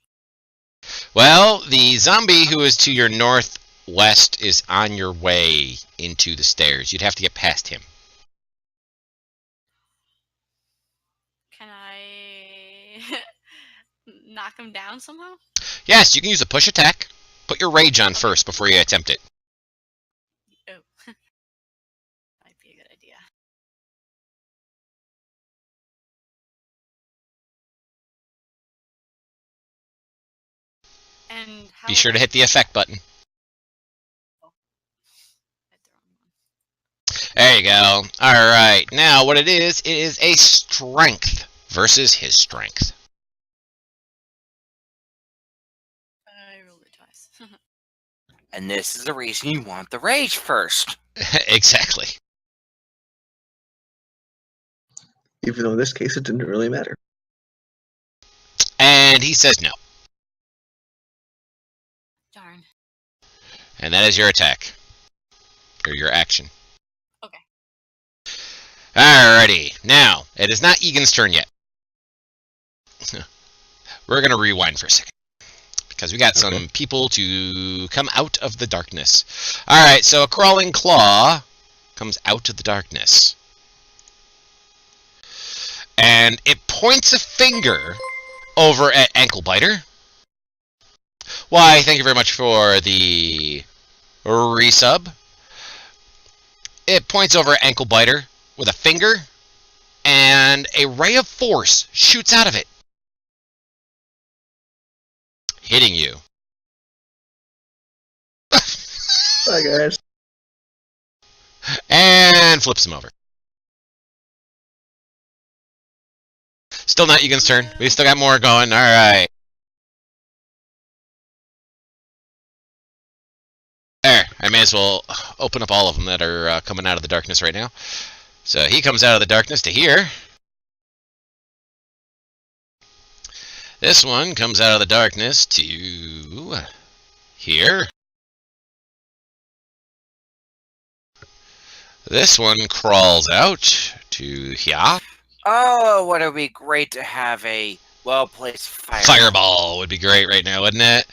Well, the zombie who is to your northwest is on your way into the stairs. You'd have to get past him. Can I knock him down somehow? Yes, you can use a push attack. Put your rage on first before you attempt it. Oh, might be a good idea. And how Be sure to hit the effect button. hit the wrong one. There you go. Alright, now what it is a strength versus his strength. I rolled it twice. And this is the reason you want the rage first. Exactly. Even though in this case it didn't really matter. And he says no. Darn. And that is your attack. Or your action. Okay. Alrighty. Now, it is not Egan's turn yet. We're going to rewind for a second. Because we got some people to come out of the darkness. Alright, so a crawling claw comes out of the darkness. And it points a finger over at Ankle Biter. Why, thank you very much for the resub. It points over at Ankle Biter with a finger, and a ray of force shoots out of it, hitting you. Bye, guys. And flips him over. Still not Egan's turn. We still got more going. Alright. There. I may as well open up all of them that are coming out of the darkness right now. So he comes out of the darkness to here. This one comes out of the darkness to here. This one crawls out to here. Oh, would it be great to have a well-placed fireball. Fireball would be great right now, wouldn't it?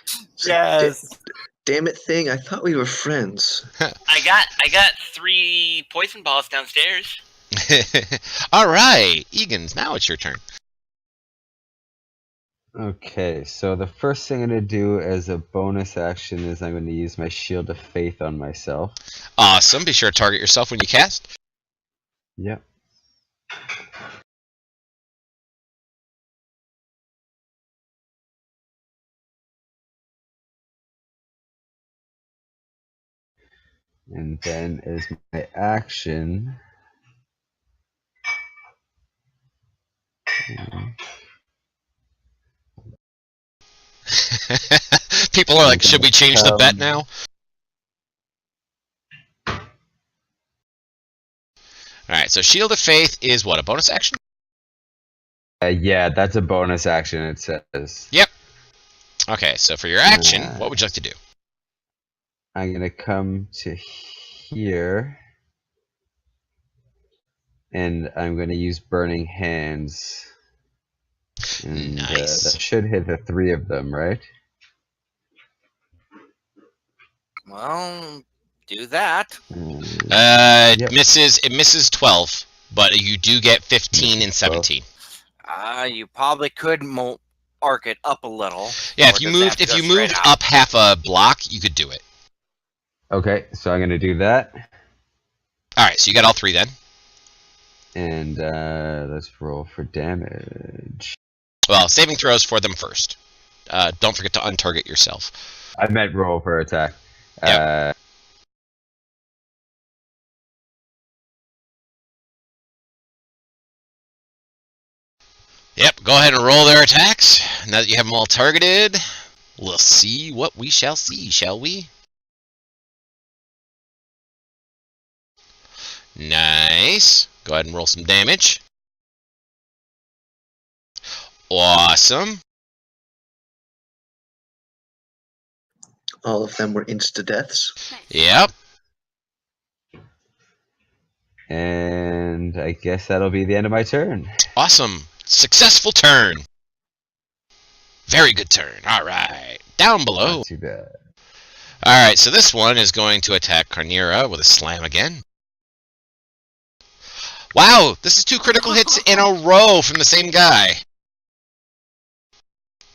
It's like, Yes. damn it, thing! I thought we were friends. I got 3 poison balls downstairs. All right, Egan's. Now it's your turn. Okay, so the first thing I'm going to do as a bonus action is I'm going to use my Shield of Faith on myself. Awesome. Be sure to target yourself when you cast. Yep. And then as my action, People are like, should we change the bet now? Alright, so Shield of Faith is what, a bonus action? yeah, that's a bonus action, it says. Yep. Okay, so for your action, what would you like to do? I'm going to come to here, and I'm going to use Burning Hands. And Nice. that should hit the 3 of them, right? Well, do that. Yep. It misses 12, but you do get 15 and 17. You probably could arc it up a little. Yeah, or if you does it have moved to if go you straight moved out? up half a block, you could do it. Okay, so I'm going to do that. Alright, so you got all 3 then. And let's roll for damage. Well, saving throws for them first. Don't forget to untarget yourself. I meant roll for attack. Yep. Yep, go ahead and roll their attacks. Now that you have them all targeted, we'll see what we shall see, shall we? Nice. Go ahead and roll some damage. Awesome. All of them were insta-deaths. Yep. And I guess that'll be the end of my turn. Awesome. Successful turn. Very good turn. Alright. Down below. Not too bad. Alright, so this one is going to attack Carnera with a slam again. Wow, this is 2 critical hits in a row from the same guy.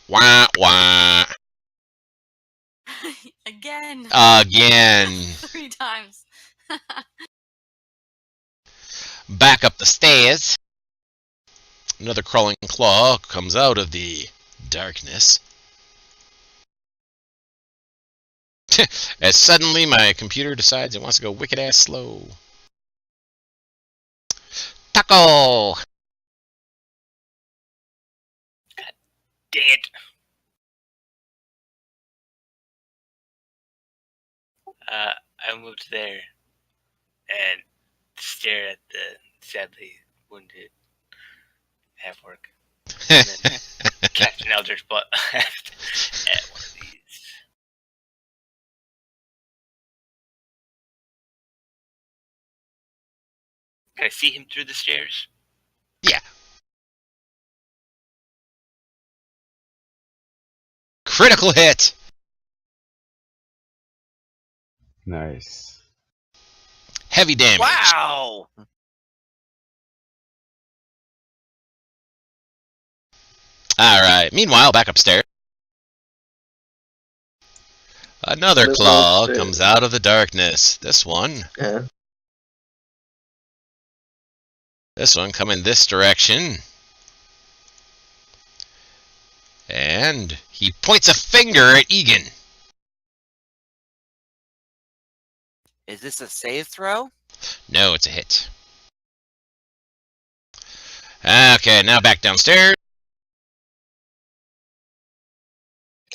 Wah, wah. Again. Again. 3 times. Back up the stairs. Another crawling claw comes out of the darkness. As suddenly my computer decides it wants to go wicked ass slow. Tackle! Dang it. I moved there and stare at the sadly wounded half-orc. And then cast an Eldritch Blast at one of these. Can I see him through the stairs? Yeah. Critical hit! Nice. Heavy damage. Wow! Alright, meanwhile, back upstairs. Another Little claw upstairs. comes out of the darkness. This one coming this direction. And he points a finger at Egan. Is this a save throw? No, it's a hit. Okay, now back downstairs.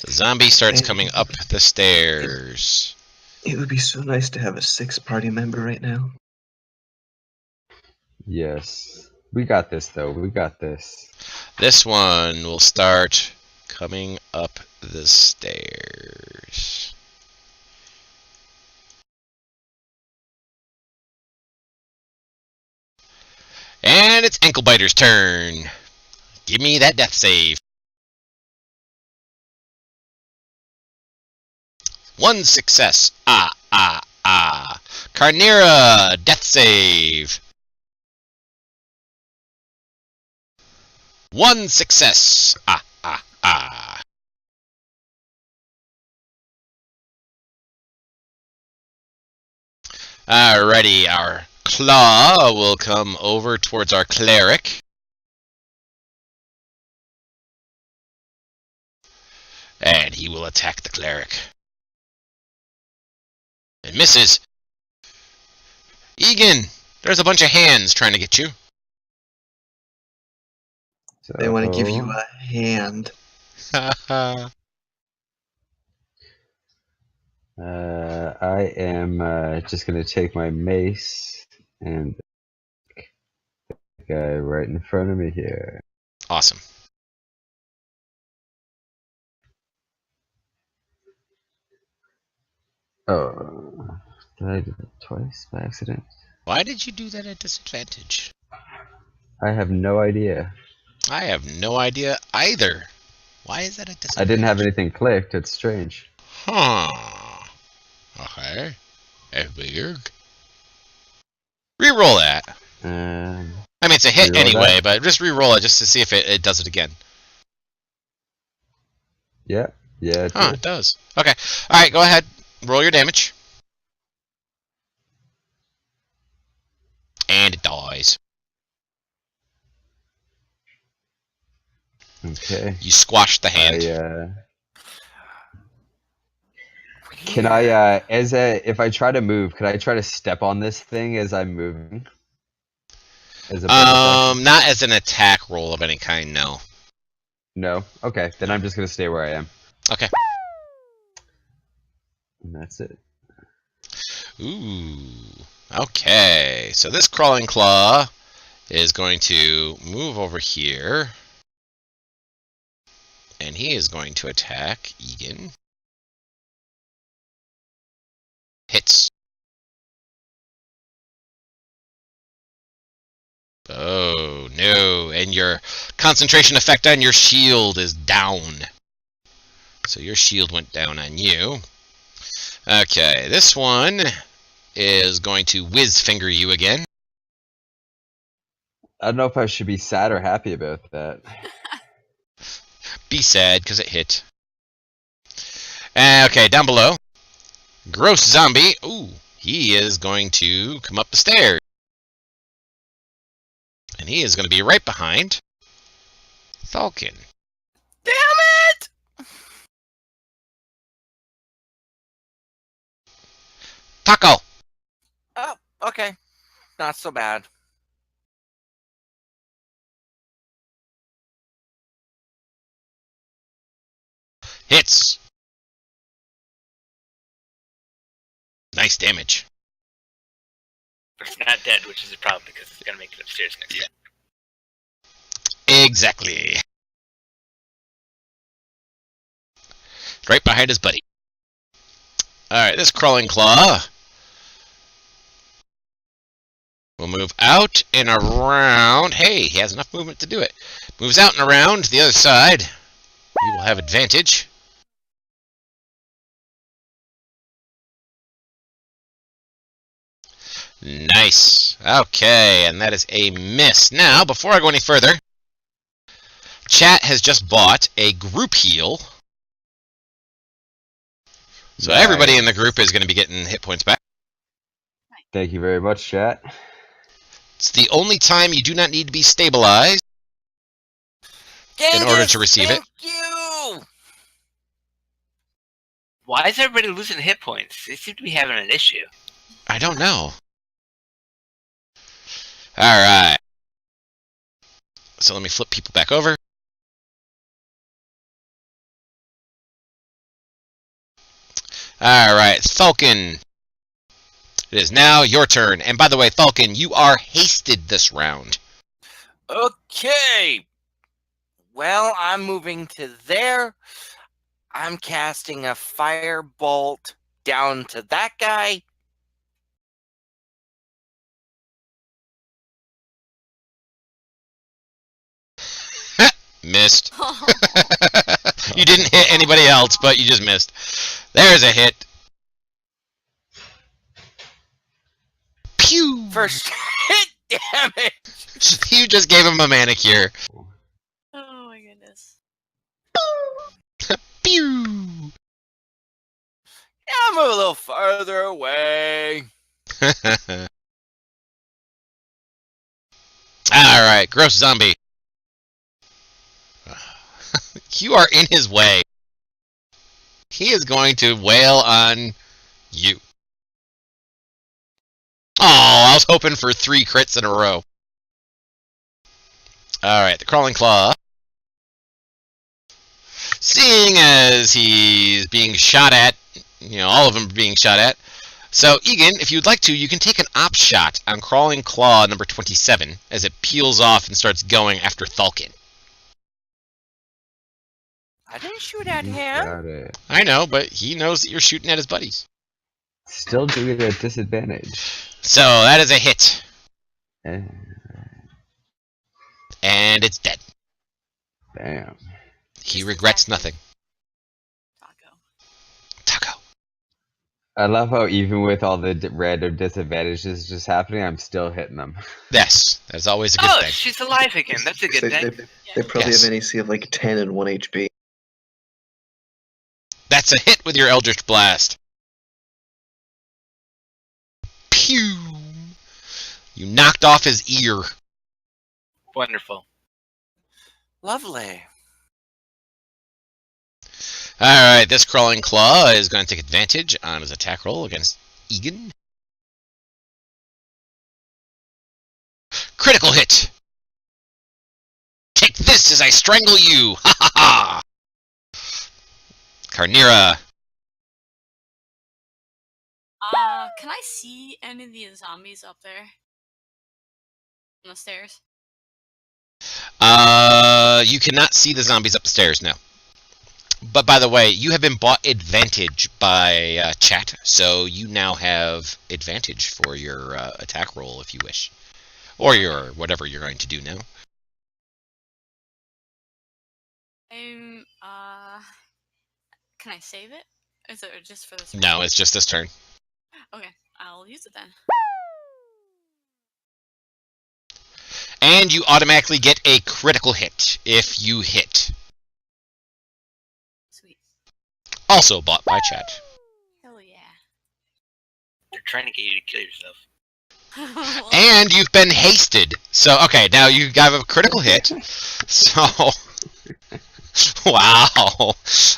The zombie starts coming up the stairs. It would be so nice to have a 6th party member right now. Yes. We got this, though. We got this. This one will start coming up the stairs. And it's Anklebiter's turn. Give me that death save. 1 success. Carnera, death save. 1 success. Alrighty, our claw will come over towards our cleric. And he will attack the cleric. And misses. Egan, there's a bunch of hands trying to get you. They want to give you a hand. I am just going to take my mace and the guy right in front of me here. Awesome. Oh, did I do that twice by accident? Why did you do that at disadvantage? I have no idea. I have no idea either. Why is that a disadvantage? I didn't have anything clicked. It's strange. Huh. Okay. That's weird. Reroll that. I mean, it's a hit anyway, but just reroll it just to see if it does it again. Yeah. Yeah. It does. Okay. All right. Go ahead. Roll your damage. And it dies. Okay. You squashed the hand. Can I, if I try to move, can I try to step on this thing as I'm moving? Not as an attack roll of any kind, no. No? Okay, then I'm just gonna stay where I am. Okay. And that's it. Ooh. Okay, so this crawling claw is going to move over here. And he is going to attack Egan. Hits. Oh, no. And your concentration effect on your shield is down. So your shield went down on you. Okay, this one is going to whiz finger you again. I don't know if I should be sad or happy about that. Be sad, because it hit. Okay, down below. Gross zombie. Ooh, he is going to come up the stairs. And he is going to be right behind Falcon. Damn it! Taco! Oh, okay. Not so bad. Hits. Nice damage. But it's not dead, which is a problem because it's going to make it upstairs next time. Exactly. Right behind his buddy. Alright, this crawling claw will move out and around. Hey, he has enough movement to do it. Moves out and around to the other side. He will have advantage. Nice. Okay, and that is a miss. Now, before I go any further, chat has just bought a group heal. So everybody in the group is going to be getting hit points back. Thank you very much, chat. It's the only time you do not need to be stabilized in order to receive it. Thank you! Why is everybody losing hit points? They seem to be having an issue. I don't know. Alright. So let me flip people back over. Alright, Falcon. It is now your turn. And by the way, Falcon, you are hasted this round. Okay. Well, I'm moving to there. I'm casting a firebolt down to that guy. Missed. You didn't hit anybody else, but you just missed. There's a hit. Pew! First hit damage. You just gave him a manicure. Oh my goodness. Pew! Yeah, move a little farther away. Alright, gross zombie. You are in his way. He is going to wail on you. Oh, I was hoping for 3 crits in a row. Alright, the crawling claw. Seeing as he's being shot at, all of them are being shot at. So, Egan, if you'd like to, you can take an op shot on crawling claw number 27 as it peels off and starts going after Thulkin. I didn't shoot at You him. got it. I know, but he knows that you're shooting at his buddies. Still doing it at disadvantage. So, that is a hit. Eh, And it's dead. Damn. He Just regrets attack nothing. Taco. Taco. I love how even with all the random disadvantages just happening, I'm still hitting them. Yes, that's always a good Oh, thing. she's alive again. That's a good They, thing. they probably Yes. have an AC of like 10 and 1 HP. That's a hit with your Eldritch Blast. Pew! You knocked off his ear. Wonderful. Lovely. Alright, this crawling claw is going to take advantage on his attack roll against Egan. Critical hit! Take this as I strangle you! Ha ha ha! Carnira. Can I see any of the zombies up there? On the stairs? You cannot see the zombies upstairs now. But by the way, you have been bought advantage by chat, so you now have advantage for your attack roll if you wish. Or your whatever you're going to do now. Can I save it? Is it just for this? No, it's just this turn. Okay, I'll use it then. And you automatically get a critical hit if you hit. Sweet. Also bought by chat. Hell yeah. They're trying to get you to kill yourself. Well, And you've been hasted. So, okay, now you got a critical hit. So, wow.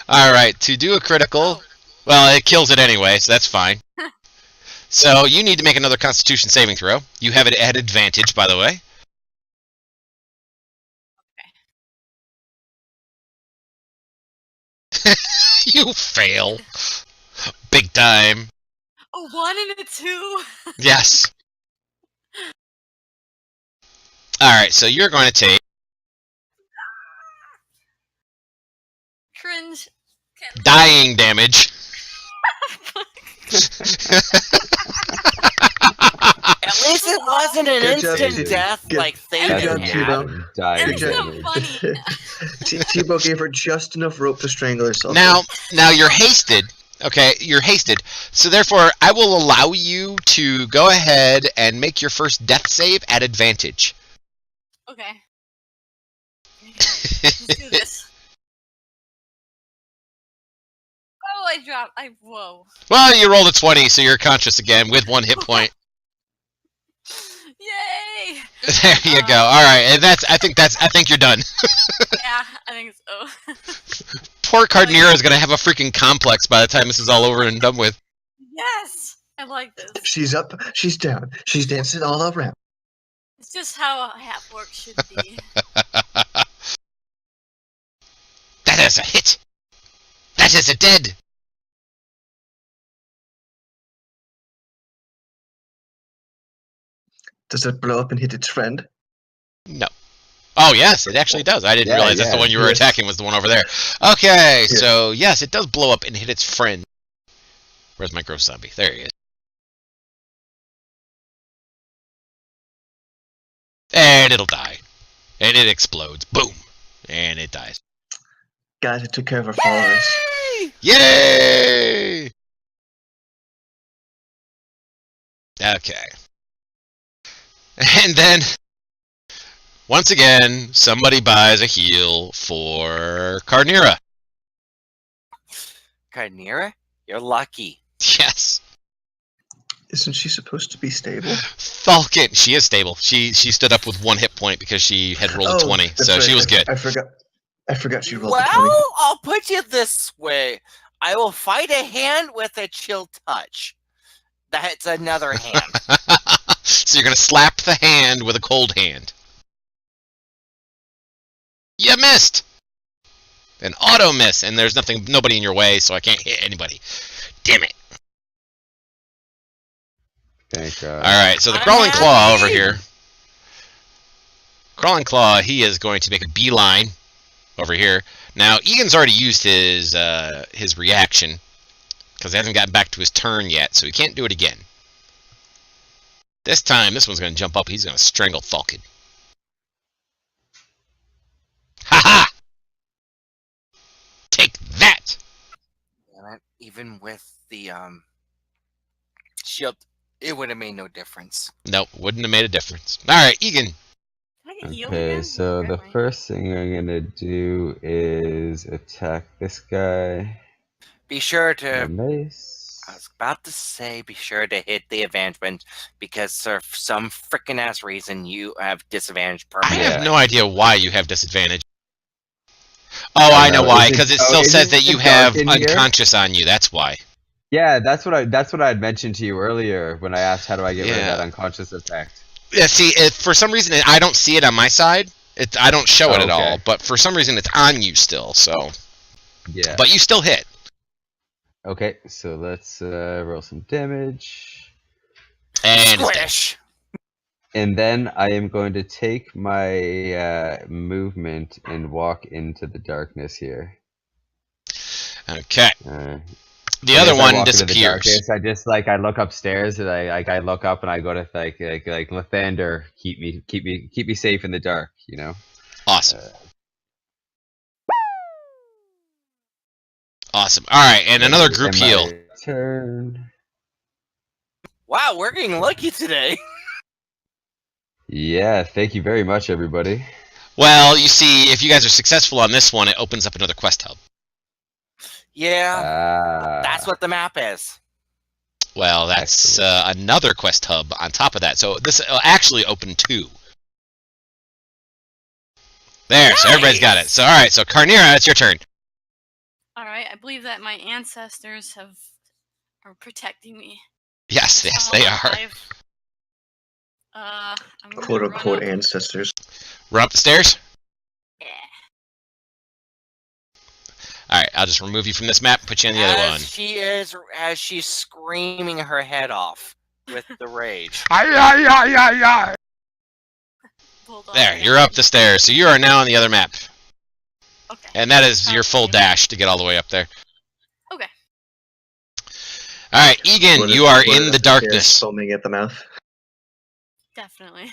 Alright, to do a critical, well, it kills it anyway, so that's fine. So, you need to make another Constitution saving throw. You have it at advantage, by the way. You fail. Big time. a 1 and a 2. Yes. Alright, so you're going to take Cringe. dying damage. At least it wasn't an Good job, instant T- death good- like good Thanos job, had. Tebow. Dying It's so damage. funny. Tebow gave her just enough rope to strangle herself. Now you're hasted. Okay, you're hasted. So therefore, I will allow you to go ahead and make your first death save at advantage. Okay. Let's do this. Oh, I dropped. Whoa. Well, you rolled a 20, so you're conscious again with 1 hit point. Yay! There you go. All right, and I think you're done. Yeah, I think so. Poor Cardinera is gonna have a freaking complex by the time this is all over and done with. Yes! I like this. She's up, she's down, she's dancing all around. It's just how a half orc should be. That is a hit. That is a dead. Does it blow up and hit its friend? No. Oh, yes, it actually does. I didn't Yeah, realize that's the yeah, one you were yes. attacking was the one over there. Okay, so yes, it does blow up and hit its friend. Where's my gross zombie? There he is. And it'll die. And it explodes. Boom. And it dies. Guys, I took care of our followers. Yay! Okay. And then, once again, somebody buys a heal for Carnira. Carnira, you're lucky. Yes. Isn't she supposed to be stable? Falcon. She is stable. She stood up with 1 hit point because she had rolled a 20, that's so right. she was good. I forgot she rolled Well, a 20. I'll put you this way. I will fight a hand with a chill touch. That's another hand. So you're going to slap the hand with a cold hand. You missed! An auto miss, and there's nobody in your way, so I can't hit anybody. Damn it. Thank God. Alright, so the Crawling Claw over here. Crawling Claw, he is going to make a beeline over here. Now, Egan's already used his reaction, because he hasn't gotten back to his turn yet, so he can't do it again. This time, this one's going to jump up. He's going to strangle Falcon. Ha-ha! Take that! Even with the shield, it would have made no difference. Nope, wouldn't have made a difference. Alright, Egan. Can I get healed Okay, again? so the Apparently. first thing I'm gonna do is attack this guy. Be sure with to. my mace. I was about to say, be sure to hit the advancement because for some freaking ass reason you have disadvantage I permanently. have no idea why you have disadvantage. Oh, I know why, because it still says that you have unconscious on you. That's why. Yeah, that's what I had mentioned to you earlier when I asked how do I get rid of Yeah. that unconscious effect. Yeah, see, for some reason I don't see it on my side. I don't show it at Okay. all, but for some reason it's on you still. So, Yeah. but you still hit. Okay, so let's roll some damage. And it's dead. Squish! And then I am going to take my movement and walk into the darkness here. Okay. Uh, The and other as I one walk into the disappears. darkness, I just I look upstairs and I look up and I go to like Lathander, keep me safe in the dark, you know. Awesome. Awesome. All right, and another group And my heal. Turn. Wow, we're getting lucky today. Yeah, thank you very much, everybody. Well, you see, if you guys are successful on this one, it opens up another quest hub. Yeah, that's what the map is. Well, that's another quest hub on top of that. So this will actually open 2. There, so everybody's got it. So, all right, so Carnira, it's your turn. All right, I believe that my ancestors are protecting me. Yes, yes, they are. I'm gonna Quote run unquote up. ancestors. Run up the stairs. Yeah. All right, I'll just remove you from this map and put you on the other one. As she's screaming her head off with the rage. Hold on. There, you're up the stairs. So you are now on the other map. Okay. And that is your full Okay. dash to get all the way up there. Okay. All right, Egan, you are in the darkness. Foaming at the mouth. Definitely.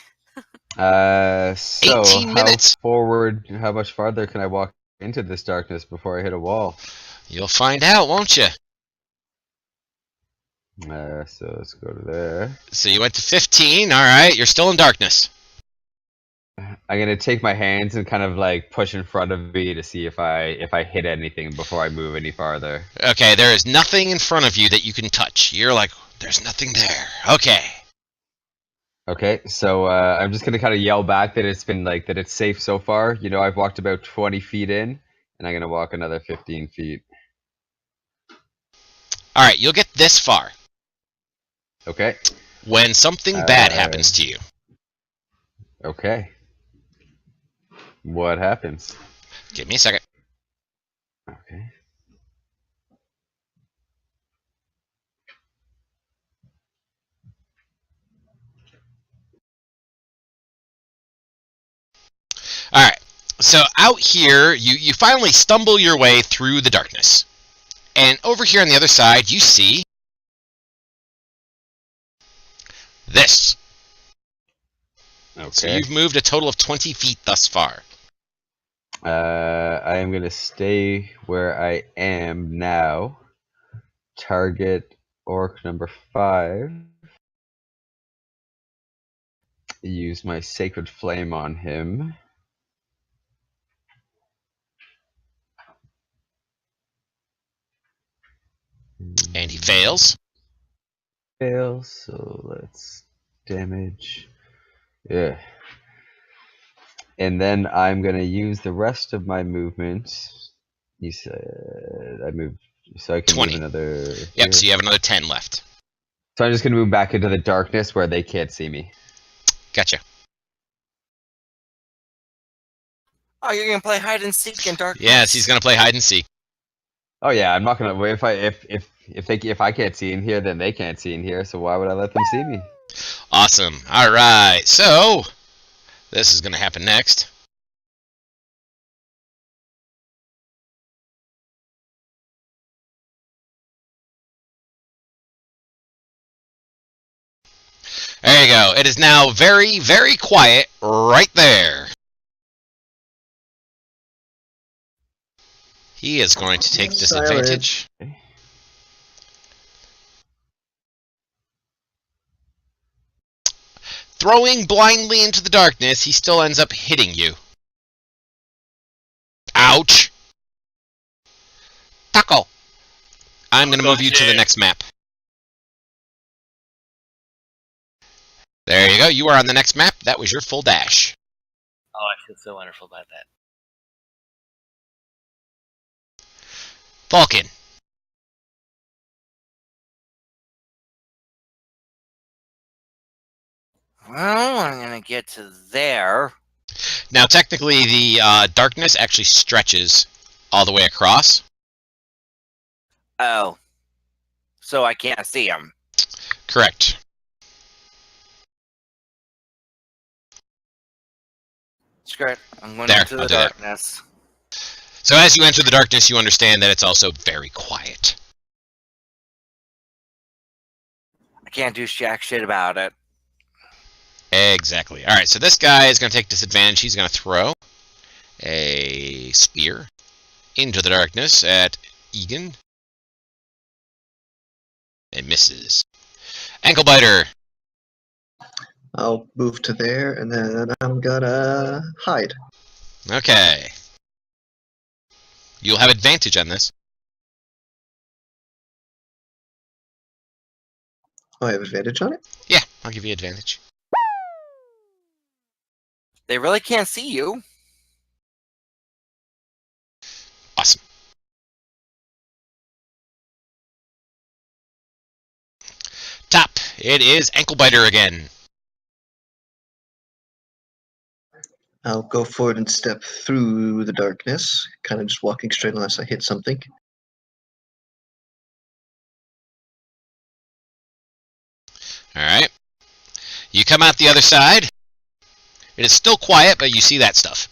So 18 minutes. how much farther can I walk into this darkness before I hit a wall? You'll find out, won't you? So let's go to there. So you went to 15. All right, you're still in darkness. I'm gonna take my hands and kind of like push in front of me to see if I hit anything before I move any farther. Okay, there is nothing in front of you that you can touch. You're like, there's nothing there. Okay. Okay, so I'm just gonna kind of yell back that it's safe so far. You know, I've walked about 20 feet in, and I'm gonna walk another 15 feet. All right, you'll get this far. Okay. When something bad happens to you. Okay. What happens? Give me a second. Okay. All right. So out here, you finally stumble your way through the darkness. And over here on the other side, you see this. So Okay. you've moved a total of 20 feet thus far. I am going to stay where I am now. Target orc number 5. Use my sacred flame on him. And he fails. Fails, so let's damage. Yeah. And then I'm going to use the rest of my movement. You said I moved, so I can 20. move another. Yep, so you have another 10 left. So I'm just going to move back into the darkness where they can't see me. Gotcha. Oh, you're gonna play hide and seek in darkness. Yes, he's going to play hide and seek. Oh yeah, I'm not going to. If I can't see in here, then they can't see in here. So why would I let them see me? Awesome. All right. So this is going to happen next. There you go. It is now very, very quiet right there. He is going to take disadvantage. Throwing blindly into the darkness, he still ends up hitting you. Ouch! Taco! I'm going to move you to the next map. There you go. You are on the next map. That was your full dash. Oh, I feel so wonderful about that. Vulcan. Well, I'm gonna get to there. Now, technically, the darkness actually stretches all the way across. Oh, so I can't see him. Correct. Screw it. I'm going There, into I'll the do that. darkness. So as you enter the darkness, you understand that it's also very quiet. I can't do jack shit about it. Exactly. All right, so this guy is going to take disadvantage. He's going to throw a spear into the darkness at Egan. It misses. Ankle biter. I'll move to there, and then I'm gonna hide. Okay. You'll have advantage on this. Oh, I have advantage on it? Yeah, I'll give you advantage. They really can't see you. Awesome. Top. It is ankle biter again. I'll go forward and step through the darkness, kind of just walking straight unless I hit something. All right. You come out the other side. It is still quiet, but you see that stuff.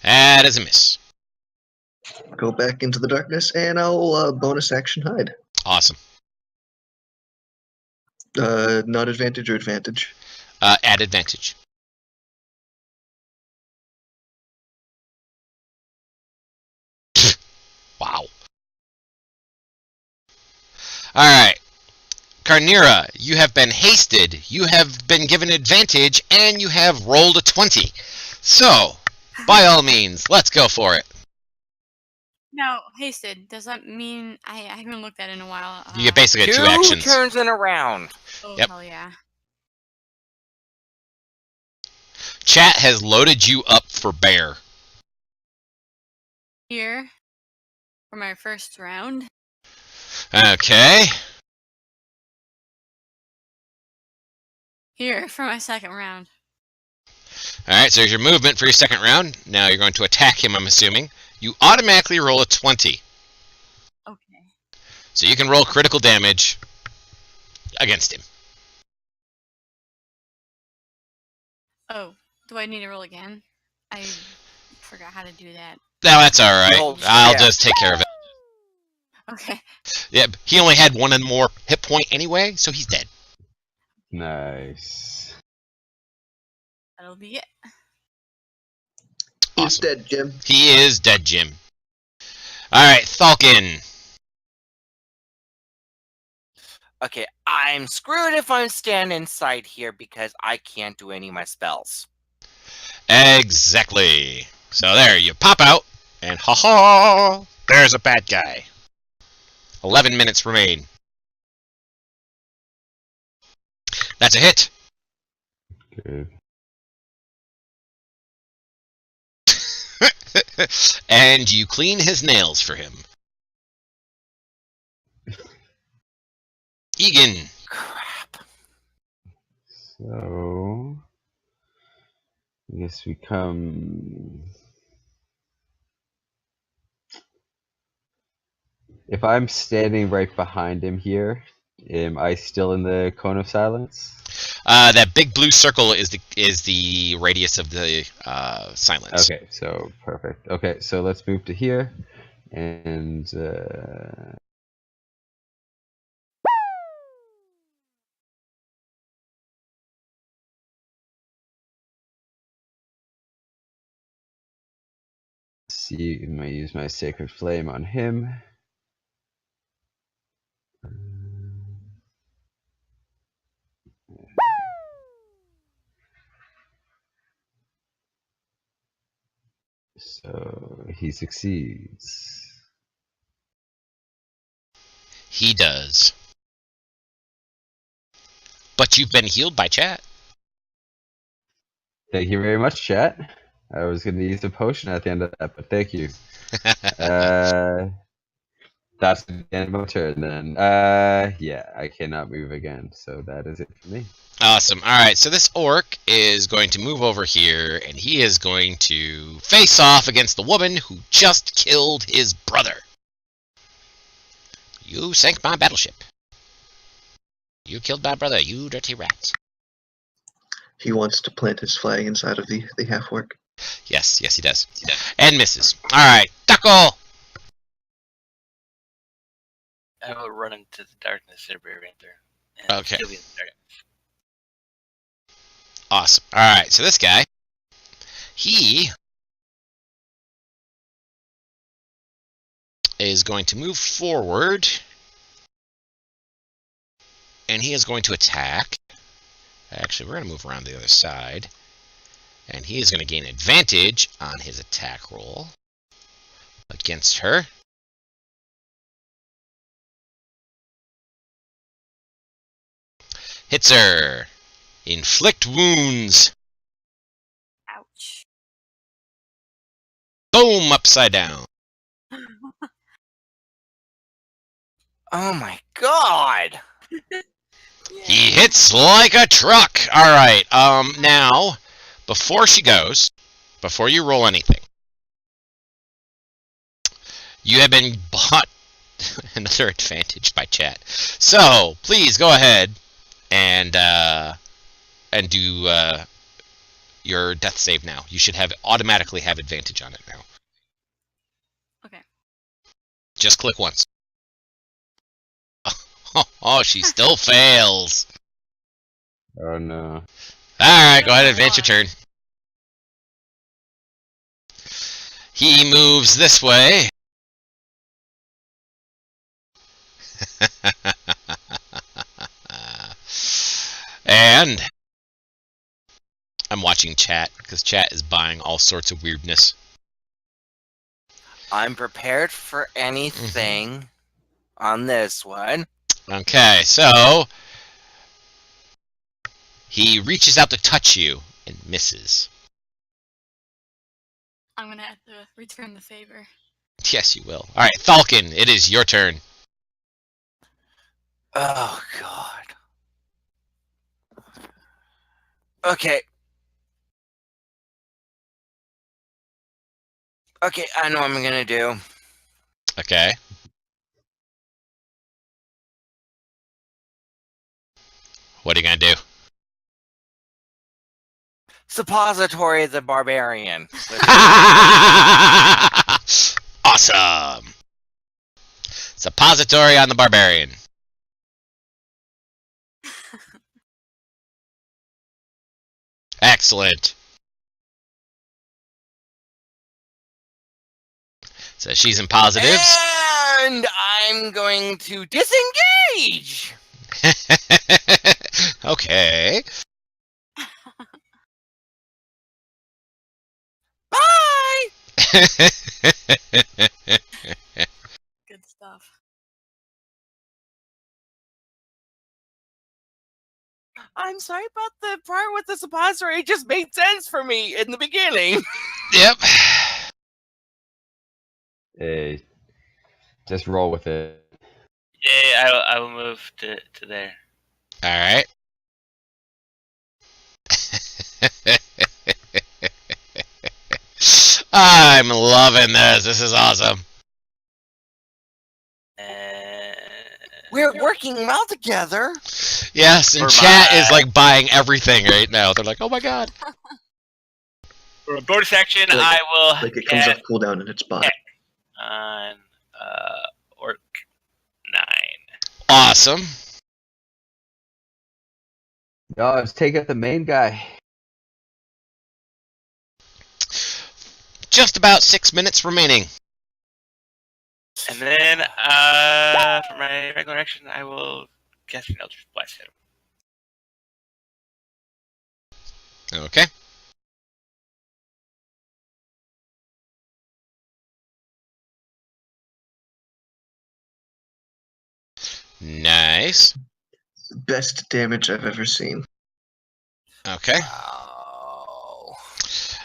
That is a miss. Go back into the darkness, and I'll bonus action hide. Awesome. Not advantage or advantage? Add advantage. Wow. Alright. Carnera, you have been hasted, you have been given advantage, and you have rolled a 20. So, by all means, let's go for it. Now, hasted, does that mean I haven't looked at it in a while? You get basically Two two actions. turns in a round. Oh, Yep. hell yeah. Chat has loaded you up for bear. Here for my first round. Okay. Here for my second round. Alright, so there's your movement for your second round. Now you're going to attack him, I'm assuming. You automatically roll a 20. Okay. So you can roll critical damage against him. Oh, do I need to roll again? I forgot how to do that. No, that's alright. Roll, I'll yeah. just take care of it. Okay. Yeah, he only had one and more hit point anyway, so he's dead. Nice. That'll be it. He's Awesome. dead, Jim. He is dead, Jim. Alright, Falcon. Okay, I'm screwed if I'm standing inside here because I can't do any of my spells. Exactly. So there, you pop out, and ha-ha, there's a bad guy. 11 minutes remain. That's a hit. Good. And you clean his nails for him. Egan. Crap. So, I guess we come. If I'm standing right behind him here, am I still in the cone of silence? That big blue circle is the radius of the silence. Okay, so perfect. Okay, so let's move to here, and see. I might use my sacred flame on him. So he succeeds. He does. But you've been healed by chat. Thank you very much, chat. I was going to use a potion at the end of that, but thank you. That's the end of my turn then. Yeah, I cannot move again, so that is it for me. Awesome. Alright, so this orc is going to move over here, and he is going to face off against the woman who just killed his brother. You sank my battleship. You killed my brother, you dirty rat. He wants to plant his flag inside of the half-orc. Yes, he does. And misses. Alright, Duckle! I will run into the darkness there, Bear Panther. And Okay. he'll be in the darkness. Awesome. Alright, so this guy, he is going to move forward, and he is going to attack. Actually, we're going to move around the other side, and he is going to gain advantage on his attack roll against her. Hits her. Inflict wounds. Ouch. Boom, upside down. Oh my god! He hits like a truck. All right. Now, before she goes, before you roll anything, you have been bought another advantage by chat. So please go ahead and do your death save now. You should automatically have advantage on it now. Okay. Just click once. Oh, she still fails. Oh no. Alright, go ahead, advance your turn. He moves this way. And I'm watching chat, because chat is buying all sorts of weirdness. I'm prepared for anything on this one. Okay, so he reaches out to touch you and misses. I'm gonna have to return the favor. Yes, you will. Alright, Falcon, it is your turn. Oh god. Okay. Okay, I know what I'm gonna do. Okay. What are you gonna do? Suppository the Barbarian. Awesome. Suppository on the barbarian. Excellent. So she's in positives. And I'm going to disengage. Okay. Bye. Good stuff. I'm sorry about the part with the suppository. It just made sense for me in the beginning. Yep. Hey, just roll with it. Yeah, I will move to there. All right. I'm loving this. This is awesome. We're working well together. Yes, and For chat my- is like buying everything right now. They're like, "Oh my god." For a bonus action, Like- I will Like it comes cast off cooldown and it's bot. on Orc 9. Awesome. No, let's take out the main guy. Just about 6 minutes remaining. And then for my regular action, I will cast an Eldritch Blast at him. Okay. Nice. Best damage I've ever seen. Okay. Wow.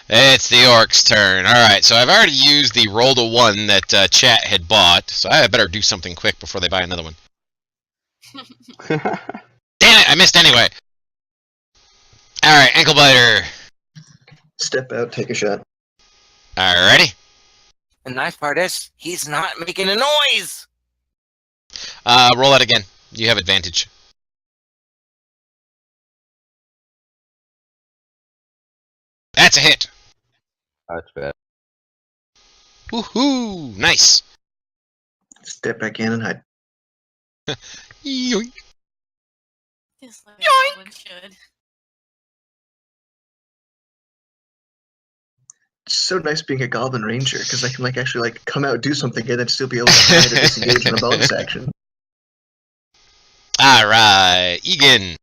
It's the orc's turn. Alright, so I've already used the roll to 1 that chat had bought, so I better do something quick before they buy another one. Damn it, I missed anyway. Alright, ankle biter. Step out, take a shot. Alrighty. The nice part is he's not making a noise. Roll that again. You have advantage. That's a hit. That's bad. Woohoo! Nice. Step back in and hide. Yoink. Just like Yoink. one should. It's so nice being a Goblin Ranger because I can actually come out, do something, and then still be able to hide or disengage on a bonus action. Alright, Egan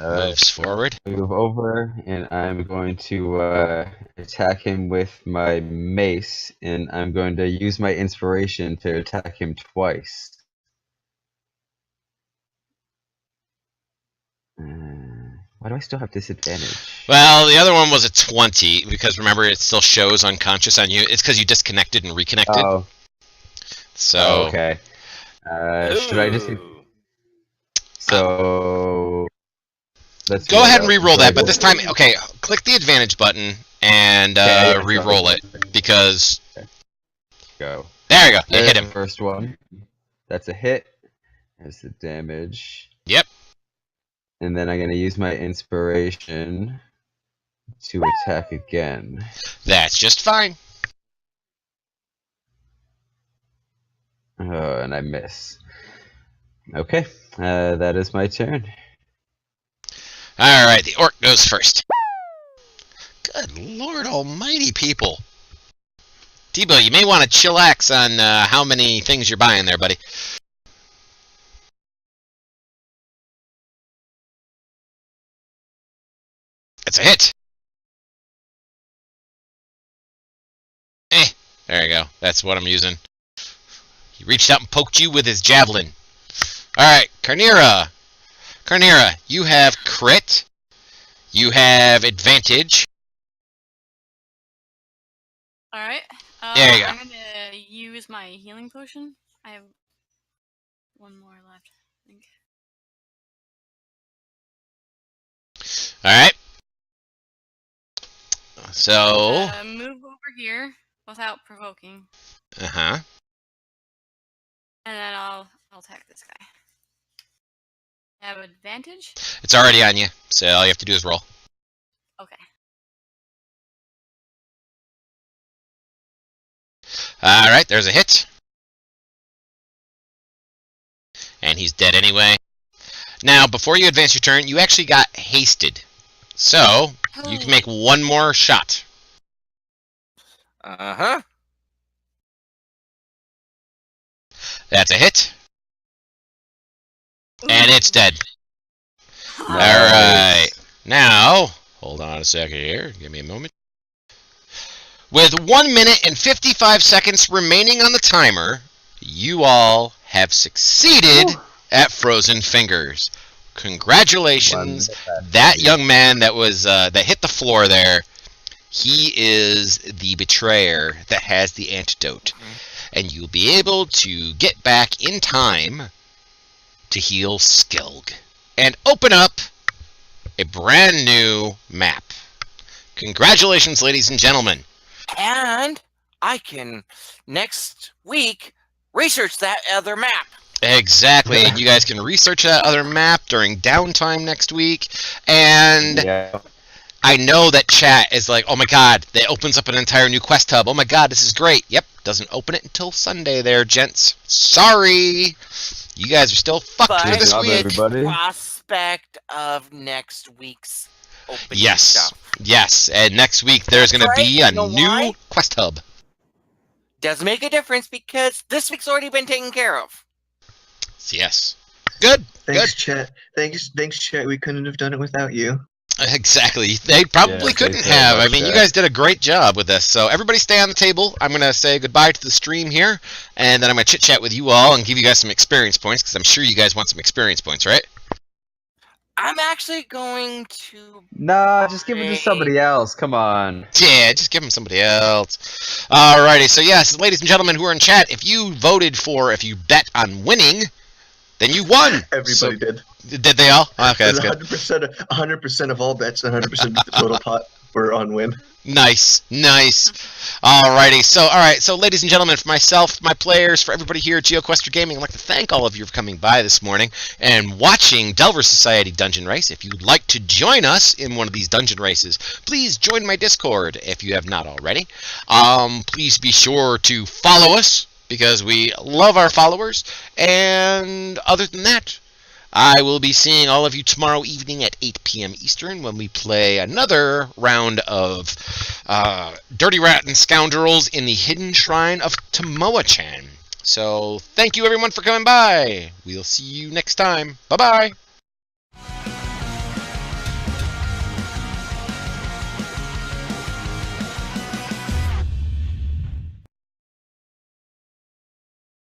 Uh, moves forward. move over, and I'm going to attack him with my mace, and I'm going to use my inspiration to attack him twice. Why do I still have disadvantage? Well, the other one was a 20, because remember, it still shows unconscious on you. It's because you disconnected and reconnected. Oh, So, okay. Should I just... Ooh. So... Let's go ahead and roll re-roll out. that, but this time, okay, click the advantage button and Okay, yeah, re-roll it, because... Go. There you go, you There's hit the him. first one. That's a hit. That's the damage. Yep. And then I'm going to use my inspiration to attack again. That's just fine. Oh, and I miss. Okay, that is my turn. Alright, the orc goes first. Good lord almighty, people. Debo, you may want to chillax on how many things you're buying there, buddy. It's a hit. There you go. That's what I'm using. He reached out and poked you with his javelin. Alright, Carnera. Carnera, you have crit. You have advantage. Alright. There you go. I'm gonna use my healing potion. I have one more left, I think. Alright. So... Move over here without provoking, Uh-huh. and then I'll attack this guy. I have advantage. It's already on you, so all you have to do is roll. Okay. Alright, there's a hit. and he's dead anyway. Now, before you advance your turn, you actually got hasted. So, you can make one more shot. Uh-huh. That's a hit. And it's dead. Nice. Alright. Now, hold on a second here. Give me a moment. With 1 minute and 55 seconds remaining on the timer, you all have succeeded at Frozen Fingers. Congratulations. That young man that was that hit the floor there, he is the betrayer that has the antidote. And you'll be able to get back in time to heal Skelg and open up a brand new map. Congratulations, ladies and gentlemen. And I can, next week, research that other map. Exactly. And you guys can research that other map during downtime next week. And Yeah. I know that chat is like, oh my god, that opens up an entire new quest hub. Oh my god, this is great. Yep, doesn't open it until Sunday there, gents. Sorry. You guys are still fucked for But this job, week. everybody. Prospect of next week's opening Yes. stuff. Yes. And next week there's going to That's be right. a You know new why? quest hub. Doesn't make a difference because this week's already been taken care of. Yes. Good. Thanks, chat. Thanks, chat. We couldn't have done it without you. Exactly. They probably Yeah, couldn't thanks very have. I much, mean, you Jack. guys did a great job with this. So everybody stay on the table. I'm going to say goodbye to the stream here, and then I'm going to chit-chat with you all and give you guys some experience points, because I'm sure you guys want some experience points, right? I'm actually going to. Nah, just give it to somebody else. Come on. Yeah, just give them somebody else. Alrighty, so yes, ladies and gentlemen who are in chat, if you bet on winning, then you won. Everybody did. Did they all? Okay, that's good. 100% of all bets, 100% of the total pot were on win. Nice. Alrighty, so ladies and gentlemen, for myself, my players, for everybody here at GeoQuester Gaming, I'd like to thank all of you for coming by this morning and watching Delver Society Dungeon Race. If you'd like to join us in one of these dungeon races, please join my Discord if you have not already. Please be sure to follow us, because we love our followers, and other than that, I will be seeing all of you tomorrow evening at 8 p.m. Eastern when we play another round of Dirty Rat and Scoundrels in the Hidden Shrine of Tomoa-chan. So, thank you everyone for coming by. We'll see you next time. Bye-bye.